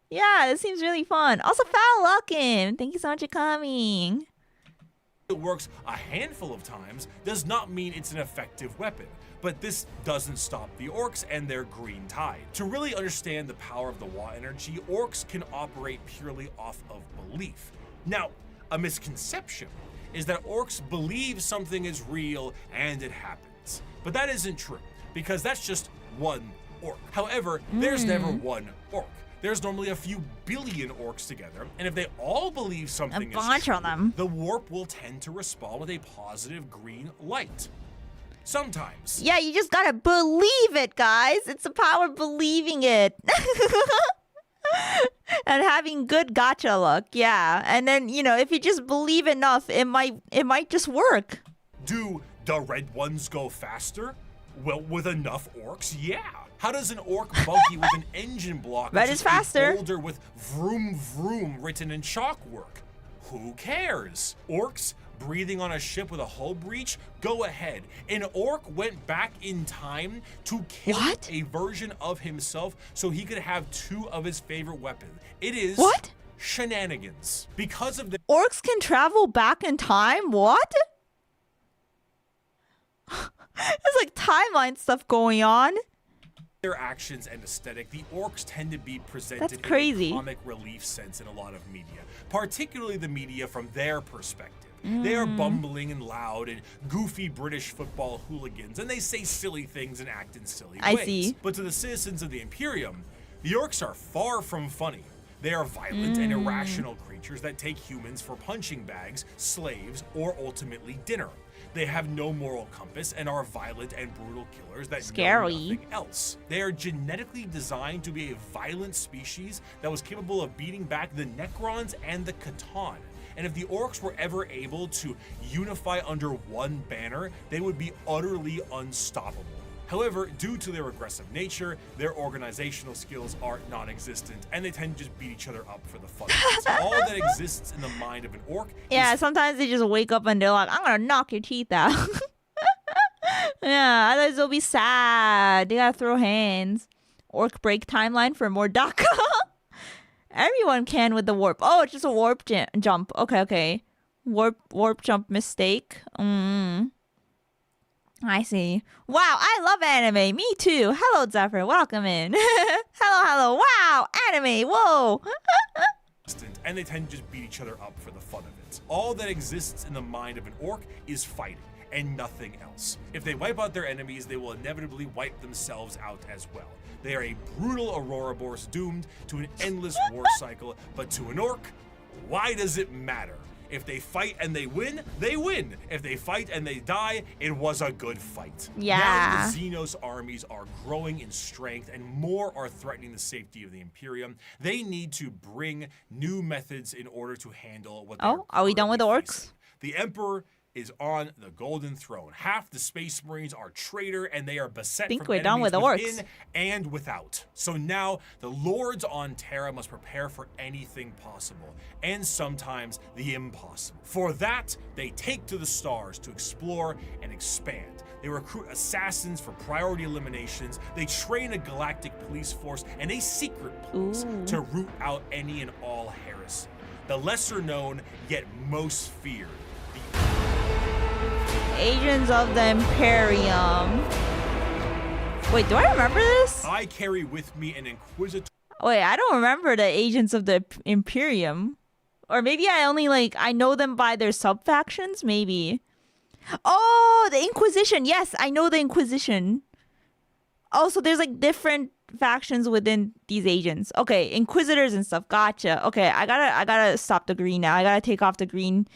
Yeah, this seems really fun. Also, Foul Luckin, thank you so much for coming. It works a handful of times does not mean it's an effective weapon. But this doesn't stop the orcs and their green tide. To really understand the power of the Wa energy, orcs can operate purely off of belief. Now, a misconception is that orcs believe something is real and it happens. But that isn't true, because that's just one orc. However, there's never one orc. There's normally a few billion orcs together, and if they all believe something is true, the warp will tend to respond with a positive green light. Sometimes. Yeah, you just gotta believe it, guys. It's the power of believing it. And having good gacha luck, yeah. And then, you know, if you just believe enough, it might just work. Do the red ones go faster? Well, with enough orcs, yeah. How does an orc buggy with an engine block Red is faster. Boulder with vroom vroom written in chalkwork? Who cares? Orcs breathing on a ship with a hull breach? Go ahead. An orc went back in time to kill a version of himself so he could have two of his favorite weapons. It is shenanigans. Because of the orcs can travel back in time? What? There's like timeline stuff going on. Their actions and aesthetic, the orcs tend to be presented That's crazy. in a comic relief sense in a lot of media, particularly the media from their perspective. They are bumbling and loud and goofy British football hooligans, and they say silly things and act in silly ways. I see. But to the citizens of the Imperium, the orcs are far from funny. They are violent and irrational creatures that take humans for punching bags, slaves, or ultimately dinner. They have no moral compass and are violent and brutal killers that know nothing else. They are genetically designed to be a violent species that was capable of beating back the Necrons and the Catan. And if the orcs were ever able to unify under one banner, they would be utterly unstoppable. However, due to their aggressive nature, their organizational skills are non-existent, and they tend to just beat each other up for the fun of it. All that exists in the mind of an orc sometimes they just wake up and they're like, I'm gonna knock your teeth out. Yeah, otherwise they'll be sad. They gotta throw hands. Orc break timeline for more DACA. Everyone can with the warp. Oh, it's just a warp jump. Okay. Warp jump mistake. I see. Wow, I love anime. Me too. Hello, Zephyr. Welcome in. Hello. Wow, anime. Whoa. And they tend to just beat each other up for the fun of it. All that exists in the mind of an orc is fighting, and nothing else. If they wipe out their enemies, they will inevitably wipe themselves out as well. They are a brutal Ouroboros doomed to an endless war cycle, but to an orc, why does it matter? If they fight and they win, they win. If they fight and they die, it was a good fight. Yeah. Now the Xenos armies are growing in strength and more are threatening the safety of the Imperium. They need to bring new methods in order to handle what they're are we done with the orcs? facing. The Emperor is on the Golden Throne. Half the Space Marines are traitor and they are beset from we're done with the enemies orcs. within and without. So now the Lords on Terra must prepare for anything possible and sometimes the impossible. For that, they take to the stars to explore and expand. They recruit assassins for priority eliminations. They train a galactic police force and a secret police to root out any and all heresy. The lesser known yet most feared. Agents of the Imperium. Wait, do I remember this? I carry with me an inquisitor. Wait, I don't remember the Agents of the Imperium. Or maybe I know them by their sub-factions, maybe. Oh, the Inquisition. Yes, I know the Inquisition. Oh, so there's like different factions within these agents. Okay, Inquisitors and stuff. Gotcha. Okay, I gotta stop the green now. I gotta take off the green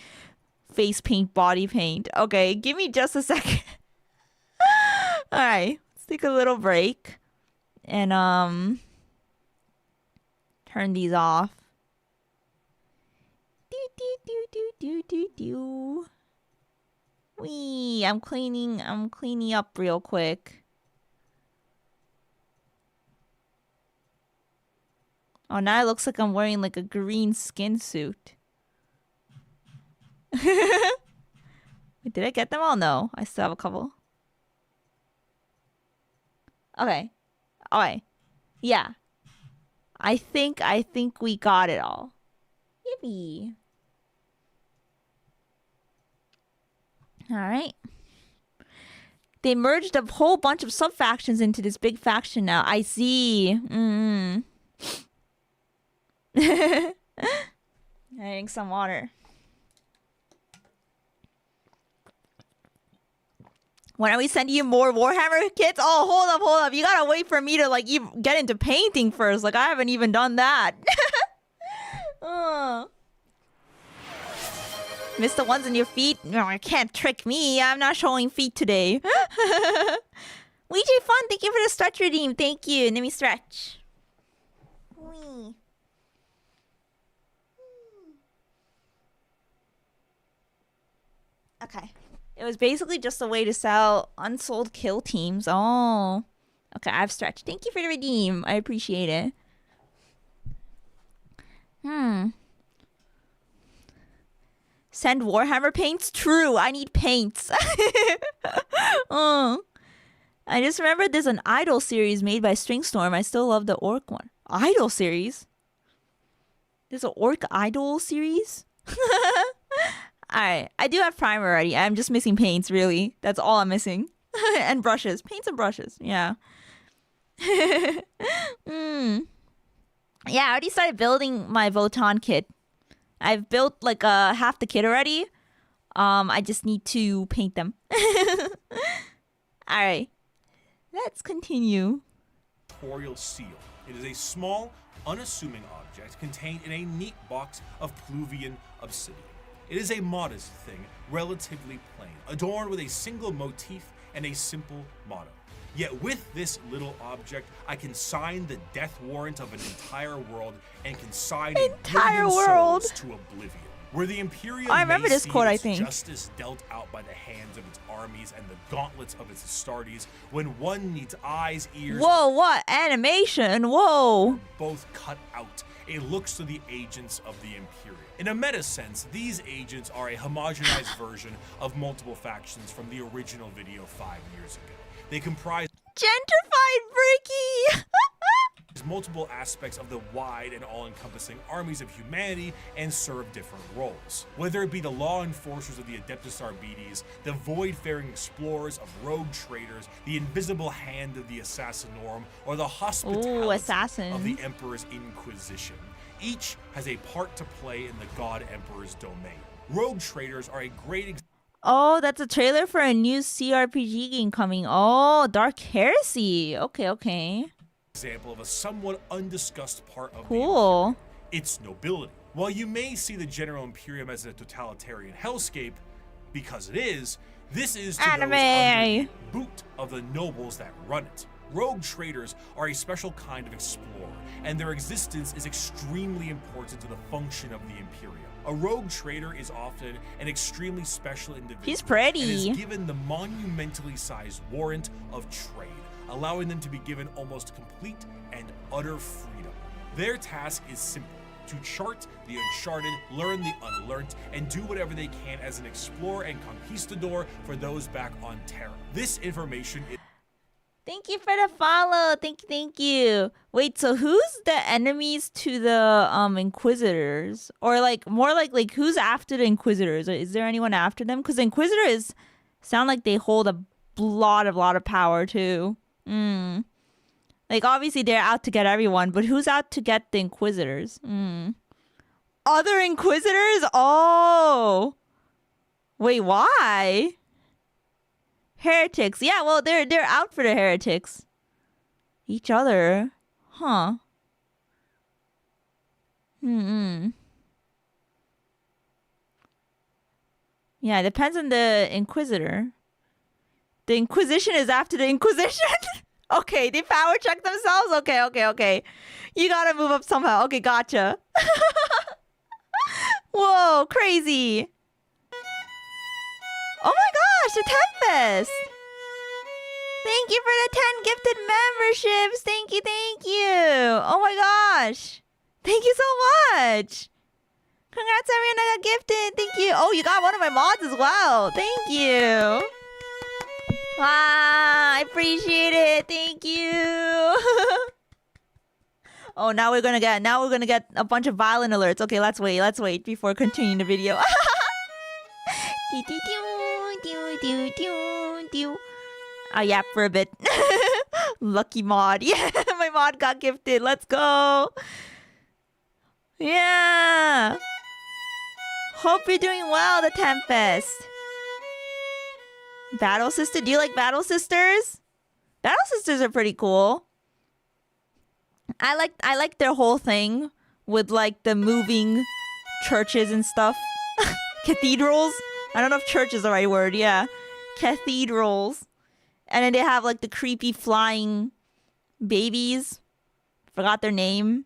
face paint, body paint. Okay, give me just a second. All right, let's take a little break and turn these off. Wee, I'm cleaning up real quick. Oh, now it looks like I'm wearing like a green skin suit. Wait, did I get them all? No, I still have a couple. Okay. Alright. Yeah. I think we got it all. Yippee. All right. They merged a whole bunch of sub-factions into this big faction now. I see. Getting some water. When are we sending you more Warhammer kits? Oh, hold up. You gotta wait for me to like even get into painting first. Like I haven't even done that. Miss the ones in your feet? No, you can't trick me. I'm not showing feet today. WJ Fun, thank you for the stretch redeem. Thank you. Let me stretch. Wee. Okay. It was basically just a way to sell unsold kill teams. Oh. Okay, I've stretched. Thank you for the redeem. I appreciate it. Send Warhammer paints? True, I need paints. I just remembered there's an Idol series made by Stringstorm. I still love the Orc one. Idol series? There's an Orc Idol series? Alright, I do have primer already. I'm just missing paints, really. That's all I'm missing. And brushes. Paints and brushes, yeah. Yeah, I already started building my Votan kit. I've built like half the kit already. I just need to paint them. Alright, let's continue. Tutorial seal. It is a small, unassuming object contained in a neat box of Pluvian obsidian. It is a modest thing, relatively plain, adorned with a single motif and a simple motto. Yet with this little object, I can sign the death warrant of an entire world and can sign entire a billion world souls to oblivion. Where the Imperium I remember may this see quote, I its think. justice dealt out by the hands of its armies and the gauntlets of its Astartes, when one needs eyes, ears, Whoa, what? Animation? Whoa. both cut out, it looks to the agents of the Imperium. In a meta sense, these agents are a homogenized version of multiple factions from the original video 5 years ago. They comprise Gentrified Bricky! multiple aspects of the wide and all-encompassing armies of humanity and serve different roles. Whether it be the law enforcers of the Adeptus Arbites, the void-faring explorers of rogue traders, the invisible hand of the Assassinorum, or the hospitality assassin. of the Emperor's Inquisition. Each has a part to play in the God Emperor's domain. Rogue traders are a great example. Oh, that's a trailer for a new CRPG game coming. Oh, Dark Heresy. Okay. Example of a somewhat undiscussed part of Cool. its nobility. While you may see the General Imperium as a totalitarian hellscape, because it is, this is to those under the boot of the nobles that run it. Rogue traders are a special kind of explorer, and their existence is extremely important to the function of the Imperium. A rogue trader is often an extremely special individual. He's pretty. And is given the monumentally sized warrant of trade, allowing them to be given almost complete and utter freedom. Their task is simple: to chart the uncharted, learn the unlearned, and do whatever they can as an explorer and conquistador for those back on Terra. This information is... Thank you for the follow. Thank you. Wait, so who's the enemies to the Inquisitors? Or like more like who's after the Inquisitors? Is there anyone after them? Because the Inquisitors sound like they hold a lot of power too. Like obviously they're out to get everyone, but who's out to get the Inquisitors? Other Inquisitors? Oh. Wait, why? Heretics. Yeah, well, they're out for the heretics. Each other. Huh. Yeah, it depends on the Inquisitor. The Inquisition is after the Inquisition? Okay, they power check themselves? Okay. You gotta move up somehow. Okay, gotcha. Whoa, crazy. Oh my gosh, the Tempest! Thank you for the 10 gifted memberships! Thank you! Oh my gosh! Thank you so much! Congrats everyone that got gifted! Thank you! Oh, you got one of my mods as well! Thank you! Wow, I appreciate it! Thank you! Oh, now we're gonna get a bunch of violent alerts. Okay, let's wait before continuing the video. I'll yap for a bit. Lucky mod. Yeah, my mod got gifted. Let's go. Yeah. Hope you're doing well, the Tempest. Battle Sister? Do you like Battle Sisters? Battle Sisters are pretty cool. I like their whole thing with like the moving churches and stuff. Cathedrals? I don't know if church is the right word. Yeah. Cathedrals. And then they have like the creepy flying babies. Forgot their name.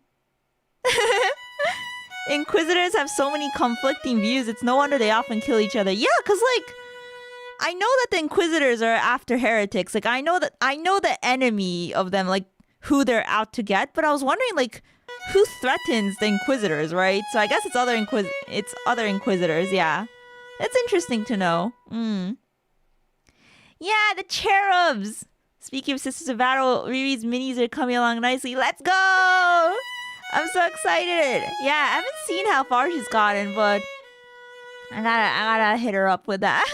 Inquisitors have so many conflicting views. It's no wonder they often kill each other. Yeah, because like I know that the Inquisitors are after heretics. Like I know the enemy of them, like who they're out to get. But I was wondering like who threatens the Inquisitors, right? So I guess it's other Inquisitors. Yeah, it's interesting to know. Yeah, the cherubs. Speaking of Sisters of Battle, Riri's minis are coming along nicely. Let's go! I'm so excited. Yeah, I haven't seen how far she's gotten, but I gotta hit her up with that.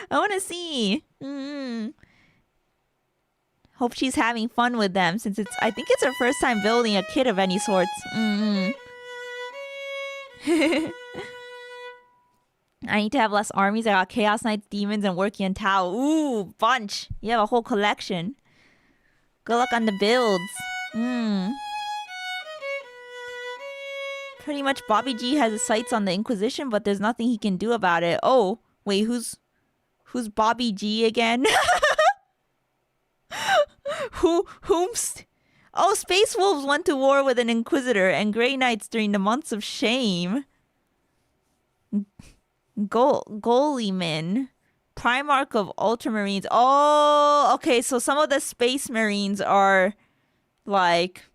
I want to see. Hope she's having fun with them since I think it's her first time building a kit of any sorts. I need to have less armies. I got Chaos Knights, Demons, and Working on Tau. Ooh, bunch. You have a whole collection. Good luck on the builds. Pretty much Bobby G has his sights on the Inquisition, but there's nothing he can do about it. Oh, wait, who's Bobby G again? Whomst? Oh, Space Wolves went to war with an Inquisitor and Grey Knights during the months of shame. Goalyman. Primarch of Ultramarines. Oh, okay, so some of the Space Marines are like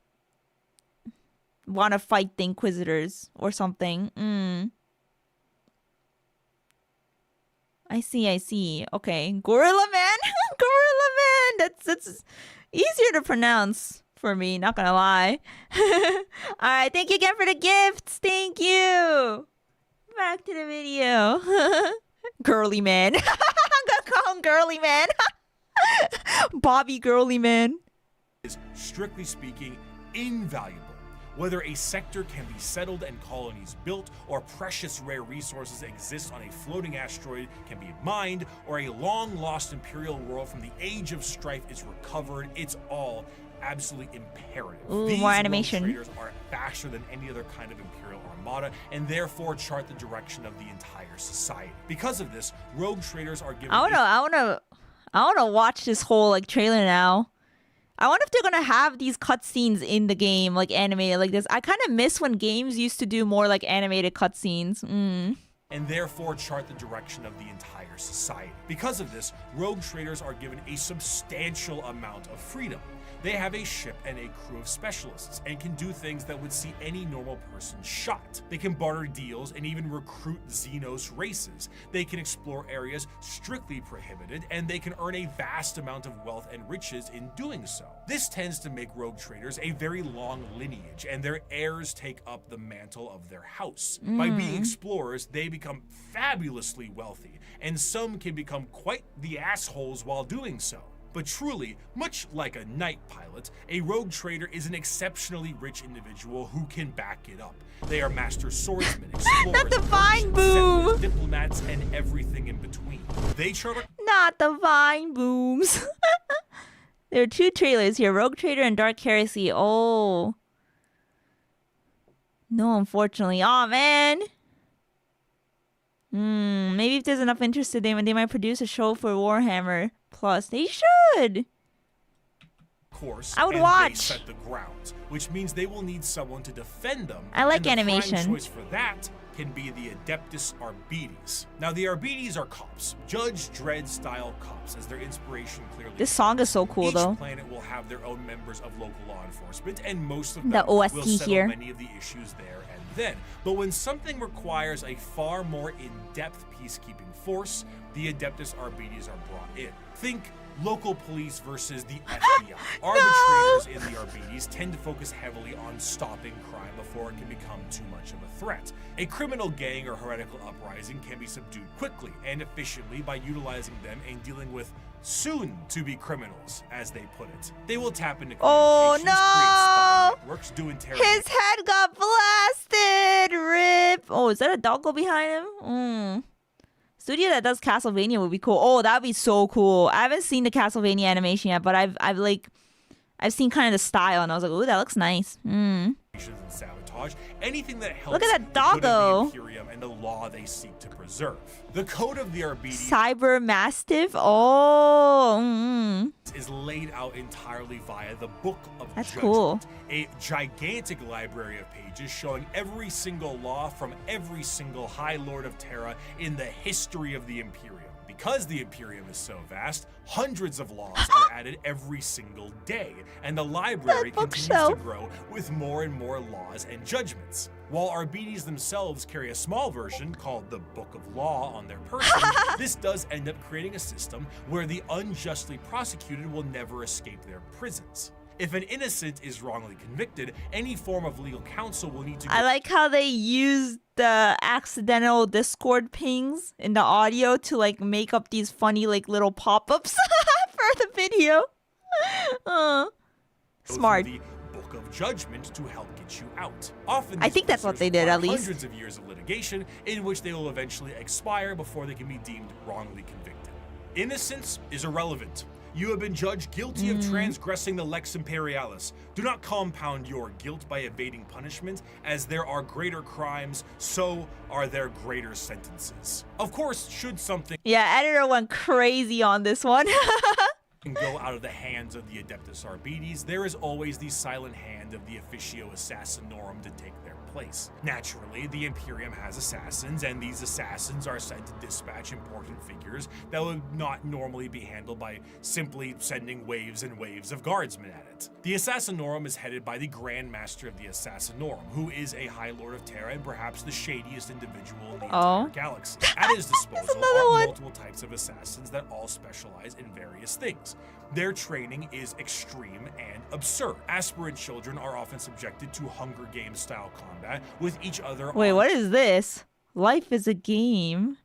want to fight the Inquisitors or something. I see. Okay. Gorilla Man? Gorilla Man! That's easier to pronounce for me, not gonna lie. Alright, thank you again for the gifts. Thank you. Back to the video. Girly Man. I'm gonna call him Girly Man. Bobby Girly Man. Is strictly speaking invaluable. Whether a sector can be settled and colonies built, or precious rare resources exist on a floating asteroid can be mined, or a long-lost imperial world from the Age of Strife is recovered, it's all absolutely imperative. Ooh, These more animation. rogue traders are faster than any other kind of imperial armada, and therefore chart the direction of the entire society. Because of this, rogue traders are given. I wanna watch this whole like trailer now. I wonder if they're gonna have these cutscenes in the game, like animated like this. I kind of miss when games used to do more like animated cutscenes. And therefore chart the direction of the entire society. Because of this, rogue traders are given a substantial amount of freedom. They have a ship and a crew of specialists and can do things that would see any normal person shot. They can barter deals and even recruit Xenos races. They can explore areas strictly prohibited, and they can earn a vast amount of wealth and riches in doing so. This tends to make rogue traders a very long lineage, and their heirs take up the mantle of their house. By being explorers, they become fabulously wealthy, and some can become quite the assholes while doing so. But truly, much like a night pilot, a rogue trader is an exceptionally rich individual who can back it up. They are master swordsmen, explorers, Not the Vine merchants, Boom! settlers, diplomats, and everything in between. They chart Not the Vine Booms. There are two trailers here, Rogue Trader and Dark Heresy. Oh. No, unfortunately. Aw, man. Maybe if there's enough interest in them, they might produce a show for Warhammer Plus. They should. course, I would and watch. They set the grounds, which means they will need someone to defend them. I like and the animation. prime choice for that can be the Adeptus Arbites. Now, the Arbites are cops, Judge Dredd style cops, as their inspiration clearly. This song is so cool, Each though. planet will have their own members of local law enforcement, and most of them The OST will settle here. many of the issues there and then. But when something requires a far more in-depth peacekeeping force, the Adeptus Arbites are brought in. Think Local police versus the FBI. Arbitrators in the Arbites tend to focus heavily on stopping crime before it can become too much of a threat. A criminal gang or heretical uprising can be subdued quickly and efficiently by utilizing them and dealing with soon-to-be criminals, as they put it. They will tap into communications, create spy networks, do interrogation. His head got blasted. Rip. Oh, is that a doggo behind him? Studio that does Castlevania would be cool. Oh, that'd be so cool. I haven't seen the Castlevania animation yet, but I've seen kind of the style, and I was like, ooh, that looks nice. And sabotage, anything that helps Look at that the good of doggo. the Imperium and the law they seek to preserve. The code of the Arbites Cyber Mastiff. Oh. is laid out entirely via the Book of That's Judgment, cool. a gigantic library of pages showing every single law from every single High Lord of Terra in the history of the Imperium. Because the Imperium is so vast, hundreds of laws are added every single day, and the library continues to grow with more and more laws and judgments. While Arbites themselves carry a small version called the Book of Law on their person, this does end up creating a system where the unjustly prosecuted will never escape their prisons. If an innocent is wrongly convicted, any form of legal counsel will need to go I like how they use the accidental Discord pings in the audio to like make up these funny like little pop-ups for the video. Smart. The Book of Judgment to help get you out. Often, I these think that's what they prisoners did, at require least. Hundreds of years of litigation in which they will eventually expire before they can be deemed wrongly convicted. Innocence is irrelevant. You have been judged guilty of transgressing the Lex Imperialis. Do not compound your guilt by evading punishment, as there are greater crimes, so are there greater sentences. Of course, should something Yeah, editor went crazy on this one. go out of the hands of the Adeptus Arbites, there is always the silent hand of the Officio Assassinorum to take their place. Naturally, the Imperium has assassins, and these assassins are sent to dispatch important figures that would not normally be handled by simply sending waves and waves of guardsmen at it. The Assassinorum is headed by the Grand Master of the Assassinorum, who is a High Lord of Terra and perhaps the shadiest individual in the entire galaxy. At his disposal are multiple types of assassins that all specialize in various things. Their training is extreme and absurd. Aspirant children are often subjected to Hunger Games style combat with each other. Wait, what is this? Life is a game.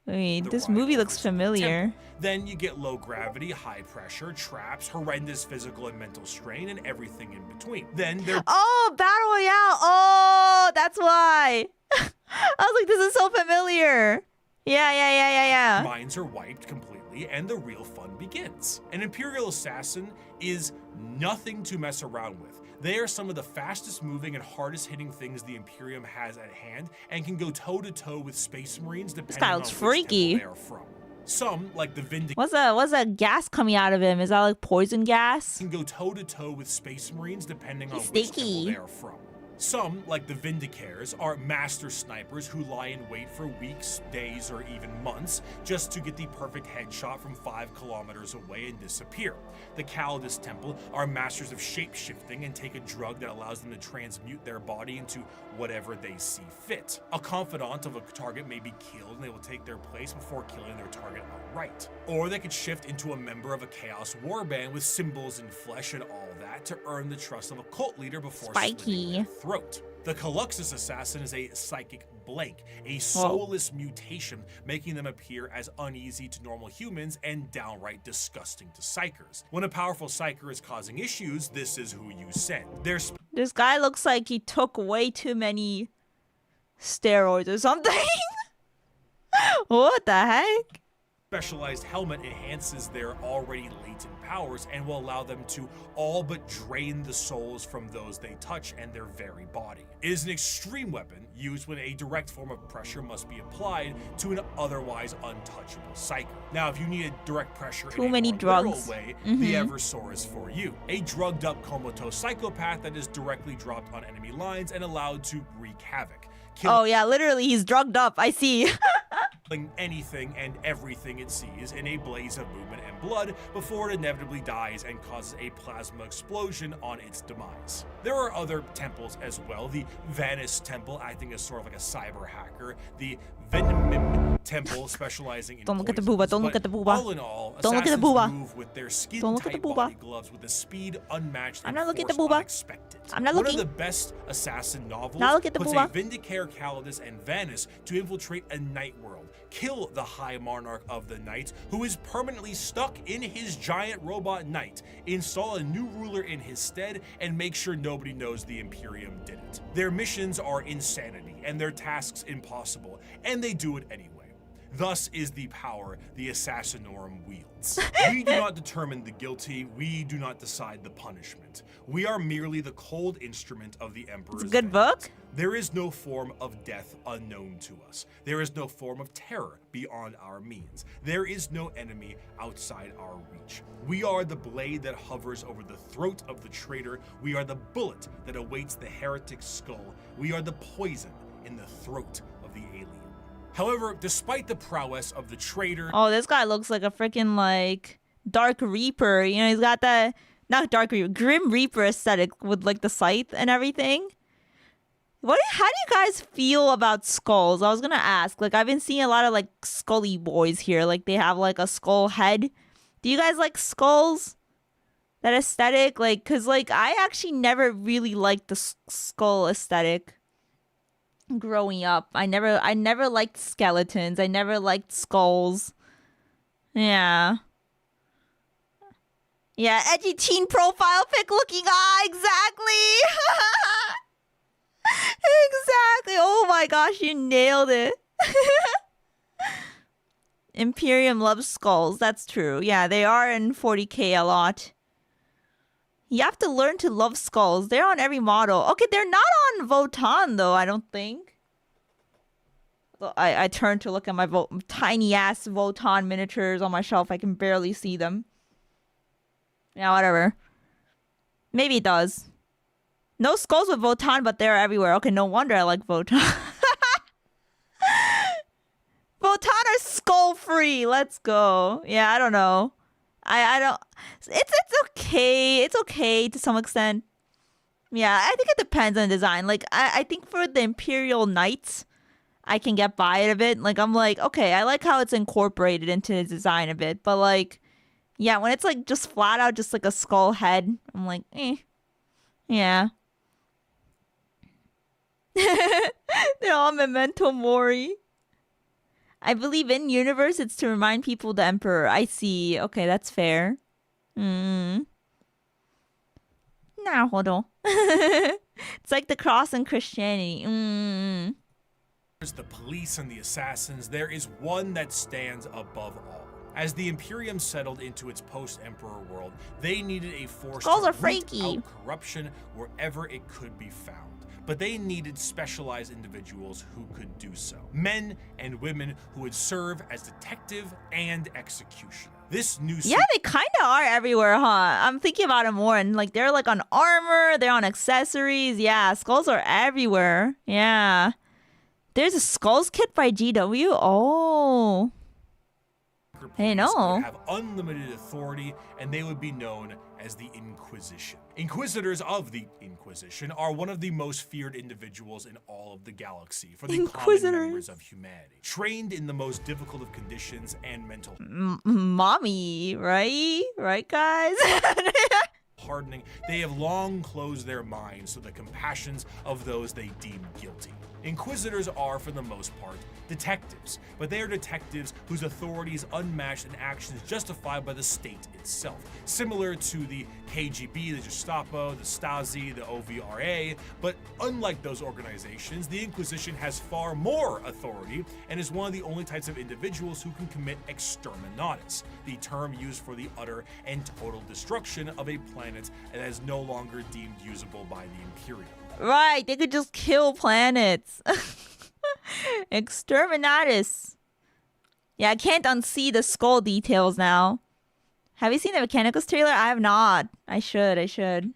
Wait, this movie looks familiar. Then you get low gravity, high pressure, traps, horrendous physical and mental strain, and everything in between. Then there. Oh, Battle Royale. Oh, that's why. I was like, this is so familiar. Yeah. Minds are wiped completely, and the real fun begins. An Imperial assassin is nothing to mess around with. They are some of the fastest moving and hardest hitting things the Imperium has at hand, and can go toe to toe with Space Marines depending guy on looks which freaky. temple they are from. Some, like the Vindicators, What's that gas coming out of him? Is that like poison gas? can go toe to toe with Space Marines depending on He's which sneaky. temple they are from. Some, like the Vindicators, are master snipers who lie in wait for weeks, days, or even months just to get the perfect headshot from 5 kilometers away and disappear. The Calidus Temple are masters of shape-shifting and take a drug that allows them to transmute their body into whatever they see fit. A confidant of a target may be killed and they will take their place before killing their target outright. Or they could shift into a member of a Chaos Warband with symbols in flesh and all that to earn the trust of a cult leader before slitting their throat. The Caluxus Assassin is a psychic blank, a soulless mutation, making them appear as uneasy to normal humans and downright disgusting to psychers. When a powerful psycher is causing issues, this is who you send. Their This guy looks like he took way too many steroids or something. What the heck? specialized helmet enhances their already latent powers and will allow them to all but drain the souls from those they touch and their very body. It is an extreme weapon used when a direct form of pressure must be applied to an otherwise untouchable psyker. Now, if you need a direct pressure Too in a many more literal drugs. way, the Eversor is for you. A drugged up comatose psychopath that is directly dropped on enemy lines and allowed to wreak havoc. Oh yeah, literally he's drugged up. I see. Killing anything and everything it sees in a blaze of movement and blood before it inevitably dies and causes a plasma explosion on its demise. There are other temples as well, the Vanis Temple acting as sort of like a cyber hacker, the temple specializing in Don't look at the poisons, booba, don't look but at the booba. all in all, Don't look at the assassins booba. move with their Don't look at the skin-tight booba. body gloves with a speed unmatched I'm and not looking at the force booba. unexpected. I'm not One looking. of the best assassin novels Not look at the puts booba. a Vindicare Calidus and Vanus to infiltrate a night world, kill the High Monarch of the Night, who is permanently stuck in his giant robot knight, install a new ruler in his stead, and make sure nobody knows the Imperium did it. Their missions are insanity, and their tasks impossible, and they do it anyway. Thus is the power the Assassinorum wields. We do not determine the guilty, we do not decide the punishment. We are merely the cold instrument of the Emperor's It's a good vengeance. book. There is no form of death unknown to us. There is no form of terror beyond our means. There is no enemy outside our reach. We are the blade that hovers over the throat of the traitor. We are the bullet that awaits the heretic's skull. We are the poison in the throat of the alien. However, despite the prowess of the traitor, Oh, this guy looks like a freaking like Dark Reaper. You know, he's got that not Dark Reaper, Grim Reaper aesthetic with like the scythe and everything. How do you guys feel about skulls? I was gonna ask. Like, I've been seeing a lot of like scully boys here. Like, they have like a skull head. Do you guys like skulls? That aesthetic, like, cause like I actually never really liked the skull aesthetic. Growing up, I never liked skeletons. I never liked skulls. Yeah. Yeah, edgy teen profile pic looking. Exactly. Exactly. Oh my gosh, you nailed it. Imperium loves skulls. That's true. Yeah, they are in 40K a lot. You have to learn to love skulls. They're on every model. Okay, they're not on Votan though, I don't think. I turned to look at my tiny ass Votan miniatures on my shelf. I can barely see them. Yeah, whatever. Maybe it does. No skulls with Votan, but they're everywhere. Okay, no wonder I like Votan. Votan are skull free. Let's go. Yeah, I don't know. I don't. It's okay. It's okay to some extent. Yeah, I think it depends on the design. Like I think for the Imperial Knights, I can get by it a bit. Like I'm like, okay, I like how it's incorporated into the design a bit. But like, yeah, when it's like just flat out, just like a skull head, I'm like, yeah. They're all Memento Mori. I believe in universe it's to remind people the Emperor. I see. Okay, that's fair. It's like the cross in Christianity. the police and the assassins, there is one that stands above all. As the Imperium settled into its post-Emperor world, they needed a force Skulls to are root freaky. out corruption wherever it could be found. But they needed specialized individuals who could do so. Men and women who would serve as detective and executioner. This new Yeah, they kind of are everywhere, huh? I'm thinking about it more, and like they're like on armor, they're on accessories. Yeah, skulls are everywhere. Yeah. There's a skulls kit by GW. Oh. Hey, no. would have unlimited authority, and they would be known as the Inquisition. Inquisitors of the Inquisition are one of the most feared individuals in all of the galaxy for the common members of humanity. Trained in the most difficult of conditions and mental Mommy, right? Right, guys? hardening, they have long closed their minds to the compassions of those they deem guilty. Inquisitors are, for the most part, detectives, but they are detectives whose authority is unmatched and actions justified by the state itself. Similar to the KGB, the Gestapo, the Stasi, the OVRA, but unlike those organizations, the Inquisition has far more authority and is one of the only types of individuals who can commit exterminatus, the term used for the utter and total destruction of a planet that is no longer deemed usable by the Imperium. Right, they could just kill planets. Exterminatus. Yeah, I can't unsee the skull details now. Have you seen the Mechanicals trailer? I have not. I should.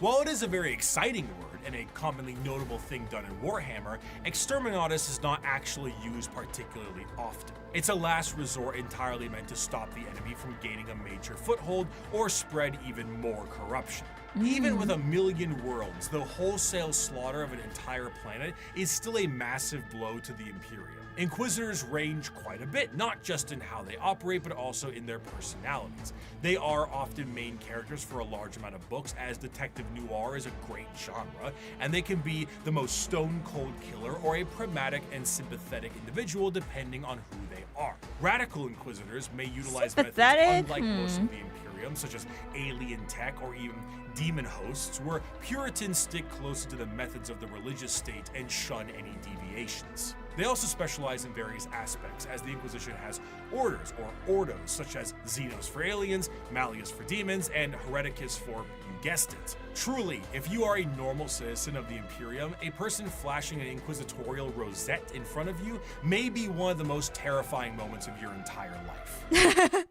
While it is a very exciting word and a commonly notable thing done in Warhammer, exterminatus is not actually used particularly often. It's a last resort entirely meant to stop the enemy from gaining a major foothold or spread even more corruption. Even with a million worlds, the wholesale slaughter of an entire planet is still a massive blow to the Imperium. Inquisitors range quite a bit, not just in how they operate, but also in their personalities. They are often main characters for a large amount of books, as detective noir is a great genre, and they can be the most stone-cold killer or a pragmatic and sympathetic individual depending on who they are. Radical Inquisitors may utilize methods unlike most of the Imperium, such as alien tech or even demon hosts, where Puritans stick closer to the methods of the religious state and shun any deviations. They also specialize in various aspects, as the Inquisition has orders or ordos, such as Xenos for aliens, Malleus for demons, and Hereticus for, you guessed it. Truly, if you are a normal citizen of the Imperium, a person flashing an inquisitorial rosette in front of you may be one of the most terrifying moments of your entire life.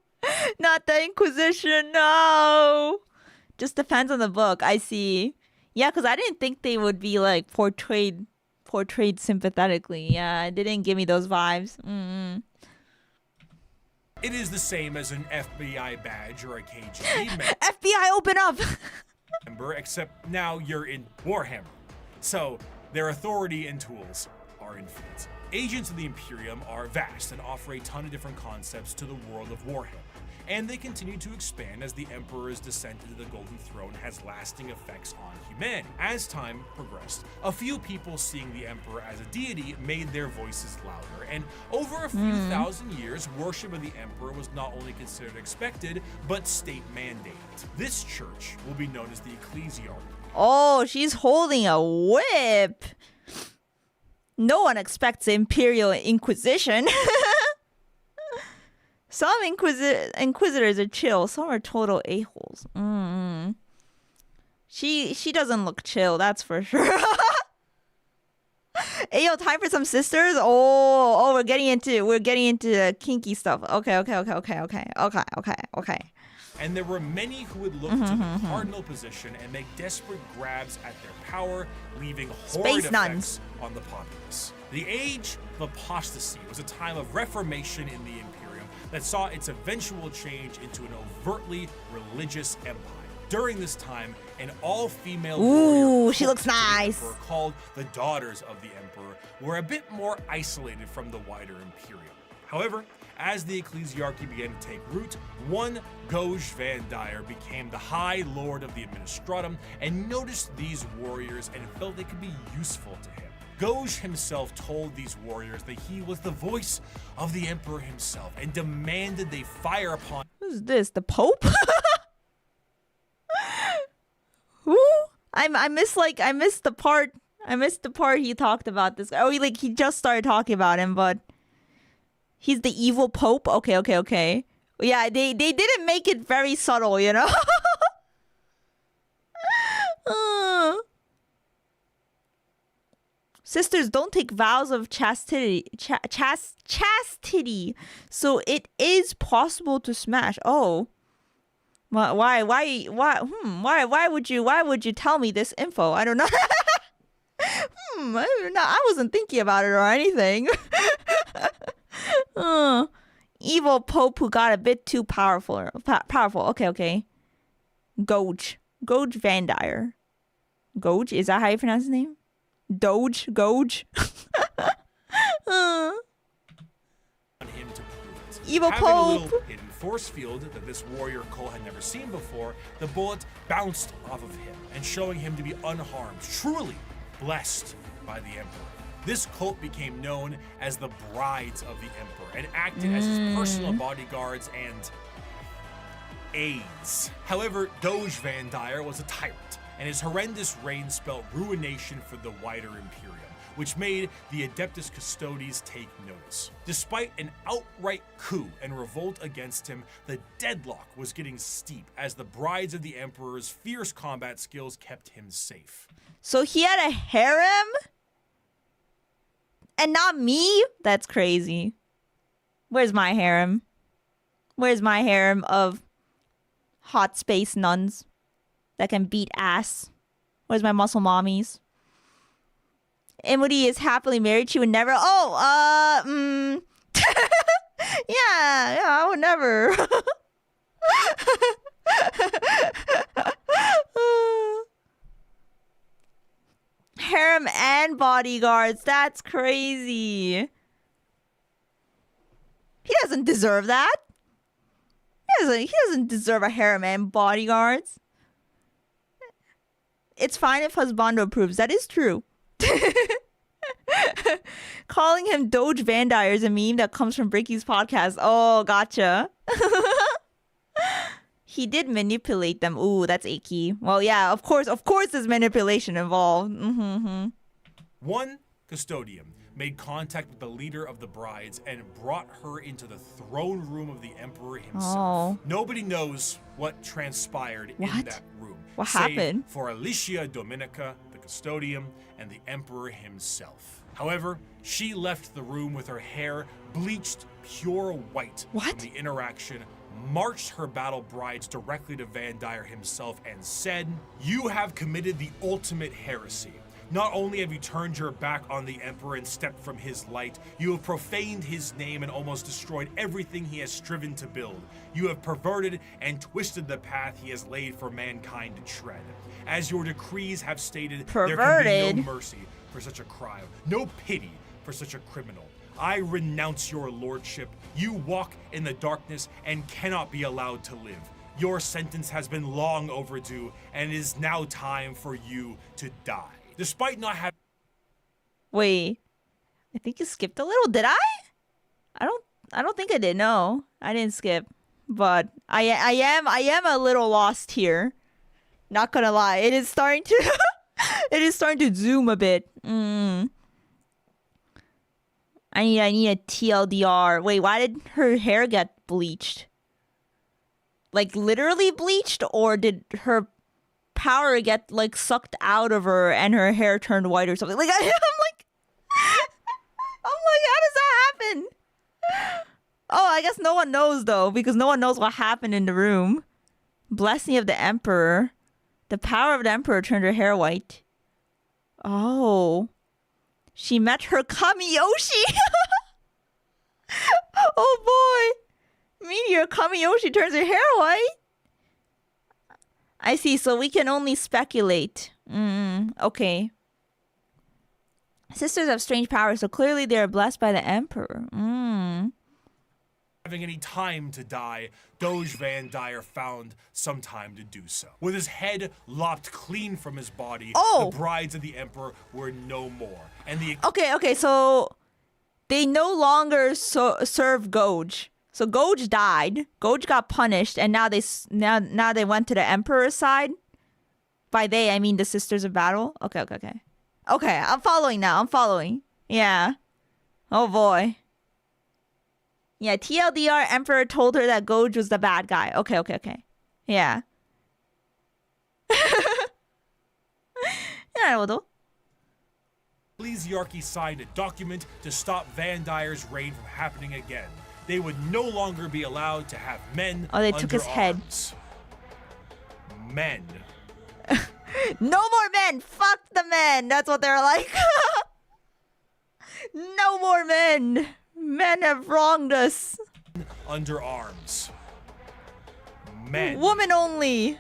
Not the Inquisition, no. Just depends on the book. I see. Yeah, because I didn't think they would be like portrayed sympathetically. Yeah, it didn't give me those vibes. It is the same as an FBI badge or a KGB FBI, open up. member, except now you're in Warhammer. So their authority and tools are infinite. Agents of the Imperium are vast and offer a ton of different concepts to the world of Warhammer. And they continue to expand as the Emperor's descent into the Golden Throne has lasting effects on humanity. As time progressed, a few people seeing the Emperor as a deity made their voices louder, and over a few thousand years, worship of the Emperor was not only considered expected, but state mandated. This church will be known as the Ecclesiarchy. Oh, she's holding a whip. No one expects the Imperial Inquisition. Some inquisitors are chill. Some are total a-holes. She doesn't look chill, that's for sure. Hey, yo, time for some sisters. Oh, we're getting into kinky stuff. Okay. And there were many who would look to the cardinal position and make desperate grabs at their power, leaving horrid effects on the populace. The Age of Apostasy was a time of reformation in the Imperium that saw its eventual change into an overtly religious empire. During this time, an all-female warrior she looks nice. called the Daughters of the Emperor were a bit more isolated from the wider Imperium. However, as the ecclesiarchy began to take root, one Goj Van Dyer became the High Lord of the Administratum and noticed these warriors and felt they could be useful to him. Goj himself told these warriors that he was the voice of the Emperor himself and demanded they fire upon. Who's this? The Pope? Who? I missed the part he talked about this. Oh, he just started talking about him, but he's the evil Pope. Okay. Yeah, they didn't make it very subtle, you know. Sisters don't take vows of chastity. Chastity. So it is possible to smash. Oh. Why would you tell me this info? I don't know. I wasn't thinking about it or anything. Evil Pope who got a bit too powerful. Okay. Goj Van Dyer. Goj, is that how you pronounce his name? Goj. Him to prove it. Evil Having Pope. a little hidden force field that this warrior Cole had never seen before, the bullet bounced off of him and showing him to be unharmed, truly blessed by the Emperor. This cult became known as the Brides of the Emperor and acted as his personal bodyguards and aides. However, Goj Van Dyer was a tyrant, and his horrendous reign spelled ruination for the wider Imperium, which made the Adeptus Custodes take notice. Despite an outright coup and revolt against him, the deadlock was getting steep as the Brides of the Emperor's fierce combat skills kept him safe. So he had a harem? And not me? That's crazy. Where's my harem? Where's my harem of hot space nuns that can beat ass? Where's my muscle mommies? Emuri is happily married. She would never. Yeah, I would never. bodyguards. That's crazy. He doesn't deserve that. He doesn't deserve a harem and bodyguards. It's fine if husbando approves. That is true. Calling him Doge Van Dyer is a meme that comes from Bricky's podcast. Oh, gotcha. He did manipulate them. Ooh, that's achy. Well, yeah, of course there's manipulation involved. Mm-hmm. One custodian made contact with the leader of the brides and brought her into the throne room of the emperor himself. Oh. Nobody knows what transpired in that room. What save happened? For Alicia Dominica, the custodian, and the emperor himself. However, she left the room with her hair bleached pure white. What? The interaction marched her battle brides directly to Van Dyer himself and said, "You have committed the ultimate heresy. Not only have you turned your back on the Emperor and stepped from his light, you have profaned his name and almost destroyed everything he has striven to build. You have perverted and twisted the path he has laid for mankind to tread. As your decrees have stated, there can be no mercy for such a crime, no pity for such a criminal. I renounce your lordship. You walk in the darkness and cannot be allowed to live. Your sentence has been long overdue, and it is now time for you to die." Despite not having... Wait, I think you skipped a little. Did I? I don't think I did. No, I didn't skip. But I am a little lost here. Not gonna lie, it is starting to zoom a bit. I need a TLDR. Wait, why did her hair get bleached? Like literally bleached, or did her power get like sucked out of her and her hair turned white or something? Like I'm like, how does that happen? Oh, I guess no one knows though, because no one knows what happened in the room. Blessing of the Emperor. The power of the Emperor turned her hair white. Oh. She met her Kamiyoshi. Oh boy. Meteor Kamiyoshi turns her hair white. I see, so we can only speculate. Okay. Sisters have strange powers, so clearly they are blessed by the Emperor. Having any time to die, Doge Van Dyer found some time to do so. With his head lopped clean from his body, the brides of the Emperor were no more. And the Okay, so they no longer serve Goge. So Goge died. Goge got punished, and now they went to the Emperor's side. By they, I mean the Sisters of Battle. Okay. Okay, I'm following now. I'm following. Yeah. Oh boy. Yeah, TLDR Emperor told her that Goge was the bad guy. Okay. Yeah. なるほど。Ecclesiarchy signed a document to stop Van Dyer's reign from happening again. They would no longer be allowed to have men. Oh, they took his head. Men. No more men. Fuck the men. That's what they're like. No more men. Men have wronged us. Under arms. Men. Woman only.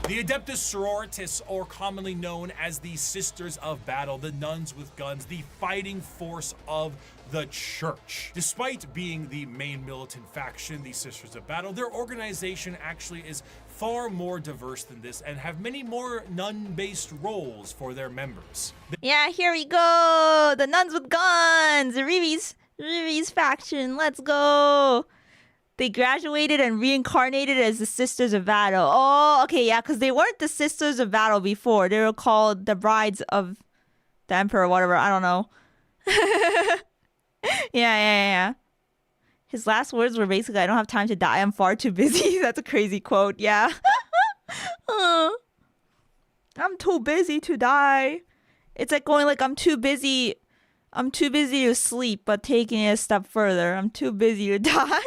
The Adeptus Sororitas, or commonly known as the Sisters of Battle, the nuns with guns, the fighting force of the church. Despite being the main militant faction, the Sisters of Battle, their organization actually is far more diverse than this and have many more nun-based roles for their members. Yeah, here we go. The nuns with guns. Riri's faction. Let's go. They graduated and reincarnated as the Sisters of Battle. Oh, okay, yeah, because they weren't the Sisters of Battle before. They were called the Brides of the Emperor, whatever. I don't know. Yeah. His last words were basically, "I don't have time to die. I'm far too busy." That's a crazy quote. Yeah. I'm too busy to die. It's like going like, I'm too busy to sleep, but taking it a step further. I'm too busy to die.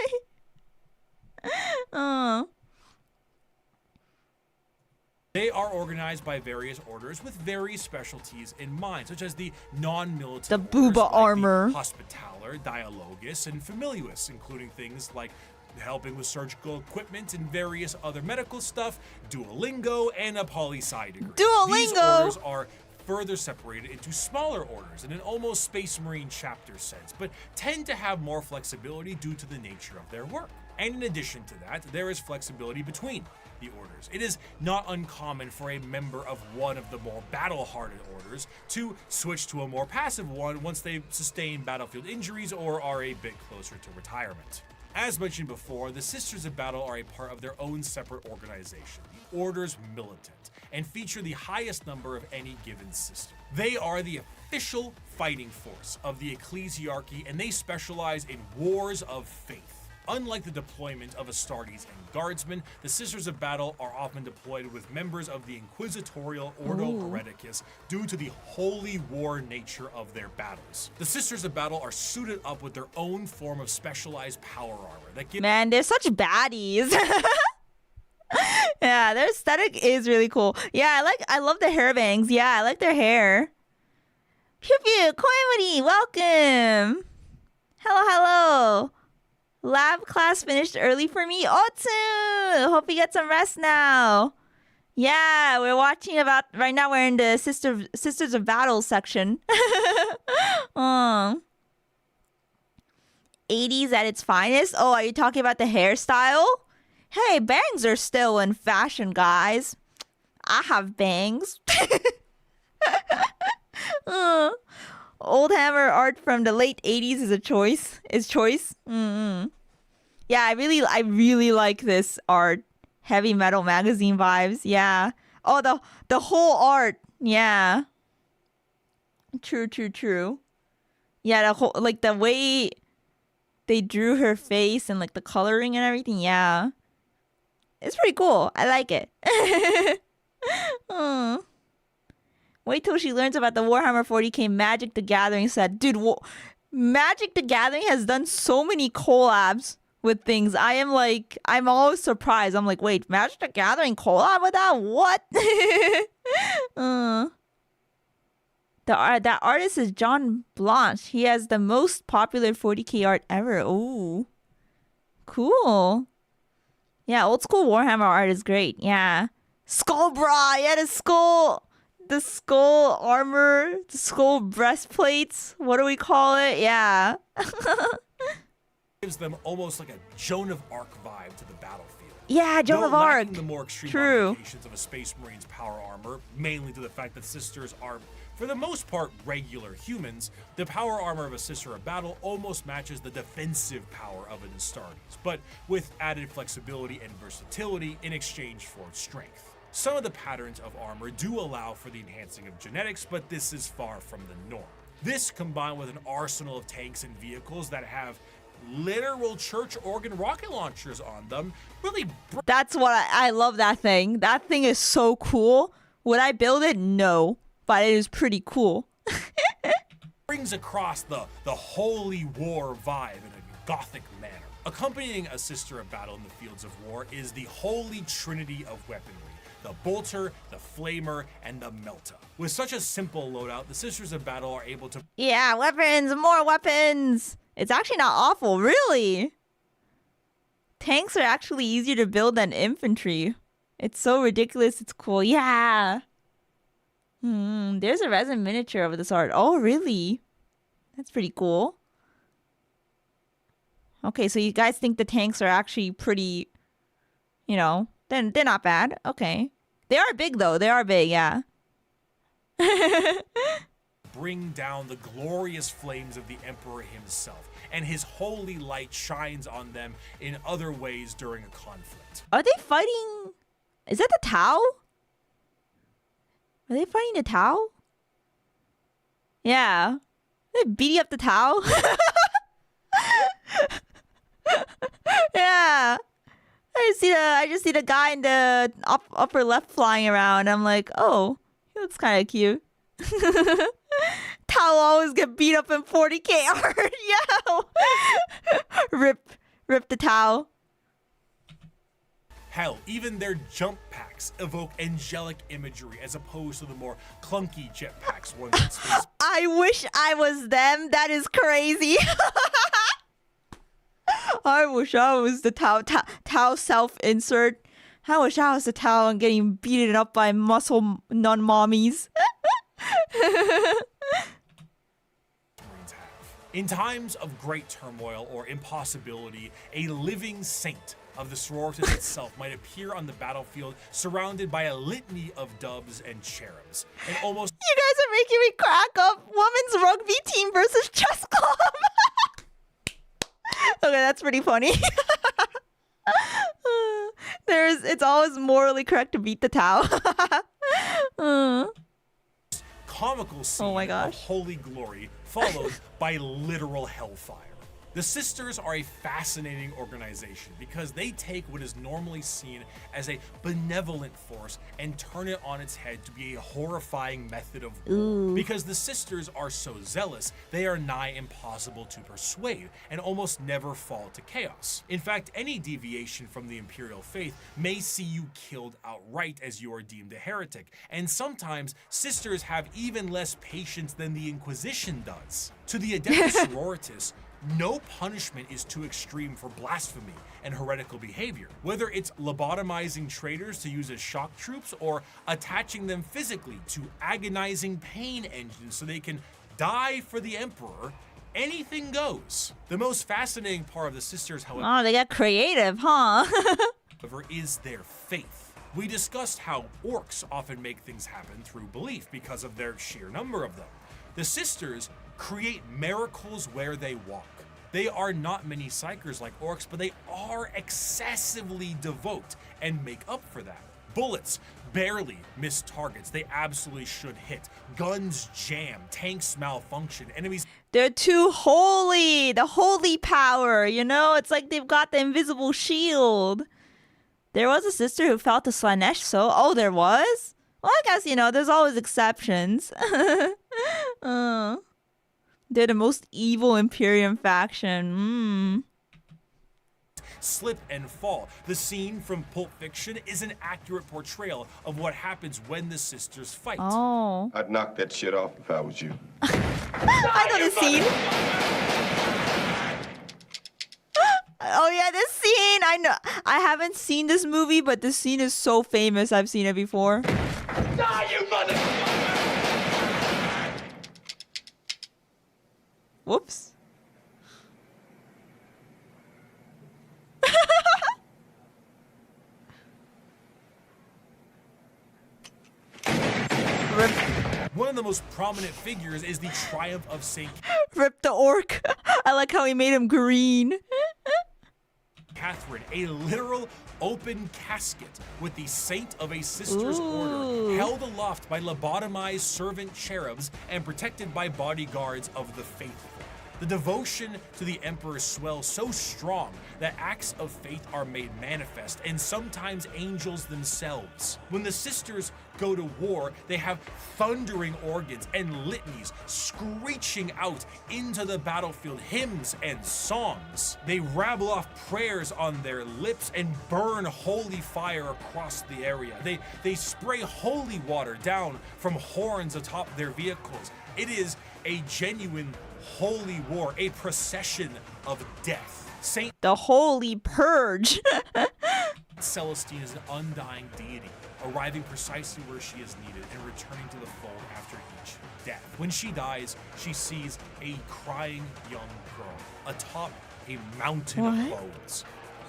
They are organized by various orders with various specialties in mind, such as the non-militant The Booba orders, like armor. the Hospitaller, Dialogus, and Familius, including things like helping with surgical equipment and various other medical stuff, Duolingo, and a poli-sci degree. These orders are further separated into smaller orders in an almost Space Marine chapter sense, but tend to have more flexibility due to the nature of their work. And in addition to that, there is flexibility between the orders. It is not uncommon for a member of one of the more battle-hardened orders to switch to a more passive one once they've sustained battlefield injuries or are a bit closer to retirement. As mentioned before, the Sisters of Battle are a part of their own separate organization, the Order's Militant, and feature the highest number of any given system. They are the official fighting force of the Ecclesiarchy, and they specialize in wars of faith. Unlike the deployment of Astartes and Guardsmen, the Sisters of Battle are often deployed with members of the Inquisitorial Ordo Hereticus due to the holy war nature of their battles. The Sisters of Battle are suited up with their own form of specialized power armor that gives— Man, they're such baddies. Yeah, their aesthetic is really cool. Yeah, I love the hair bangs. Yeah, I like their hair. Pew pew, Emuri, welcome. Hello. Lab class finished early for me. Otsu! Hope you get some rest now. Yeah, we're watching about right now. We're in the Sisters of Battle section. 80s at its finest. Oh, are you talking about the hairstyle? Hey, bangs are still in fashion, guys. I have bangs. Old Hammer art from the late 80s is a choice. Yeah, I really like this art. Heavy metal magazine vibes. Yeah. Oh, the whole art. Yeah. True. Yeah, the whole, like, the way they drew her face and like the coloring and everything. Yeah. It's pretty cool. I like it. Wait till she learns about the Warhammer 40k. Magic the Gathering said, dude, Magic the Gathering has done so many collabs with things. I'm always surprised. I'm like, wait, Magic the Gathering collab with that? What? That artist is John Blanche. He has the most popular 40k art ever. Oh, cool. Yeah, old school Warhammer art is great. Yeah. Skull bra. Yeah, the skull armor, the skull breastplates. What do we call it? Yeah. gives them almost like a Joan of Arc vibe to the battlefield. Yeah, Joan of Arc. The more extreme True. modifications of a Space Marine's power armor, mainly to the fact that sisters are, for the most part, regular humans, the power armor of a Sister of Battle almost matches the defensive power of an Astartes, but with added flexibility and versatility in exchange for its strength. Some of the patterns of armor do allow for the enhancing of genetics, but this is far from the norm. This, combined with an arsenal of tanks and vehicles that have literal church organ rocket launchers on them, really That's what I love that thing. That thing is so cool. Would I build it? No, but it is pretty cool. brings across the holy war vibe in a gothic manner. Accompanying a Sister of Battle in the fields of war is the holy trinity of weaponry: the bolter, the flamer, and the melta. With such a simple loadout, the Sisters of Battle are able to— Yeah, weapons, more weapons. It's actually not awful, really. Tanks are actually easier to build than infantry. It's so ridiculous, it's cool. Yeah. There's a resin miniature of this art. Oh, really? That's pretty cool. Okay, so you guys think the tanks are actually pretty, you know, then they're not bad. Okay. They are big, though. They are big, yeah. bring down the glorious flames of the Emperor himself, and his holy light shines on them in other ways during a conflict. Are they fighting? Is that the Tau? Are they fighting the Tau? Yeah. Are they beating up the Tau? Yeah. I just see the guy in the upper left flying around. I'm like, oh, he looks kind of cute. Tau always get beat up in 40k art. Yeah. Rip the Tau. Hell, even their jump packs evoke angelic imagery as opposed to the more clunky jetpacks one in space. I wish I was them. That is crazy. I wish I was the Tao self-insert. I wish I was the Tao and getting beaten up by muscle non-mommies. In times of great turmoil or impossibility, a living saint of the sororitas itself might appear on the battlefield surrounded by a litany of doves and cherubs. And almost You guys are making me crack up. Women's rugby team versus chess club. Okay, that's pretty funny. It's always morally correct to beat the Tao. comical scene Oh my of gosh. holy glory followed by literal hellfire. The Sisters are a fascinating organization because they take what is normally seen as a benevolent force and turn it on its head to be a horrifying method of war. Because the Sisters are so zealous, they are nigh impossible to persuade and almost never fall to chaos. In fact, any deviation from the Imperial faith may see you killed outright as you are deemed a heretic, and sometimes Sisters have even less patience than the Inquisition does. To the Adeptus Sororitas, no punishment is too extreme for blasphemy and heretical behavior. Whether it's lobotomizing traitors to use as shock troops or attaching them physically to agonizing pain engines so they can die for the Emperor, anything goes. The most fascinating part of the Sisters, however, Oh, they got creative, huh? is their faith. We discussed how orcs often make things happen through belief because of their sheer number of them. The Sisters create miracles where they walk. They are not many psychers like orcs, but they are excessively devout and make up for that. Bullets barely miss targets they absolutely should hit. Guns jam, tanks malfunction, enemies They're too holy. The holy power, you know? It's like they've got the invisible shield. There was a sister who fell to Slanesh, so... Oh, there was? Well, I guess, you know, there's always exceptions. They're the most evil Imperium faction. slip and fall. The scene from Pulp Fiction is an accurate portrayal of what happens when the sisters fight. Oh. I'd knock that shit off if I was you. I know this scene. Oh yeah, this scene. I know. I haven't seen this movie, but this scene is so famous. I've seen it before. Die, you mother... Whoops. One of the most prominent figures is the Triumph of St. Rip the orc. I like how he made him green. Catherine, a literal open casket with the saint of a sister's order, Ooh. held aloft by lobotomized servant cherubs and protected by bodyguards of the faithful. The devotion to the emperor swells so strong that acts of faith are made manifest, and sometimes angels themselves. When the sisters go to war, they have thundering organs and litanies screeching out into the battlefield, hymns and songs. They rabble off prayers on their lips and burn holy fire across the area. They spray holy water down from horns atop their vehicles. It is a genuine holy war, a procession of death. Saint The holy purge. Celestine is an undying deity, arriving precisely where she is needed and returning to the fold after each death. When she dies, she sees a crying young girl atop a mountain of bones.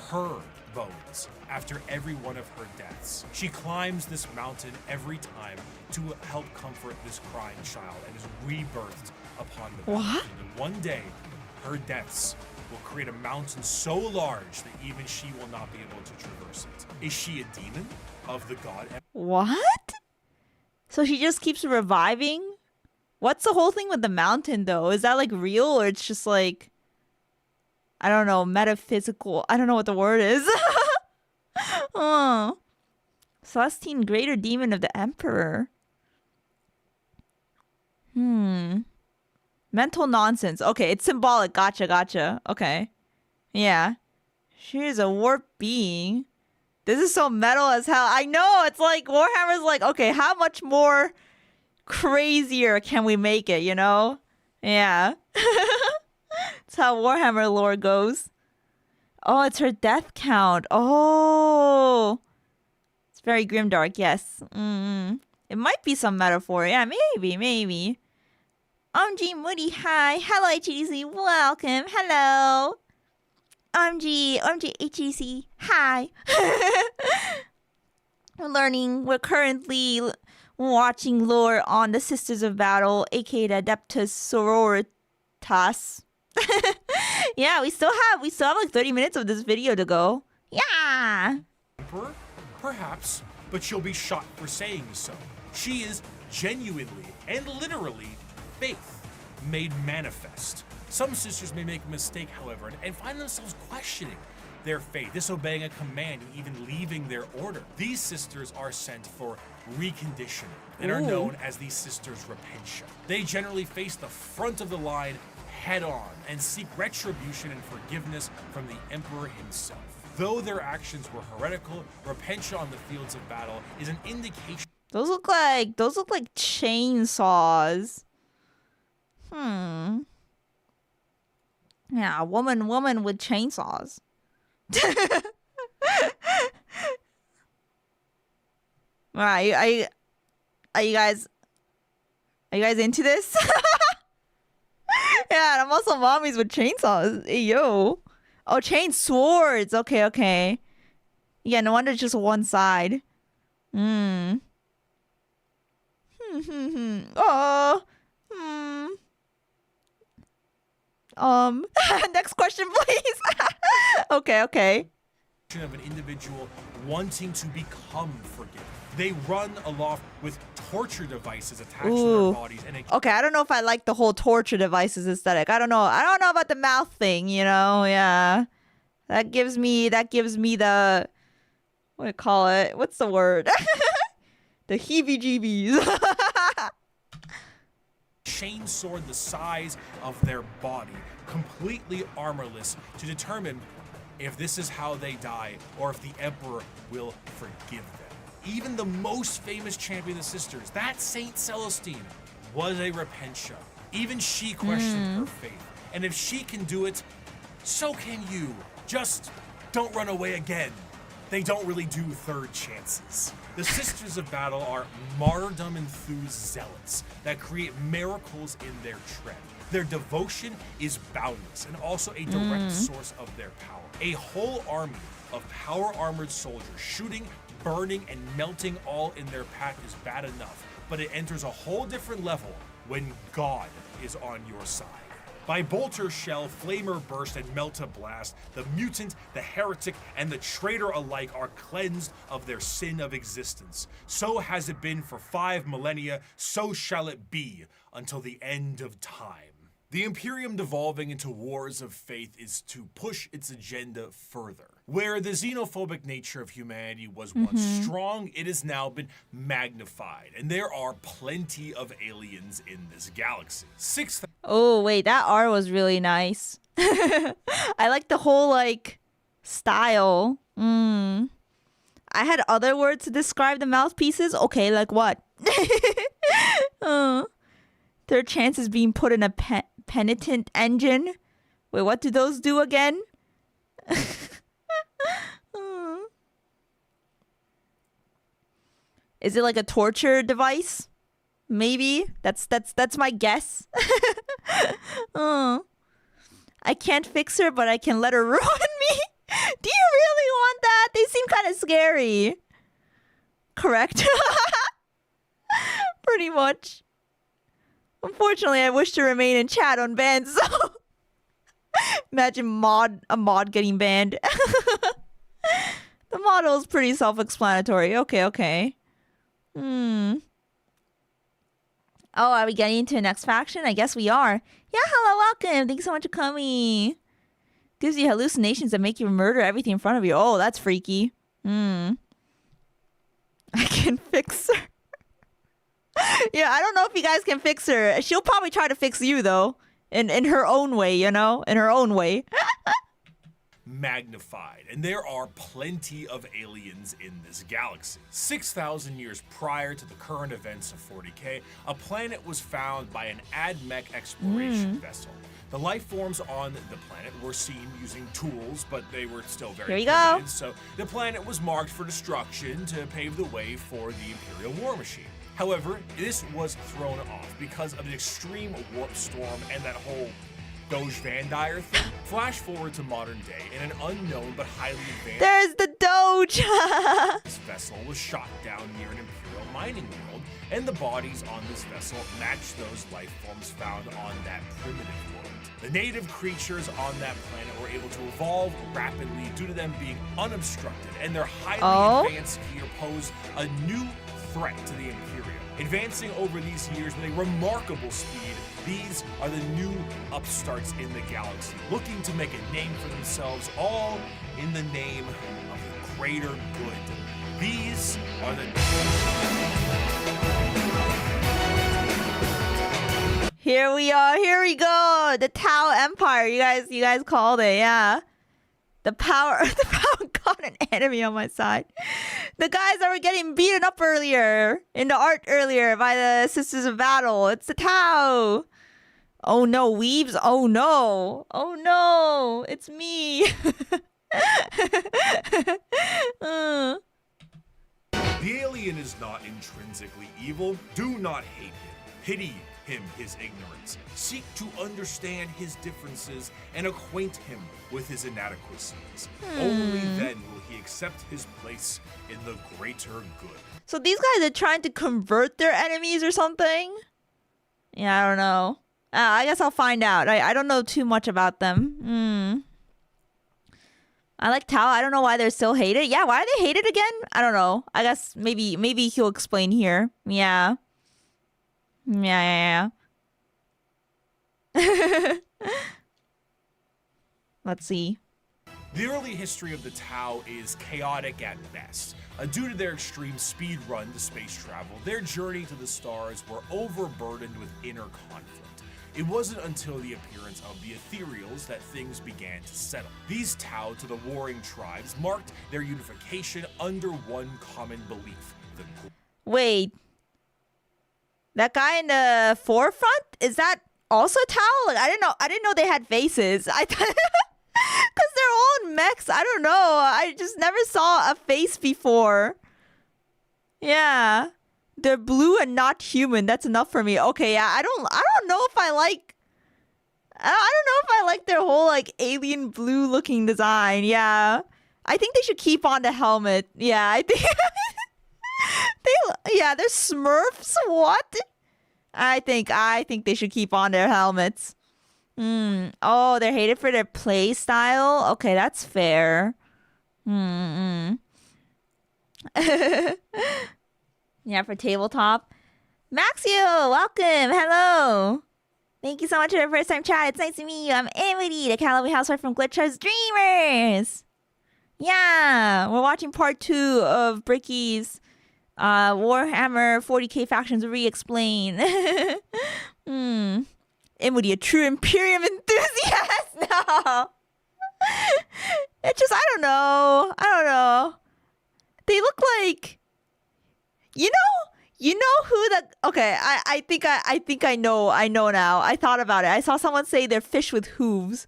Her bones, after every one of her deaths. She climbs this mountain every time to help comfort this crying child and is rebirthed upon the battlefield. And one day, her deaths will create a mountain so large that even she will not be able to traverse it. Is she a demon of the god? What? So she just keeps reviving? What's the whole thing with the mountain though? Is that like real or it's just like, I don't know, metaphysical? I don't know what the word is. Oh. Celestine, greater demon of the emperor. Mental nonsense. Okay, it's symbolic. Gotcha. Okay. Yeah. She is a warped being. This is so metal as hell. I know, it's like Warhammer's like, okay, how much more crazier can we make it, you know? Yeah. That's how Warhammer lore goes. Oh, it's her death count. Oh. It's very grimdark, yes. It might be some metaphor. Yeah, maybe. G Moody, hi. Hello, HTC. Welcome. Hello. G HTC. Hi. We're currently watching lore on the Sisters of Battle, aka the Adeptus Sororitas. Yeah, we still have like 30 minutes of this video to go. Yeah. Emperor? Perhaps, but she'll be shot for saying so. She is genuinely and literally faith made manifest. Some sisters may make a mistake, however, and find themselves questioning their faith, disobeying a command, and even leaving their order. These sisters are sent for reconditioning and are known as the Sisters Repentia. They generally face the front of the line head on and seek retribution and forgiveness from the Emperor himself. Though their actions were heretical, Repentia on the fields of battle is an indication. Those look like chainsaws. Yeah, woman with chainsaws. Alright, are you guys into this? Yeah, I'm also mommies with chainsaws. Hey, yo. Oh, chain swords. Okay. Yeah, no wonder it's just one side. Next question, please. Okay. Of an individual wanting to become forgiven. They run aloft with torture devices attached to their bodies and okay, I don't know if I like the whole torture devices aesthetic. I don't know about the mouth thing, yeah. That gives me the, what do you call it? What's the word? The heebie-jeebies. chainsword the size of their body, completely armorless, to determine if this is how they die or if the Emperor will forgive them. Even the most famous champion of the sisters, that Saint Celestine, was a Repentia. Even she questioned her faith. And if she can do it, so can you. Just don't run away again. They don't really do third chances. The Sisters of Battle are martyrdom-enthused zealots that create miracles in their tread. Their devotion is boundless and also a direct source of their power. A whole army of power-armored soldiers shooting, burning, and melting all in their path is bad enough, but it enters a whole different level when God is on your side. By bolter shell, flamer burst, and melta blast, the mutant, the heretic, and the traitor alike are cleansed of their sin of existence. So has it been for 5 millennia, so shall it be until the end of time. The Imperium devolving into wars of faith is to push its agenda further. Where the xenophobic nature of humanity was once strong, it has now been magnified, and there are plenty of aliens in this galaxy. Oh, wait, that art was really nice. I like the whole, style. I had other words to describe the mouthpieces. Okay, like what? Third chance is being put in a penitent engine. Wait, what do those do again? Is it like a torture device? Maybe. That's my guess. I can't fix her, but I can let her ruin me. Do you really want that? They seem kind of scary. Correct? Pretty much. Unfortunately, I wish to remain in chat unbanned, so imagine a mod getting banned. The model is pretty self-explanatory. Okay. Oh, are we getting into the next faction? I guess we are. Yeah, hello, welcome. Thanks so much for coming. Gives you hallucinations that make you murder everything in front of you. Oh, that's freaky. I can fix her. Yeah, I don't know if you guys can fix her. She'll probably try to fix you, though. In her own way, In her own way. magnified, and there are plenty of aliens in this galaxy. 6,000 years prior to the current events of 40K, a planet was found by an AdMech exploration vessel. The life forms on the planet were seen using tools, but they were still very Here you go. primitive, so the planet was marked for destruction to pave the way for the Imperial War Machine. However, this was thrown off because of an extreme warp storm and that whole Doge Van Dyer thing. Flash forward to modern day, and an unknown but highly advanced There's the Doge. this vessel was shot down near an Imperial mining world, and the bodies on this vessel match those life forms found on that primitive world. The native creatures on that planet were able to evolve rapidly due to them being unobstructed, and their highly advanced gear pose a new threat to the Imperial. Advancing over these years with a remarkable speed, these are the new upstarts in the galaxy, looking to make a name for themselves, all in the name of the greater good. These are the... Here we are. Here we go. The Tau Empire. You guys called it. Yeah. The power got an enemy on my side. The guys that were getting beaten up earlier in the art earlier by the Sisters of Battle. It's the Tau. Oh no, Weebs. Oh no. Oh no. It's me. The alien is not intrinsically evil. Do not hate him. Pity him his ignorance. Seek to understand his differences and acquaint him with his inadequacies. Only then will he accept his place in the greater good. So these guys are trying to convert their enemies or something? Yeah, I don't know. I guess I'll find out. I don't know too much about them. I like Tao. I don't know why they're still hated. Yeah, why are they hated again? I don't know. I guess maybe he'll explain here. Yeah. Yeah. Let's see. The early history of the Tau is chaotic at best. Due to their extreme speed run to space travel, their journey to the stars were overburdened with inner conflict. It wasn't until the appearance of the Ethereals that things began to settle. These Tau to the warring tribes marked their unification under one common belief. Wait. That guy in the forefront? Is that also Tau? Like, I didn't know they had faces. I thought because they're all in mechs. I don't know. I just never saw a face before. Yeah. They're blue and not human. That's enough for me. Okay, yeah. I don't know if I like their whole like alien blue looking design. Yeah. I think they should keep on the helmet. Yeah, I think they're Smurfs. What? I think they should keep on their helmets. Oh, they're hated for their play style. Okay, that's fair. Yeah, for tabletop. Maxio, welcome. Hello. Thank you so much for the first time chat. It's nice to meet you. I'm Emuri, the Callaway housewife from Glitchers Dreamers. Yeah, we're watching part 2 of Bricky's Warhammer 40k factions re-explain. Emuri, a true Imperium enthusiast. No. It's just, I don't know. They look like, you know who the, okay, I think I know now. I thought about it. I saw someone say they're fish with hooves.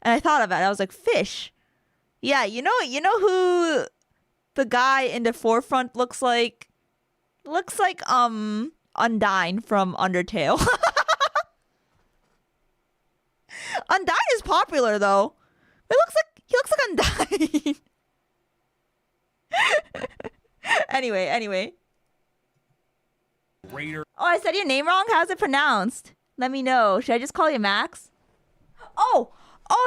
And I thought about it. I was like, fish? Yeah, you know who the guy in the forefront looks like? Looks like Undyne from Undertale. Undyne is popular though. He looks like Undyne. Anyway. Raider. Oh, I said your name wrong? How's it pronounced? Let me know. Should I just call you Max? Oh,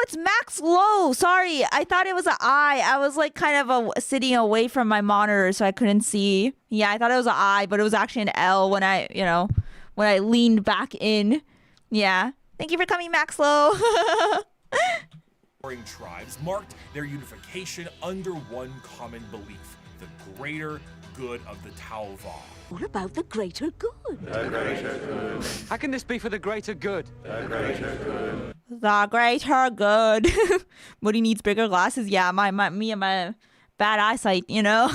it's Max Low. Sorry, I thought it was an I. I was like kind of sitting away from my monitor, so I couldn't see. Yeah, I thought it was an I, but it was actually an L when I leaned back in. Yeah. Thank you for coming, Max Low. Warring tribes marked their unification under one common belief: the greater good of the Tau Va. What about the greater good? The greater good. How can this be for the greater good? The greater good. The greater good. Moody needs bigger glasses. Yeah, me and my bad eyesight, you know.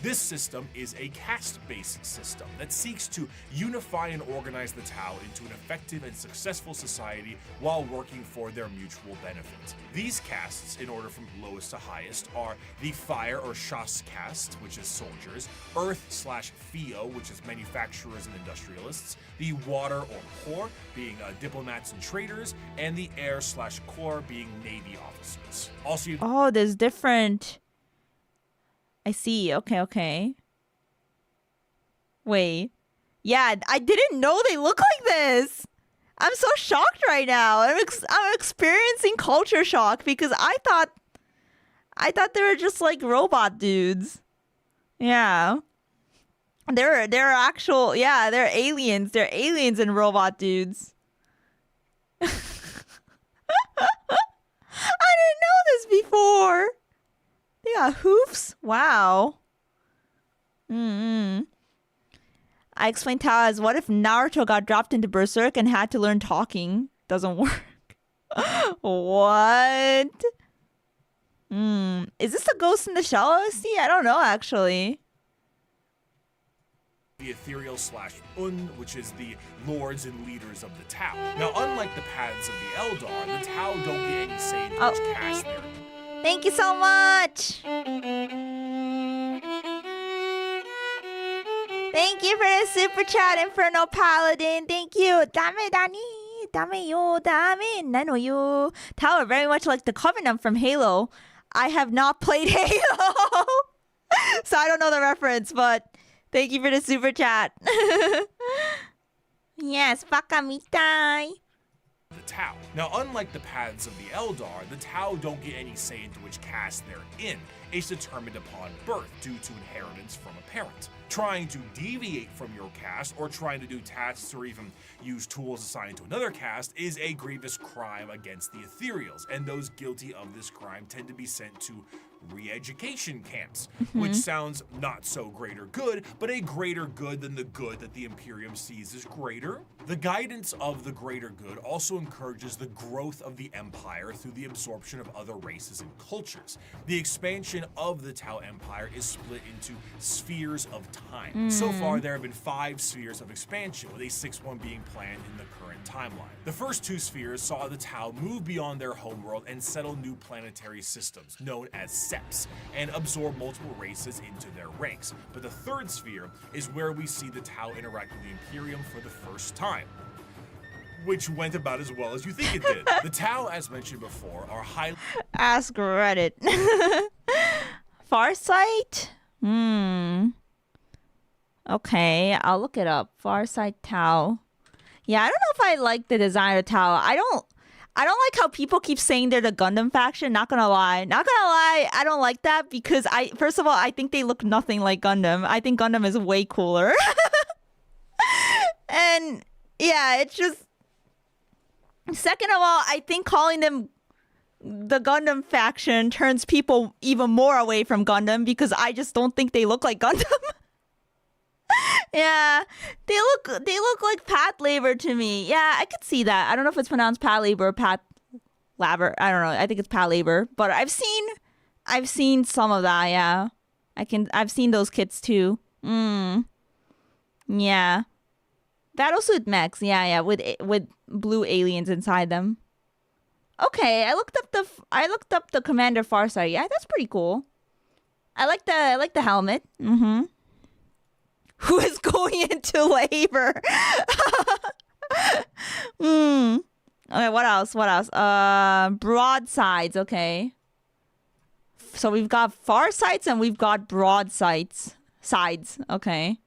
This system is a caste-based system that seeks to unify and organize the Tao into an effective and successful society while working for their mutual benefit. These castes, in order from lowest to highest, are the Fire or Shas caste, which is soldiers, Earth/Fio, which is manufacturers and industrialists, the Water or Hor, being diplomats and traders, and the Air/Kor, being Navy officers. Also, Oh, there's different. I see. Okay. Wait. Yeah, I didn't know they look like this. I'm so shocked right now. I'm experiencing culture shock because I thought they were just like robot dudes. Yeah. They're actual, yeah, they're aliens. They're aliens and robot dudes. I didn't know this before. They got hoofs? Wow. I explained Tao as, what if Naruto got dropped into Berserk and had to learn talking? Doesn't work. What? Is this a Ghost in the Shell OST? I don't know, actually. the ethereal/Un, which is the lords and leaders of the Tao. Now, unlike the paths of the Eldar, the Tao don't get any say in which caste they're in. Thank you so much. Thank you for the super chat, Inferno Paladin. Thank you. Dame dani. Dame yo. Dame nano yo. Tao are very much like the Covenant from Halo. I have not played Halo, so I don't know the reference, but thank you for the super chat. Yes, baka mitai. The Tao. Now, unlike the paths of the Eldar, the Tao don't get any say into which caste they're in. It's determined upon birth due to inheritance from a parent. Trying to deviate from your caste or trying to do tasks or even use tools assigned to another caste is a grievous crime against the ethereals, and those guilty of this crime tend to be sent to re-education camps, which sounds not so greater good, but a greater good than the good that the Imperium sees as greater. The guidance of the greater good also encourages the growth of the Empire through the absorption of other races and cultures. The expansion of the Tao Empire is split into spheres of time. So far, there have been 5 spheres of expansion, with a 6th one being planned in the current timeline. The first 2 spheres saw the Tao move beyond their homeworld and settle new planetary systems, known as seps, and absorb multiple races into their ranks. But the 3rd sphere is where we see the Tao interact with the Imperium for the first time, which went about as well as you think it did. The Tao, as mentioned before, are highly... Ask Reddit. Farsight? Okay, I'll look it up. Farsight Tao. Yeah, I don't know if I like the design of Tao. I don't like how people keep saying they're the Gundam faction. Not gonna lie, I don't like that because first of all, I think they look nothing like Gundam. I think Gundam is way cooler. And yeah, it's just... Second of all, I think calling them the Gundam faction turns people even more away from Gundam because I just don't think they look like Gundam. Yeah, they look like Pat Labor to me. Yeah, I could see that. I don't know if it's pronounced Pat Labor or Pat Labor. I don't know. I think it's Pat Labor. But I've seen some of that. Yeah, I've seen those kits too. Yeah, battlesuit mechs. Yeah, with blue aliens inside them. Okay, I looked up the Commander Farsight. Yeah, that's pretty cool. I like the helmet. Who is going into labor? Okay, what else? Broadsides, okay. So we've got Farsights and we've got broadsides. Sides, okay.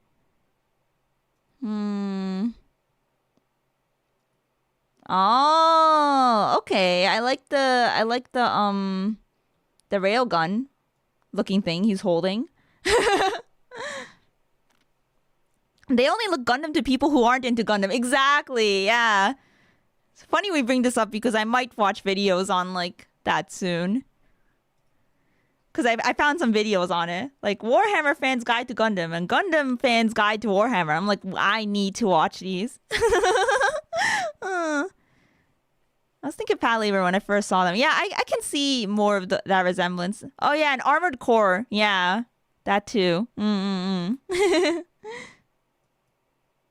Oh, okay. I like the railgun looking thing he's holding. They only look Gundam to people who aren't into Gundam. Exactly, yeah. It's funny we bring this up because I might watch videos on like that soon. Because I found some videos on it. Like Warhammer fans guide to Gundam and Gundam fans guide to Warhammer. I'm like, I need to watch these. I was thinking Pal Labor when I first saw them. Yeah, I can see more of that resemblance. Oh yeah, an armored core. Yeah, that too.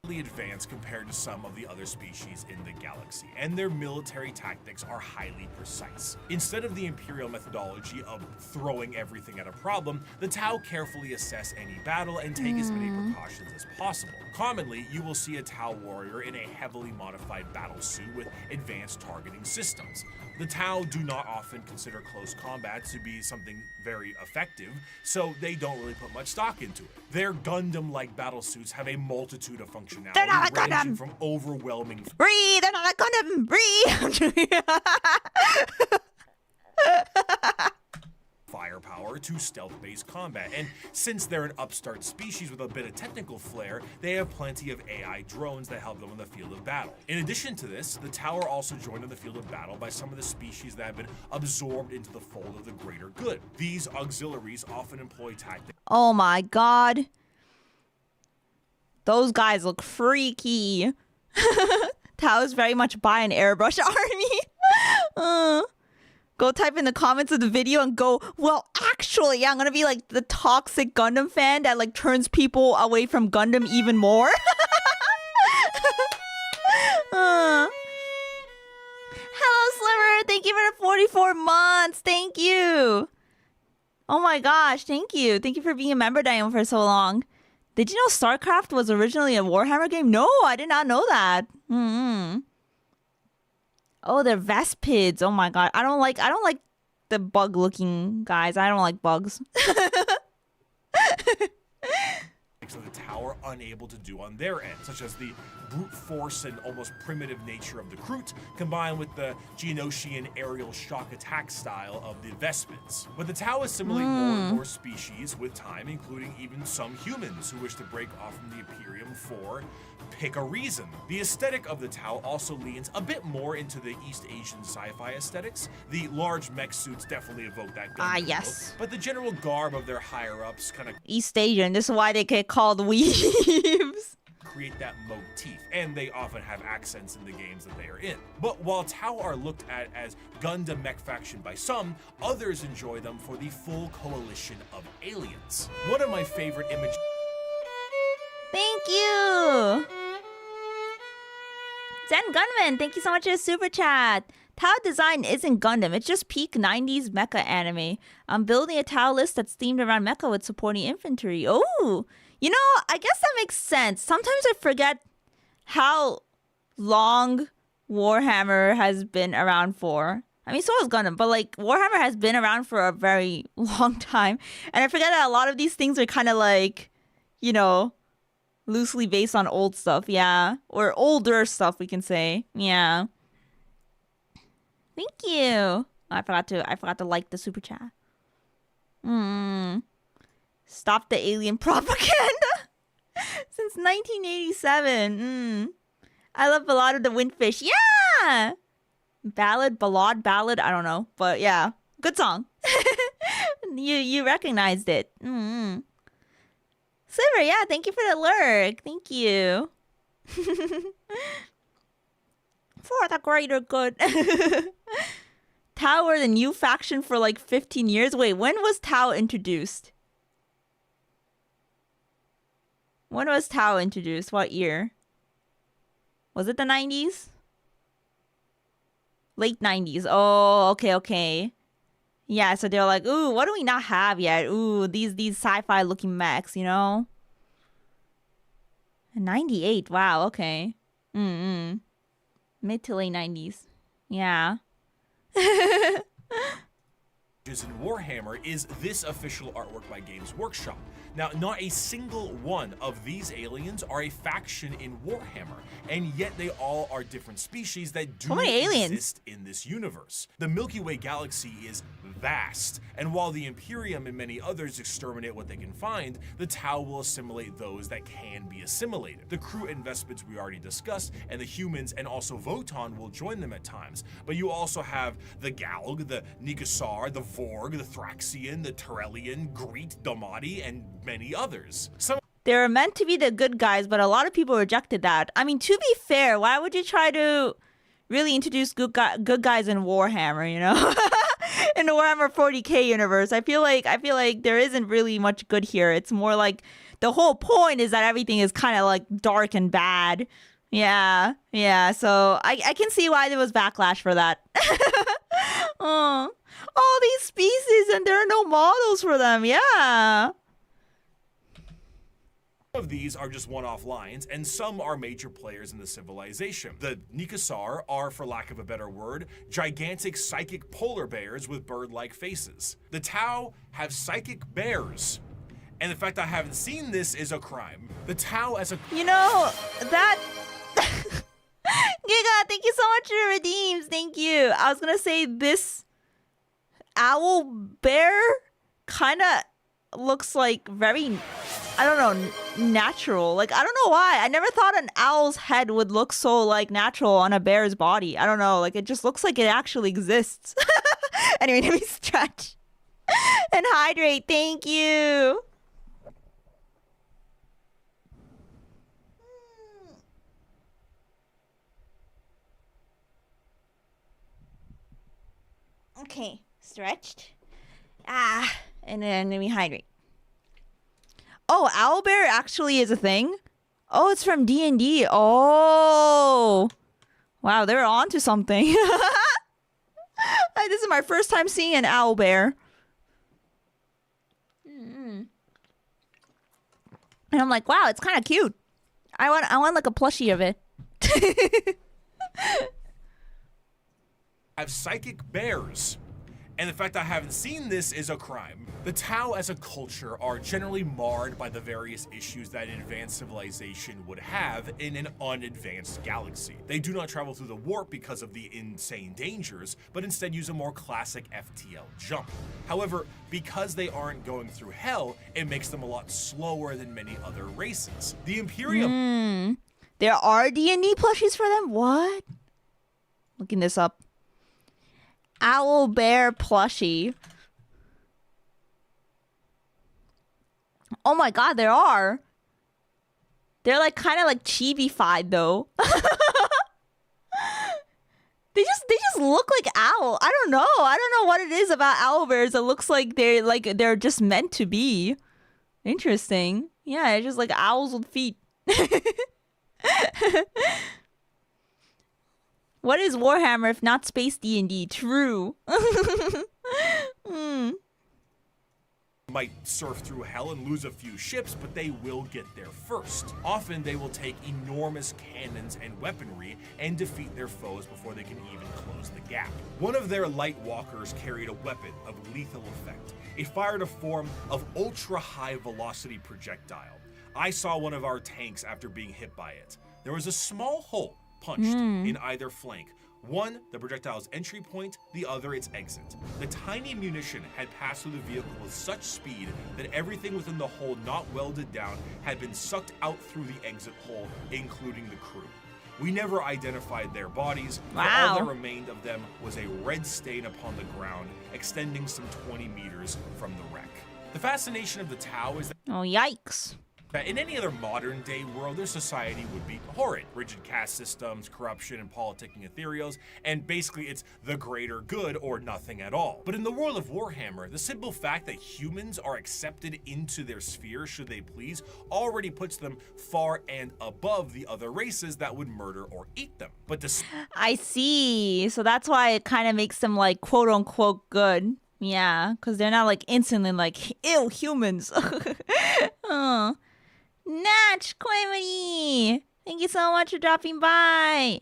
Advanced compared to some of the other species in the galaxy, and their military tactics are highly precise. Instead of the Imperial methodology of throwing everything at a problem, the Tau carefully assess any battle and take as many precautions as possible. Commonly, you will see a Tau warrior in a heavily modified battle suit with advanced targeting systems. The Tau do not often consider close combat to be something very effective, so they don't really put much stock into it. Their Gundam-like battle suits have a multitude of functionality, They're not a ranging Gundam! from overwhelming Bree, they're not a Gundam. Bree. firepower to stealth-based combat, and since they're an upstart species with a bit of technical flair, they have plenty of AI drones that help them in the field of battle. In addition to this, the Tau are also joined in the field of battle by some of the species that have been absorbed into the fold of the greater good. These auxiliaries often employ tactics. Oh my god. Those guys look freaky. Tao is very much by an airbrush army. Go type in the comments of the video and go, well, actually, I'm gonna be like the toxic Gundam fan that like turns people away from Gundam even more. Hello, Sliver. Thank you for the 44 months. Thank you. Oh my gosh, thank you. Thank you for being a member, dayon, for so long. Did you know StarCraft was originally a Warhammer game? No, I did not know that. Oh, they're Vespids. Oh my god. I don't like the bug looking guys. I don't like bugs. Of the Tau are unable to do on their end, such as the brute force and almost primitive nature of the Kroot, combined with the Geonosian aerial shock attack style of the Vespids. But the Tau assimilate more and more species with time, including even some humans who wish to break off from the Imperium for pick a reason. The aesthetic of the Tau also leans a bit more into the East Asian sci-fi aesthetics. The large mech suits definitely evoke that Gundam yes. look, but the general garb of their higher-ups kind of East Asian. This is why they get called weebs. create that motif, and they often have accents in the games that they are in. But while Tau are looked at as Gundam mech faction by some, others enjoy them for the full coalition of aliens. One of my favorite images. Thank you. Zen Gunman, thank you so much for the super chat. Tau design isn't Gundam, it's just peak 90s mecha anime. I'm building a Tau list that's themed around mecha with supporting infantry. Oh, you know, I guess that makes sense. Sometimes I forget how long Warhammer has been around for. I mean, so is Gundam, but like Warhammer has been around for a very long time. And I forget that a lot of these things are kind of like, you know, loosely based on old stuff, yeah. Or older stuff, we can say. Yeah. Thank you. I forgot to like the super chat. Stop the alien propaganda. Since 1987. I love Ballad of the Windfish. Yeah. Ballad, I don't know. But yeah. Good song. You recognized it. Silver, yeah, thank you for the lurk. Thank you. For the greater good. Tau were the new faction for like 15 years. Wait, when was Tau introduced? When was Tau introduced? What year? Was it the 90s? Late 90s. Oh, okay. Yeah, so they're like, ooh, what do we not have yet? Ooh, these sci-fi looking mechs, you know? 98, wow, okay. Mid to late 90s. Yeah. In Warhammer is this official artwork by Games Workshop. Now, not a single one of these aliens are a faction in Warhammer, and yet they all are different species that do exist in this universe. The Milky Way galaxy is vast, and while the Imperium and many others exterminate what they can find, the Tau will assimilate those that can be assimilated. The Kroot and Vespids we already discussed, and the humans and also Votan will join them at times, but you also have the Galg, the Nigasar, the Vorg, the Thraxian, the Terrellian, Greet, Domati, and many others. They were meant to be the good guys, but a lot of people rejected that. I mean, to be fair, why would you try to really introduce good guys in Warhammer, you know? In the Warhammer 40k universe. I feel like there isn't really much good here. It's more like the whole point is that everything is kind of like dark and bad. Yeah. So I can see why there was backlash for that. All these species and there are no models for them. Yeah. Of these are just one-off lines, and some are major players in the civilization. The Nikasar are, for lack of a better word, gigantic psychic polar bears with bird-like faces. The Tau have psychic bears, and the fact I haven't seen this is a crime. The Tau as a... You know, that... Giga, thank you so much for the redeems. Thank you. I was gonna say this owl bear kind of looks like very... I don't know, natural. Like, I don't know why. I never thought an owl's head would look so, like, natural on a bear's body. I don't know. Like, it just looks like it actually exists. Anyway, let me stretch. And hydrate. Thank you. Okay, stretched. And then let me hydrate. Oh, owlbear actually is a thing? Oh, it's from D&D. Oh. Wow, they're onto something. This is my first time seeing an owlbear. And I'm like, wow, it's kind of cute. I want like a plushie of it. have psychic bears. And the fact I haven't seen this is a crime. The Tau as a culture are generally marred by the various issues that an advanced civilization would have in an unadvanced galaxy. They do not travel through the warp because of the insane dangers, but instead use a more classic FTL jump. However, because they aren't going through hell, it makes them a lot slower than many other races. The Imperium... There are D&D plushies for them? What? Looking this up. Owl bear plushie. Oh my god, there are. They're like kind of like chibi-fied though. They just look like owl. I don't know what it is about owl bears that looks like they're just meant to be. Interesting. Yeah, it's just like owls with feet. What is Warhammer if not space D&D? True. Might surf through hell and lose a few ships, but they will get there first. Often they will take enormous cannons and weaponry and defeat their foes before they can even close the gap. One of their light walkers carried a weapon of lethal effect. It fired a form of ultra-high velocity projectile. I saw one of our tanks after being hit by it. There was a small hole punched in either flank. One, the projectile's entry point, the other, its exit. The tiny munition had passed through the vehicle with such speed that everything within the hole not welded down had been sucked out through the exit hole, including the crew. We never identified their bodies, but all that remained of them was a red stain upon the ground, extending some 20 meters from the wreck. The fascination of the Tau is that Oh, yikes. in any other modern day world, their society would be horrid. Rigid caste systems, corruption, and politicking ethereals, and basically it's the greater good or nothing at all. But in the world of Warhammer, the simple fact that humans are accepted into their sphere should they please already puts them far and above the other races that would murder or eat them. But I see. So that's why it kind of makes them like quote unquote good. Yeah, because they're not like instantly like, ew, humans. Natch, Koimuri! Thank you so much for dropping by.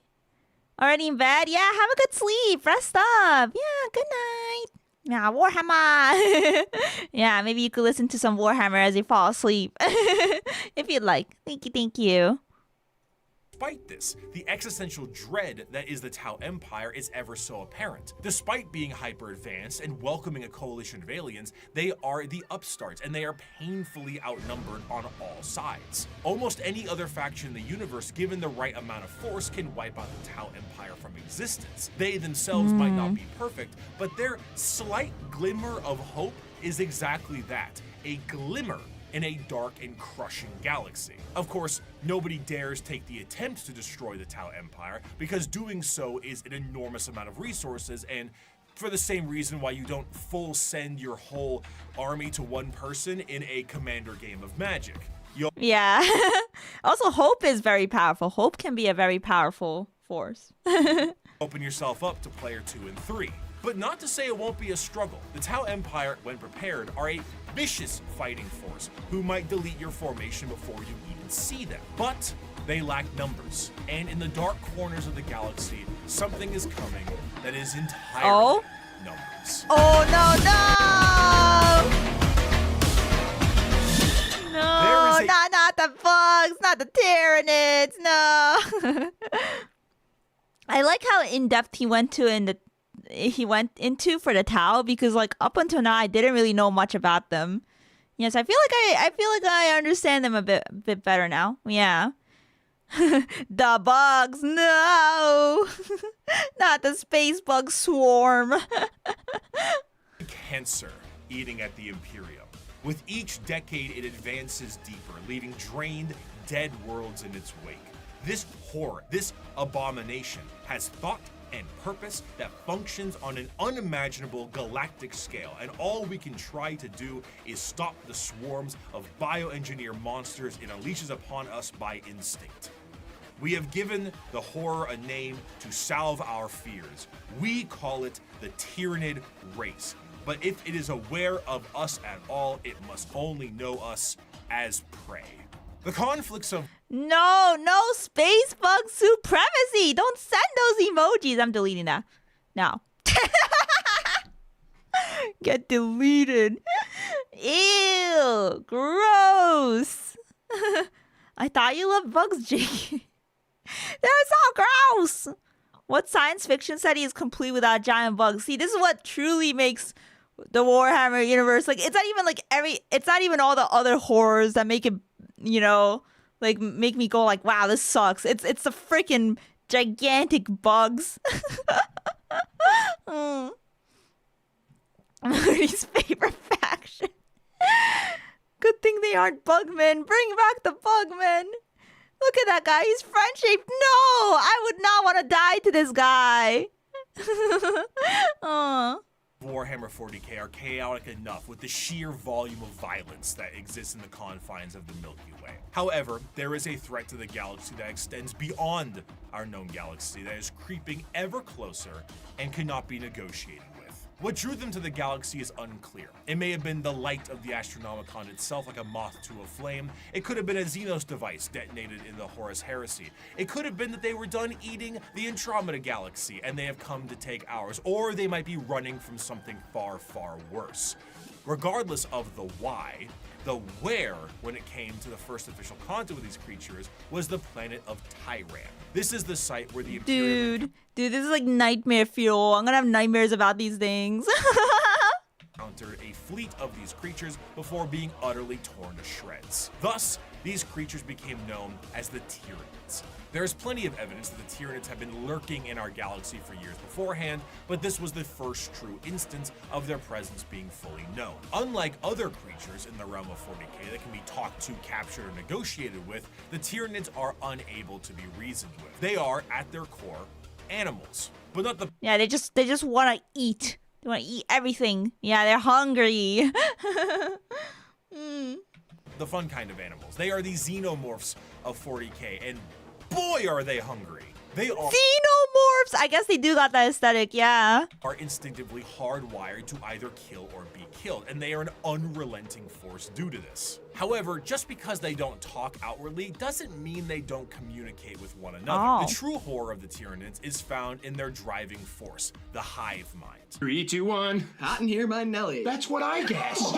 Already in bed? Yeah, have a good sleep. Rest up. Yeah, good night. Yeah, Warhammer. Yeah, maybe you could listen to some Warhammer as you fall asleep. If you'd like. Thank you, thank you. despite this, the existential dread that is the Tau Empire is ever so apparent. Despite being hyper-advanced and welcoming a coalition of aliens, they are the upstarts, and they are painfully outnumbered on all sides. Almost any other faction in the universe, given the right amount of force, can wipe out the Tau Empire from existence. They themselves might not be perfect, but their slight glimmer of hope is exactly that, a glimmer in a dark and crushing galaxy. Of course, nobody dares take the attempt to destroy the Tau Empire because doing so is an enormous amount of resources, and for the same reason why you don't full send your whole army to one person in a commander game of Magic. Yeah. Also, hope is very powerful. Hope can be a very powerful force. Open yourself up to player 2 and 3. But not to say it won't be a struggle. The Tau Empire, when prepared, are a vicious fighting force who might delete your formation before you even see them. But they lack numbers. And in the dark corners of the galaxy, something is coming that is entirely numbers. Oh, no, no! No, not the bugs, not the Tyranids, no. I like how in-depth he went into for the Tau, because like up until now I didn't really know much about them. Yes, I feel like I understand them a bit better now. Yeah. The bugs, no. Not the space bug swarm. Cancer eating at the Imperium. With each decade it advances deeper, leaving drained, dead worlds in its wake. This horror, this abomination, has thought and purpose that functions on an unimaginable galactic scale, and all we can try to do is stop the swarms of bioengineer monsters it unleashes upon us by instinct. We have given the horror a name to salve our fears. We call it the Tyranid race. But if it is aware of us at all, it must only know us as prey. The conflicts of No space bug supremacy. Don't send those emojis. I'm deleting that now. Get deleted. Ew, gross. I thought you loved bugs, Jake. They're so gross. What science fiction setting is complete without giant bugs? See, this is what truly makes the Warhammer universe, like, it's not even all the other horrors that make it, you know, like make me go like, wow, this sucks. It's the freaking gigantic bugs. Murray's favorite faction. Good thing they aren't bugmen. Bring back the bugmen. Look at that guy. He's friend-shaped. No, I would not want to die to this guy. Warhammer 40k are chaotic enough with the sheer volume of violence that exists in the confines of the Milky Way. However, there is a threat to the galaxy that extends beyond our known galaxy that is creeping ever closer and cannot be negotiated with. What drew them to the galaxy is unclear. It may have been the light of the Astronomicon itself, like a moth to a flame. It could have been a Xenos device detonated in the Horus Heresy. It could have been that they were done eating the Andromeda galaxy and they have come to take ours, or they might be running from something far, far worse. Regardless of the why, the where, when it came to the first official contact with these creatures, was the planet of Tyran. This is the site where the Imperium Dude, this is like nightmare fuel. I'm gonna have nightmares about these things. encountered a fleet of these creatures before being utterly torn to shreds. Thus, these creatures became known as the Tyranids. There is plenty of evidence that the Tyranids have been lurking in our galaxy for years beforehand, but this was the first true instance of their presence being fully known. Unlike other creatures in the realm of 40k that can be talked to, captured, or negotiated with, the Tyranids are unable to be reasoned with. They are, at their core, animals, but not the— Yeah, they just want to eat. They want to eat everything. Yeah, they're hungry. the fun kind of animals. They are the xenomorphs of 40k, and boy are they hungry. They are Xenomorphs! I guess they do got that aesthetic, yeah. Are instinctively hardwired to either kill or be killed, and they are an unrelenting force due to this. However, just because they don't talk outwardly doesn't mean they don't communicate with one another. Oh. The true horror of the Tyranids is found in their driving force, the hive mind. 3, 2, 1. Hot in here by Nelly. That's what I guessed.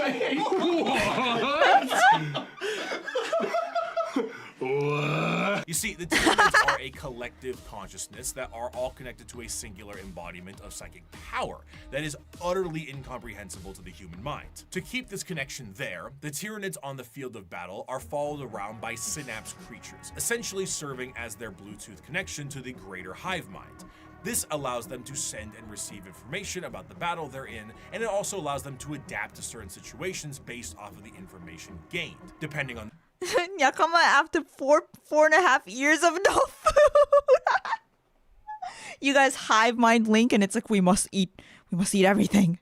You see, the Tyranids are a collective consciousness that are all connected to a singular embodiment of psychic power that is utterly incomprehensible to the human mind. To keep this connection there, the Tyranids on the field of battle are followed around by synapse creatures, essentially serving as their Bluetooth connection to the greater hive mind. This allows them to send and receive information about the battle they're in, and it also allows them to adapt to certain situations based off of the information gained, depending on. Yakama after 4.5 years of no food. You guys hive mind link and it's like we must eat everything.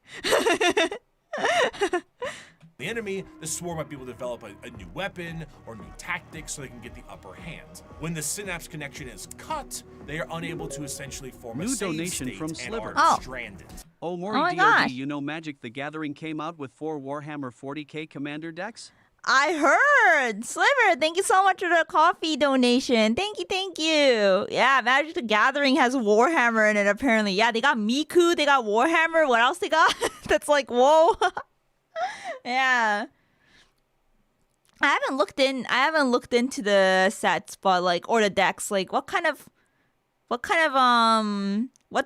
The enemy, the swarm might be able to develop a new weapon or new tactics so they can get the upper hand. When the synapse connection is cut, they are unable to essentially form a New save donation state from and Sliver. are stranded. Oh, Maury my DOD, gosh. you know Magic the Gathering came out with 4 Warhammer 40k commander decks? I heard. Sliver, thank you so much for the coffee donation. Thank you. Yeah, Magic the Gathering has Warhammer in it apparently. Yeah, they got Miku, they got Warhammer. What else they got? That's like, whoa. Yeah. I haven't looked into the sets, but like, or the decks, like what do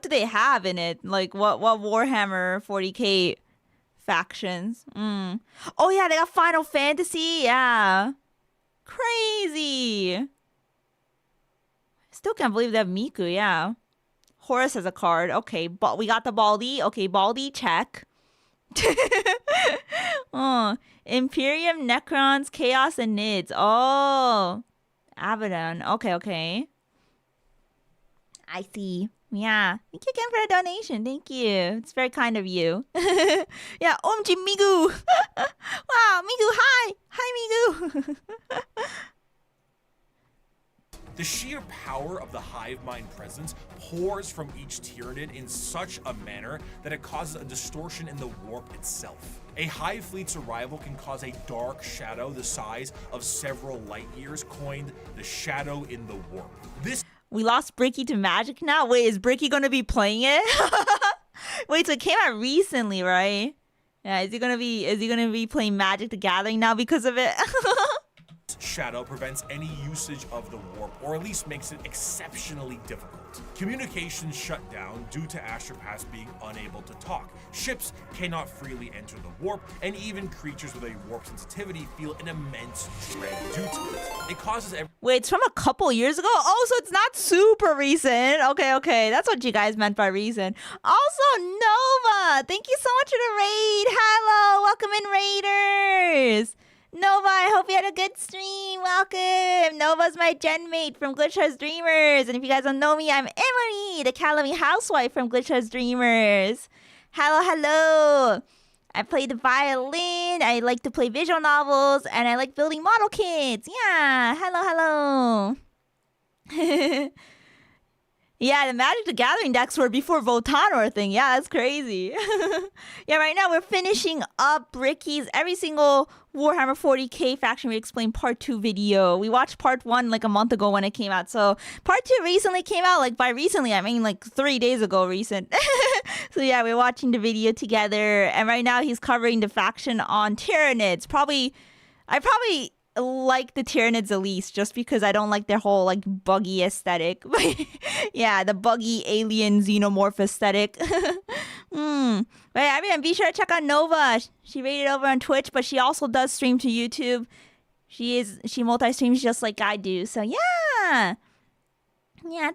they have in it? Like what Warhammer 40k factions? Oh yeah, they got Final Fantasy. Yeah. Crazy. Still can't believe they have Miku, yeah. Horus has a card. Okay, but we got the Baldi. Okay, Baldi, check. Imperium, Necrons, Chaos, and Nids. Oh, Abaddon. Okay. I see. Yeah. Thank you again for the donation. Thank you. It's very kind of you. Yeah, OMG Migu. Wow, Migu, hi. Hi, Migu. The sheer power of the hive mind presence pours from each Tyranid in such a manner that it causes a distortion in the warp itself. A hive fleet's arrival can cause a dark shadow the size of several light years, coined the shadow in the warp. We lost Bricky to Magic now? Wait, is Bricky gonna be playing it? Wait, so it came out recently, right? Yeah, is he gonna be playing Magic the Gathering now because of it? Shadow prevents any usage of the warp, or at least makes it exceptionally difficult. Communications shut down due to astropaths being unable to talk. Ships cannot freely enter the warp, and even creatures with a warp sensitivity feel an immense dread due to it. It causes Wait, it's from a couple years ago? Oh, so it's not super recent. Okay. That's what you guys meant by recent. Also, Nova, thank you so much for the raid. Hello, welcome in, Raiders. Nova, I hope you had a good stream. Welcome. Nova's my gen mate from Glitchers Dreamers. And if you guys don't know me, I'm Emuri, the Calamy housewife from Glitchers Dreamers. Hello. I play the violin. I like to play visual novels. And I like building model kits. Yeah. Hello. Yeah, the Magic the Gathering decks were before Votanor thing. Yeah, that's crazy. Yeah, right now we're finishing up Ricky's every single Warhammer 40k faction we explained part 2 video. We watched part 1 like a month ago when it came out. So part 2 recently came out. Like by recently, I mean like 3 days ago recent. So yeah, we're watching the video together. And right now he's covering the faction on Tyranids. I probably like the Tyranids the least just because I don't like their whole like buggy aesthetic. Yeah, the buggy alien xenomorph aesthetic. Right, everyone be sure to check out Nova. She rated over on Twitch, but she also does stream to YouTube. She multi-streams just like I do. So yeah,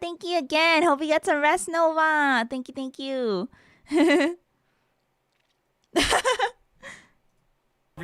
thank you again. Hope you get some rest, Nova. Thank you.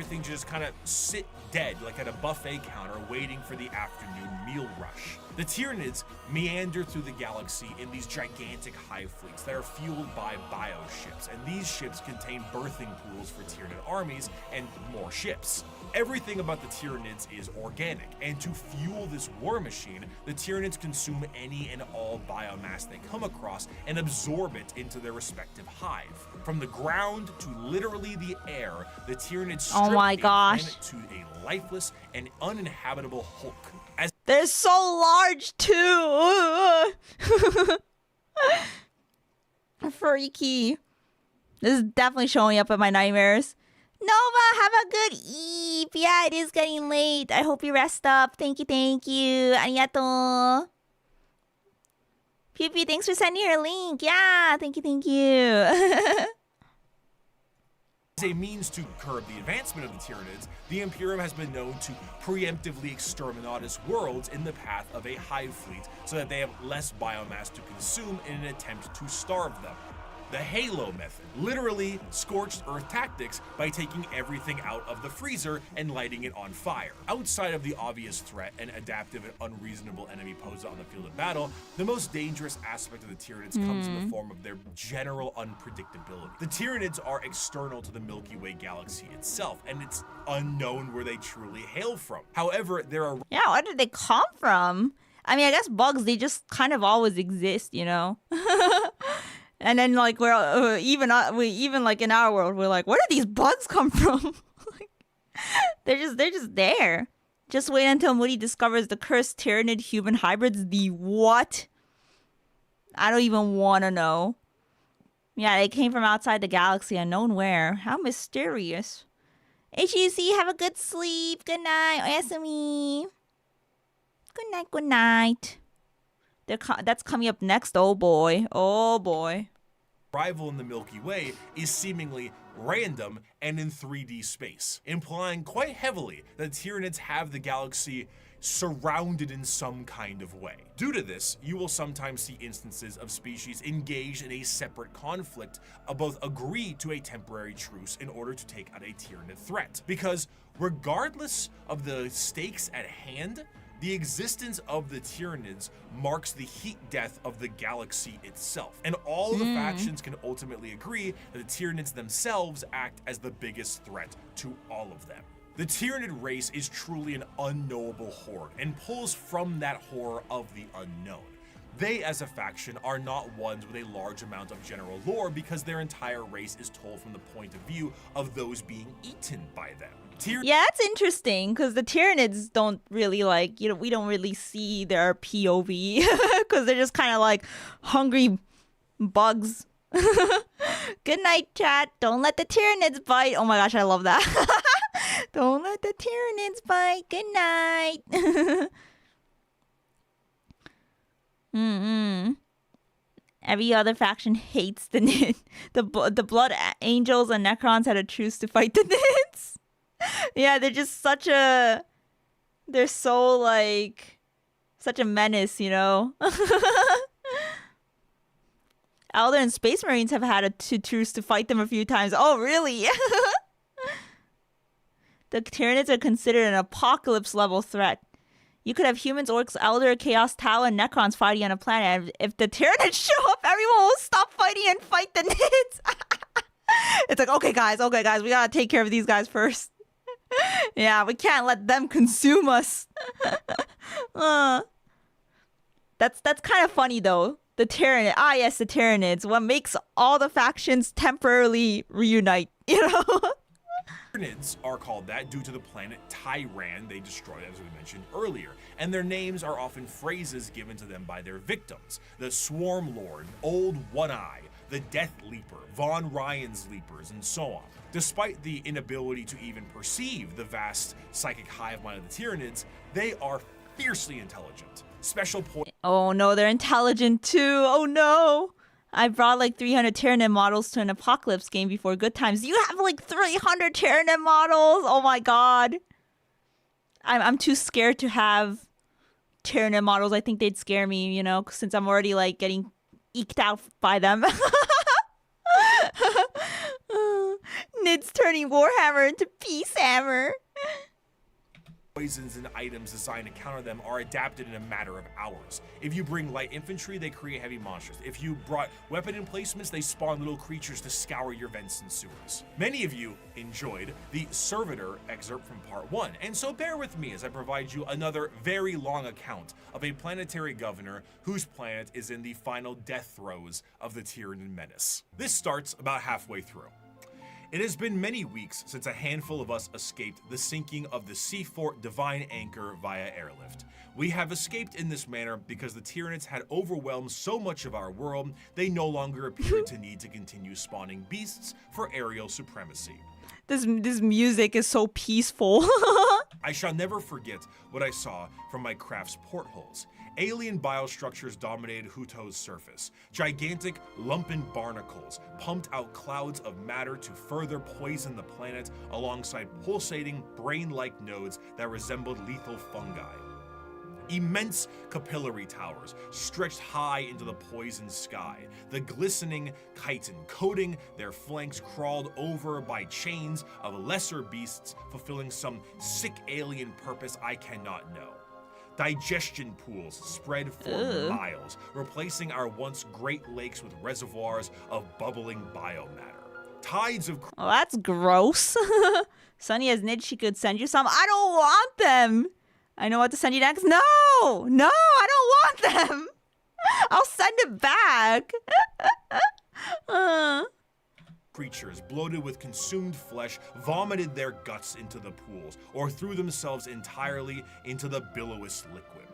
everything just kind of sit dead like at a buffet counter waiting for the afternoon meal rush. The Tyranids meander through the galaxy in these gigantic hive fleets that are fueled by bioships, and these ships contain birthing pools for Tyranid armies and more ships. Everything about the Tyranids is organic, and to fuel this war machine, the Tyranids consume any and all biomass they come across and absorb it into their respective hive. From the ground to literally the air, the Tyranids strip the planet to a lifeless and uninhabitable hulk. As they're so large too. Freaky. This is definitely showing up in my nightmares. Nova, have a good eve. Yeah, it is getting late. I hope you rest up. Thank you. Arigato. Pew Pew, thanks for sending your link. Yeah, thank you. As a means to curb the advancement of the Tyranids, the Imperium has been known to preemptively exterminatus worlds in the path of a hive fleet so that they have less biomass to consume in an attempt to starve them. The Halo method, literally scorched earth tactics by taking everything out of the freezer and lighting it on fire. Outside of the obvious threat and adaptive and unreasonable enemy posed on the field of battle, the most dangerous aspect of the Tyranids comes in the form of their general unpredictability. The Tyranids are external to the Milky Way galaxy itself, and it's unknown where they truly hail from. However, there are... Yeah, where did they come from? I mean, I guess bugs, they just kind of always exist, you know? And then, like, we're even like in our world, we're like, where did these bugs come from? they're just there. Just wait until Moody discovers the cursed Tyranid human hybrids. The what? I don't even want to know. Yeah, they came from outside the galaxy, unknown where. How mysterious. HUC, have a good sleep. Good night. Oyasumi. Good night. Good night. That's coming up next. Oh boy. Oh boy. Arrival in the Milky Way is seemingly random and in 3D space, implying quite heavily that Tyranids have the galaxy surrounded in some kind of way. Due to this, you will sometimes see instances of species engaged in a separate conflict, both agree to a temporary truce in order to take out a Tyranid threat. Because regardless of the stakes at hand, the existence of the Tyranids marks the heat death of the galaxy itself. And all the factions can ultimately agree that the Tyranids themselves act as the biggest threat to all of them. The Tyranid race is truly an unknowable horde and pulls from that horror of the unknown. They, as a faction, are not ones with a large amount of general lore because their entire race is told from the point of view of those being eaten by them. Yeah, that's interesting because the Tyranids don't really we don't really see their POV because they're just kind of like hungry bugs. Good night, chat. Don't let the Tyranids bite. Oh my gosh, I love that. Don't let the Tyranids bite. Good night. Every other faction hates the Nid. The Blood Angels and Necrons had a truce to fight the Nids. Yeah, they're just such a menace, you know? Elder and Space Marines have had a truce to fight them a few times. Oh, really? The Tyranids are considered an apocalypse-level threat. You could have humans, orcs, Elder, Chaos, Tau, and Necrons fighting on a planet. And if the Tyranids show up, everyone will stop fighting and fight the Nids. It's like, okay, guys, we gotta take care of these guys first. Yeah, we can't let them consume us. That's kind of funny though. The Tyranid. Ah, yes, the Tyranids. What makes all the factions temporarily reunite, you know? Tyranids are called that due to the planet Tyran they destroyed, as we mentioned earlier, and their names are often phrases given to them by their victims. The Swarm Lord, Old One-Eye, the Death Leaper, Von Ryan's Leapers, and so on. Despite the inability to even perceive the vast psychic hive mind of the Tyranids, they are fiercely intelligent. Special point. Oh no, they're intelligent too. Oh no. I brought like 300 Tyranid models to an apocalypse game before good times. You have like 300 Tyranid models? Oh my god. I'm too scared to have Tyranid models. I think they'd scare me, you know, since I'm already like getting eked out by them. Nid's turning Warhammer into Peace Hammer. Poisons and items designed to counter them are adapted in a matter of hours. If you bring light infantry, they create heavy monsters. If you brought weapon emplacements, they spawn little creatures to scour your vents and sewers. Many of you enjoyed the Servitor excerpt from part 1, and so bear with me as I provide you another very long account of a planetary governor whose planet is in the final death throes of the Tyranid menace. This starts about halfway through. It has been many weeks since a handful of us escaped the sinking of the Sea Fort Divine Anchor via airlift. We have escaped in this manner because the Tyranids had overwhelmed so much of our world, they no longer appeared to need to continue spawning beasts for aerial supremacy. This music is so peaceful. I shall never forget what I saw from my craft's portholes. Alien biostructures dominated Huto's surface. Gigantic, lumpen barnacles pumped out clouds of matter to further poison the planet alongside pulsating, brain-like nodes that resembled lethal fungi. Immense capillary towers stretched high into the poisoned sky. The glistening chitin coating their flanks crawled over by chains of lesser beasts fulfilling some sick alien purpose I cannot know. Digestion pools spread for miles, replacing our once great lakes with reservoirs of bubbling biomatter. Tides of Oh, that's gross. Sunny as Nid, she could send you some. I don't want them. I know what to send you next. No, I don't want them. I'll send it back. creatures bloated with consumed flesh vomited their guts into the pools or threw themselves entirely into the billowous liquid.